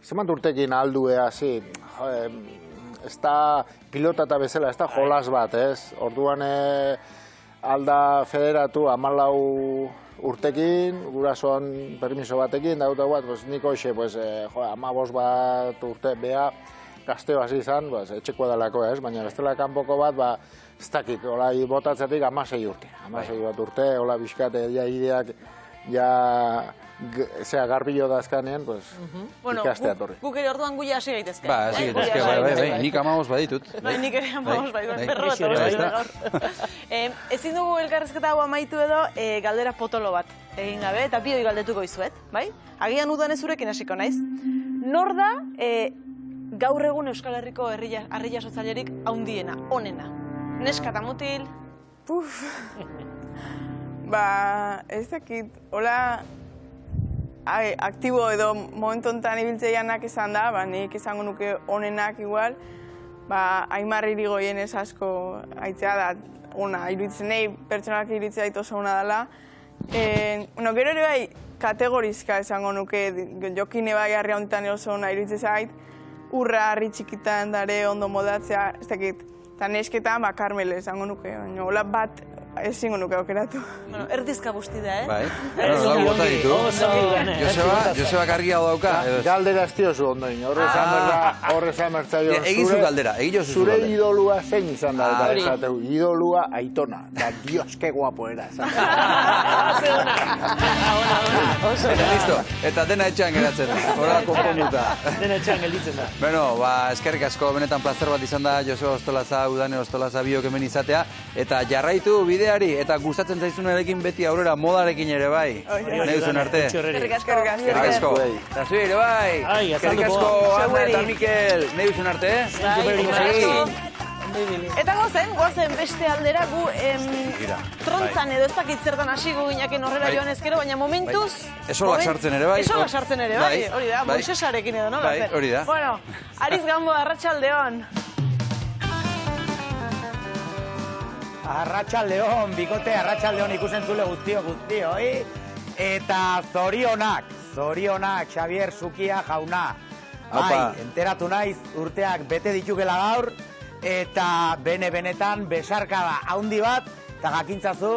S18: zemat urtekin alduea, zi, ez da pilota eta bezala, ez da jolas bat, ez? Orduan alda federatu 14 urtekin, gurasoan permiso batekin, dauta bat, nik hoxe, 15 bat urte beha, gazteo hasi izan, etxeko dalako, ez? Baina bestela kanpoko bat, ez dakit, hola botatzetik 16 urte. 16 bat urte, hola bizkate, ideak, garbilo dazkanean, ikastea torri.
S5: Guk ere orduan guia hasi gaitezke.
S2: Ba, hasi gaitezke, bai, nik 15 baditut.
S5: Bai, nik ere 15 baditut, perro bat gaur. Ezin dugu elkarrezketa hau amaitu edo galdera potolo bat egin gabe, eta bioi galdetuko izuet, bai? Agian udan ezurekin hasiko naiz. Nor da gaur egun Euskal Herriko harri jasotzailerik handiena, onena? Neska eta mutil.
S19: Ez dakit, hola aktibo edo momentu honetan ibiltzeianak izan da, nik izango nuke onenak igual, Aimar Irigoyenez asko aitzea da, ona, iruditzen nahi, pertsonalak iruditzea ito oso ona dela. Gero ere bai, kategorizka esango nuke, Jokine bai harri honetan oso ona iruditzen zait, urra harri txikitan dare ondo modatzea, ez dakit, eta nesketan Karmele esango nuke, hola bat ezingo nuke aukeratu.
S5: Erdizka busti da,
S2: Bai, lan bota ditu. Joseba kargia dauka.
S18: Galdera ez diozu ondoin, horre zamertzaio.
S2: Egizu galdera, egizu
S18: zure idolua zein izan da, eta esateu, idolua Aitona, eta Dios, que guapo era.
S2: Listo, eta dena etxean geratzen da, horrela konponduta.
S14: Dena etxean gelditzen da.
S2: Bueno, eskerrik asko, benetan plazer bat izan da, Joseba Ostolaza, Udane Ostolaza biok hemen izatea, eta jarraitu bideari, eta gustatzen zaizunarekin beti aurrera modarekin ere bai. Nahi duzun arte.
S19: Eskerrik asko.
S2: Eta zui ere bai. Eskerrik asko, Ana eta Mikel. Nahi duzun arte.
S5: Eta goazen beste aldera gu trontzan edo ez dakit zertan hasiko ginaken horrela joan ezkero, baina momentuz...
S2: Esolak sartzen ere bai.
S5: Esolak sartzen ere bai, hori da, Moisesarekin edo, no?
S2: Bai, hori da.
S5: Bueno, Ariz Gambo, Arratsaldeon.
S7: Arratsaldeon, bikote, Arratsaldeon ikusentzule guztioi. Eta zorionak, Xabier Zukia jauna. Bai, enteratu naiz urteak bete ditukela gaur, eta benetan besarkada haundi bat, eta jakintzazu,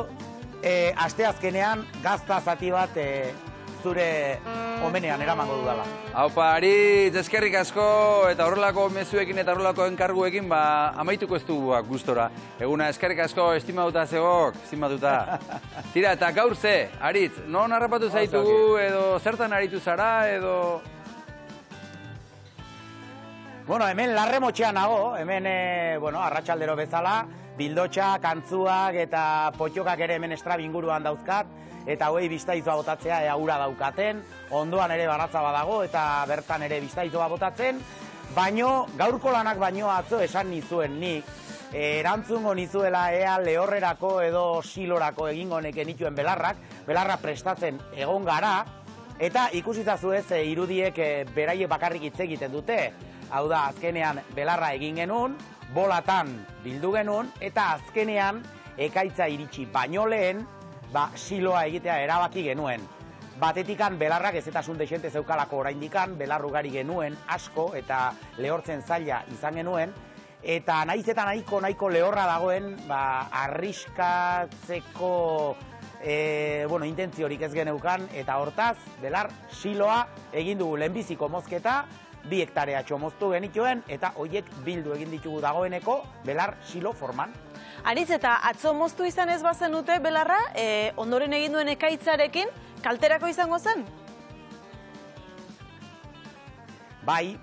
S7: asteazkenean gazta zati bat zure omenean eramango dudala.
S2: Haupa, Aritz, eskerrik asko, eta horrelako mezuekin eta horrelako enkarguekin, amaituko ez dugu gustora. Eguna, eskerrik asko, estimatuta zegok, estimatuta. Tira, eta gaur ze, Aritz, non harrapatu zaitugu, edo zertan aritu zara, edo...
S7: Bueno, hemen larremotxean nago, hemen, arratsaldero bezala, bildotxak, antzuak eta potxokak ere hemen estrabinguruan dauzkat, eta hoi biztaizua botatzea ura daukaten, ondoan ere baratza badago eta bertan ere biztaizua botatzen, baino, gaurko lanak baino atzo esan nizuen nik, erantzungo nizuela ea lehorrerako edo silorako egingo neken ituen belarra prestatzen egon gara, eta ikusitazu ez irudiek beraiek bakarrik hitz egiten dute. Hau da, azkenean belarra egin genuen, bolatan bildu genuen, eta azkenean ekaitza iritsi baino lehen, siloa egitea erabaki genuen. Batetikan belarrak ezetasun dexente zeukalako oraindikan, belar ugari genuen asko eta lehortzen zaila izan genuen, eta nahiz eta nahiko lehorra dagoen, arriskatzeko intentziorik ez geneukan, eta hortaz, belar siloa egin dugu lehenbiziko mozketa, 2 hektarea txomoztu genituen, eta hoiek bildu egin ditugu dagoeneko belar silo forman.
S5: Aritz, eta atzo moztu izan ez bazen dute belarra, ondoren egin duen ekaitzarekin, kalterako izango zen?
S7: Bai,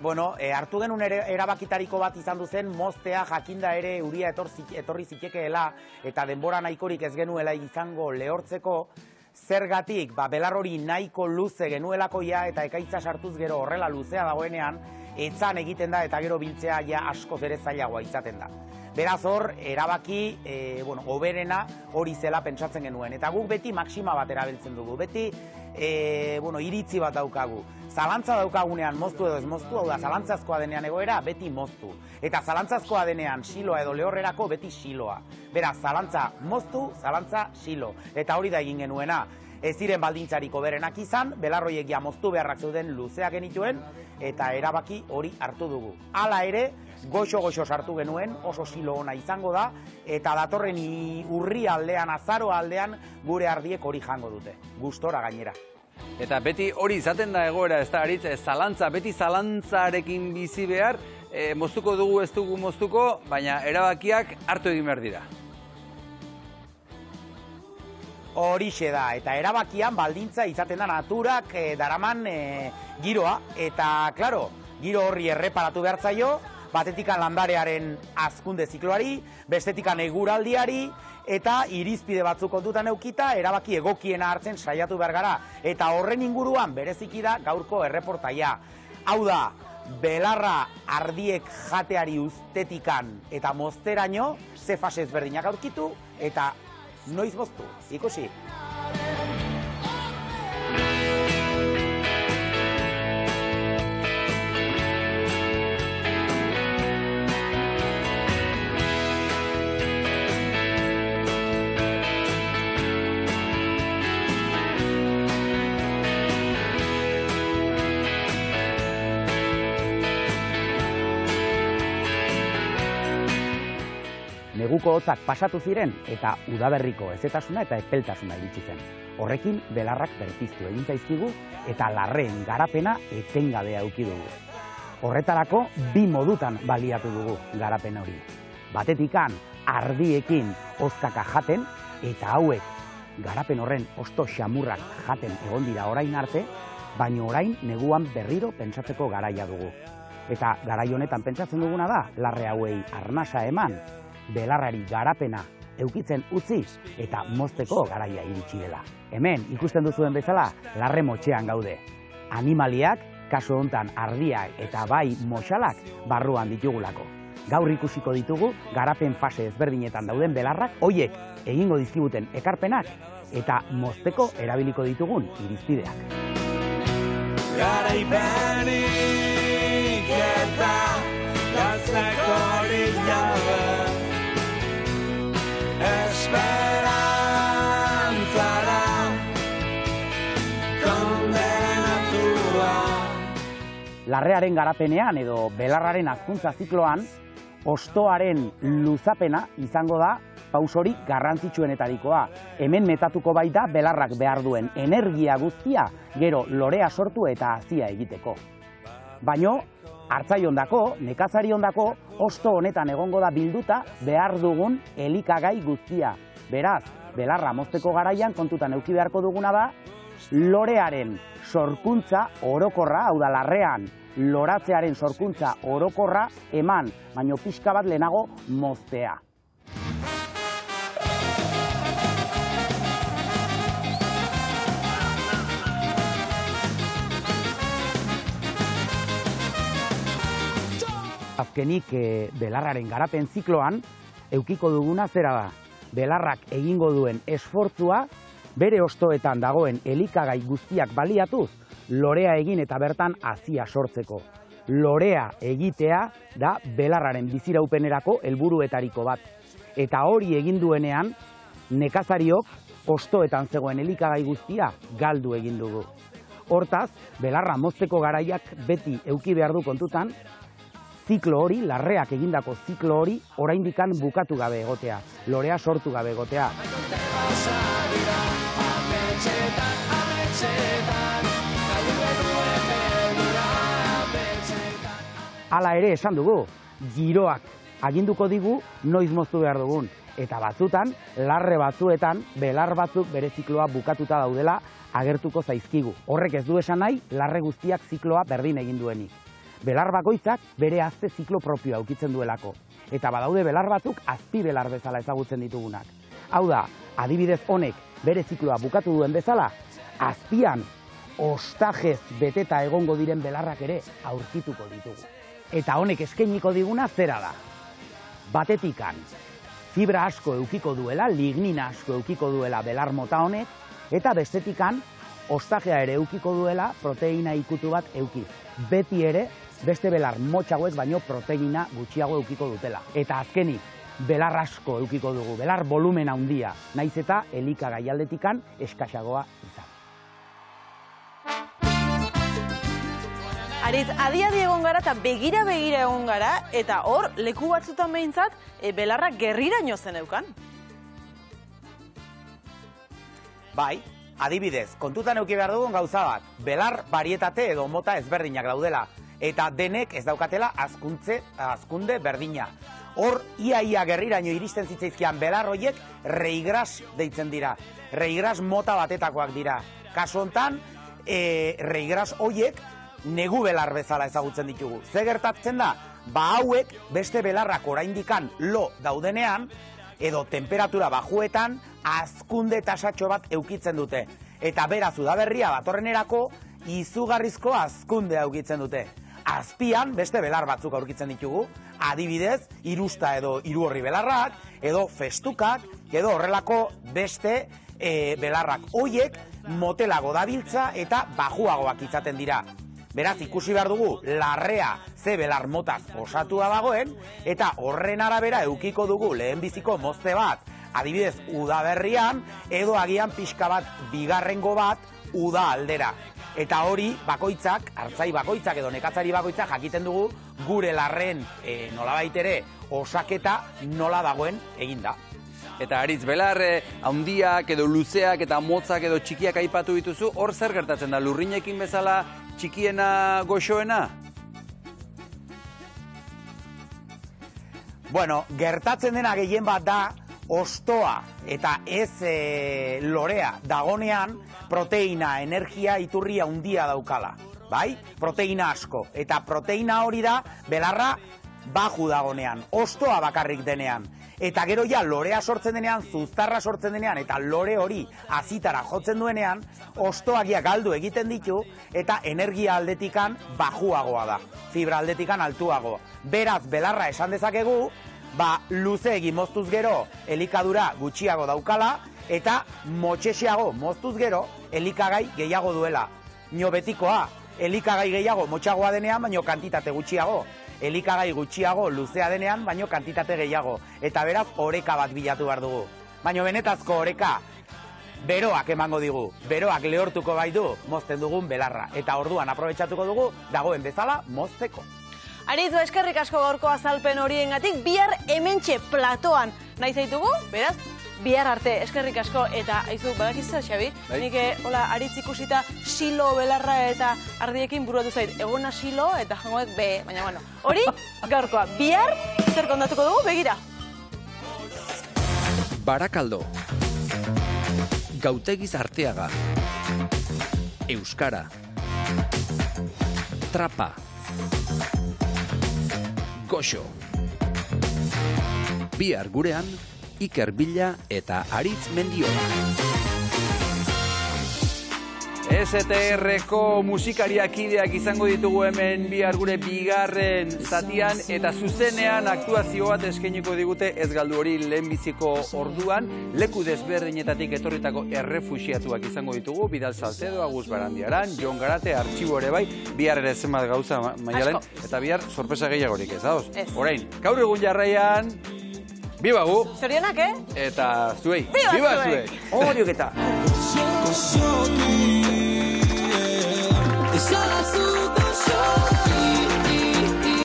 S7: hartu genuen erabakitariko bat izan duzen, moztea jakinda ere euria etorri zitekeela, eta denbora nahikorik ez genuela izango lehortzeko, zergatik, belar hori nahiko luze genuelakoia eta ekaitza sartuz gero horrela luzea dagoenean, etzan egiten da eta gero biltzea asko ere zailagoa izaten da. Beraz hor, erabaki, oberena hori zela pentsatzen genuen. Eta guk beti maksima bat erabiltzen dugu. Beti, iritzi bat daukagu. Zalantza daukagunean moztu edo ez moztu, hau da, zalantzazkoa denean egoera, beti moztu. Eta zalantzazkoa denean siloa edo lehorrerako beti siloa. Beraz, zalantza moztu, zalantza silo. Eta hori da egin genuena. Ez ziren baldintzariko berenak izan, belarroiek moztu beharrak zeuden luzeak genituen, eta erabaki hori hartu dugu. Hala ere, goxo sartu genuen, oso silo ona izango da, eta datorren urri aldean, azaro aldean, gure ardiek hori jango dute. Gustora gainera.
S2: Eta beti hori izaten da egoera, ez da, Aritz, zalantza, beti zalantzarekin bizi behar, moztuko dugu ez dugu moztuko, baina erabakiak hartu egin behar dira.
S7: Horixe da, eta erabakian baldintza izaten da naturak daraman giroa, eta, klaro, giro horri erreparatu behar zaio, batetikan landarearen hazkunde zikloari, bestetikan eguraldiari, eta irizpide batzuk kontutan eukita, erabaki egokiena hartzen saiatu behar gara. Eta horren inguruan bereziki da gaurko erreportaia. Hau da, belarra ardiek jateari ustetikan eta mozteraino, ze fase ezberdinak aurkitu eta noiz moztu, ikusi. Neguko hotzak pasatu ziren eta udaberriko ezetasuna eta epeltasuna iritsi zen. Horrekin belarrak berpiztu egin zaizkigu eta larreen garapena etengabea eduki dugu. Horretarako bi modutan baliatu dugu garapen hori. Batetikan ardiekin ozkaka jaten eta hauek garapen horren osto xamurrak jaten egon dira orain arte, baina orain neguan berriro pentsatzeko garaia dugu. Eta garai honetan pentsatzen duguna da larre hauei arnasa eman, belarrari garapena eukitzen utzi eta mozteko garaia iritsi dela. Hemen ikusten duzuen bezala larre motxean gaude. Animaliak, kasu hontan ardiak eta bai moxalak barruan ditugulako. Gaur ikusiko ditugu garapen fase ezberdinetan dauden belarrak, hoiek egingo dizkiguten ekarpenak eta mozteko erabiliko ditugun irizpideak. Garaipenik eta gaztekorik gabe esperantzara kondenatua. Larrearen garapenean edo belarraren hazkuntza zikloan, hostoaren luzapena izango da pausorik garrantzitsuenetarikoa. Hemen metatuko baita belarrak behar duen energia guztia gero lorea sortu eta hazia egiteko. Baino, hartzaiondako, nekazariondako, hosto honetan egongo da bilduta behar dugun elikagai guztia. Beraz, belarra mozteko garaian kontutan eduki beharko duguna da, lorearen sorkuntza orokorra, hau da larrean, loratzearen sorkuntza orokorra eman, baino pixka bat lehenago moztea. Azkenik, belarraren garapen zikloan, eukiko duguna zera da. Belarrak egingo duen esfortzua, bere hostoetan dagoen elikagai guztiak baliatuz, lorea egin eta bertan hazia sortzeko. Lorea egitea da belarraren biziraupenerako helburuetariko bat. Eta hori egin duenean, nekazariok hostoetan zegoen elikagai guztia galdu egin dugu. Hortaz, belarra mozteko garaiak beti eduki behar du kontutan, ziklo hori, larreak egindako ziklo hori, oraindikan bukatu gabe egotea, lorea sortu gabe egotea. Hala ere esan dugu, giroak aginduko digu noiz moztu behar dugun. Eta batzutan, larre batzuetan, belar batzuk bere zikloa bukatuta daudela agertuko zaizkigu. Horrek ez du esan nahi, larre guztiak zikloa berdin egin duenik. Belar bakoitzak bere azte ziklo propioa aukitzen duelako. Eta badaude belar batzuk azpi belar bezala ezagutzen ditugunak. Hau da, adibidez honek bere zikloa bukatu duen bezala, azpian ostajez beteta egongo diren belarrak ere aurkituko ditugu. Eta honek eskainiko diguna zera da. Batetikan, fibra asko eukiko duela, lignina asko eukiko duela belar mota honek, eta bestetikan, ostajea ere eukiko duela proteina ikutu bat eukiz. Beti ere, beste belar motxagoek baino proteina gutxiago eukiko dutela. Eta azkenik, belar asko eukiko dugu, belar volumen handia, naiz eta elikagai aldetikan eskasagoa izan.
S5: Aritz, adi-adi egon gara eta begira-begira egon gara, eta hor, leku batzutan behintzat, belarrak gerriraino zen eukan.
S7: Bai, adibidez, kontutan euki behar dugun gauza bat, belar barietate edo mota ezberdinak daudela, eta denek ez daukatela hazkunde berdina. Hor, ia gerriraino iristen zitzaizkian belar horiek reigras deitzen dira. Reigras mota batetakoak dira. Kasu hontan, reigras horiek negu belar bezala ezagutzen ditugu. Ze gertatzen da, hauek beste belarrak oraindikan lo daudenean, edo temperatura bajuetan, hazkunde tasatxo bat eukitzen dute. Eta beraz udaberria datorrenerako izugarrizko hazkundea eukitzen dute. azpian beste belar batzuk aurkitzen ditugu, adibidez, irusta edo hiruorri belarrak, edo festukak, edo horrelako beste belarrak. Hoiek motelago dabiltza eta bajuagoak izaten dira. Beraz, ikusi behar dugu, larrea ze belar motaz osatua dagoen, eta horren arabera eukiko dugu lehenbiziko mozte bat, adibidez, udaberrian, edo agian pixka bat bigarrengo bat uda aldera. Eta hori bakoitzak, hartzai bakoitzak edo nekatzari bakoitzak jakiten dugu gure larren nolabait ere osaketa nola dagoen eginda.
S2: Eta Aritz, belar handiak edo luzeak eta motzak edo txikiak aipatu dituzu, hor zer gertatzen da, lurrinekin bezala txikiena goxoena?
S7: Bueno, gertatzen dena gehien bat da, ostoa eta ez lorea dagonean proteina, energia, iturria handia daukala. Bai? Proteina asko. Eta proteina hori da belarra baju dagonean, ostoa bakarrik denean. Eta gero ja lorea sortzen denean, zuztarra sortzen denean, eta lore hori azitara jotzen duenean, ostoagia galdu egiten ditu, eta energia aldetikan bajuagoa da. Fibra aldetikan altuagoa. Beraz, belarra esan dezakegu, luzeegi moztuz gero elikadura gutxiago daukala, eta motxeseago moztuz gero elikagai gehiago duela. Nio betikoa, elikagai gehiago motxagoa denean, baino kantitate gutxiago. Elikagai gutxiago luzea denean, baino kantitate gehiago. Eta beraz, oreka bat bilatu behar dugu. Baino benetazko oreka, beroak emango digu. Beroak lehortuko baitu mozten dugun belarra. Eta orduan aprobetxatuko dugu, dagoen bezala mozteko.
S5: Aritz, eskerrik asko gaurko azalpen horiengatik, bihar hementxe platoan nahi zaitugu, beraz, bihar arte, eskerrik asko, eta aizu, badakizza, Xabi? Nik, Aritz ikusita silo belarra eta ardiekin buruatu zait, egona silo eta jangoet be, baina, bueno, hori, gaurkoa, bihar, zer kontatuko dugu, begira.
S2: Barakaldo, Gautegiz Arteaga, Euskara, Trapa, Goxo. Bihar gurean, Iker Bila eta Aritz Mendiola. STR-ko musikariak ideak izango ditugu hemen bihar gure bigarren zatian eta zuzenean aktuazio bat eskainiko digute ez galdu hori lehenbiziko orduan. Leku desberdinetatik etorritako errefuxiatuak izango ditugu, Bidal Salcedo, Agus Barandiaran, Jon Garate, Artxibo ere bai, bihar ere zenbat gauza Maialen, eta bihar sorpresa gehiagorik ez, dauz? Orain, gaur egun jarraian, biba gu!
S5: Zorionak,
S2: Eta zuei,
S5: biba zuei!
S7: Horiok eta!
S21: It's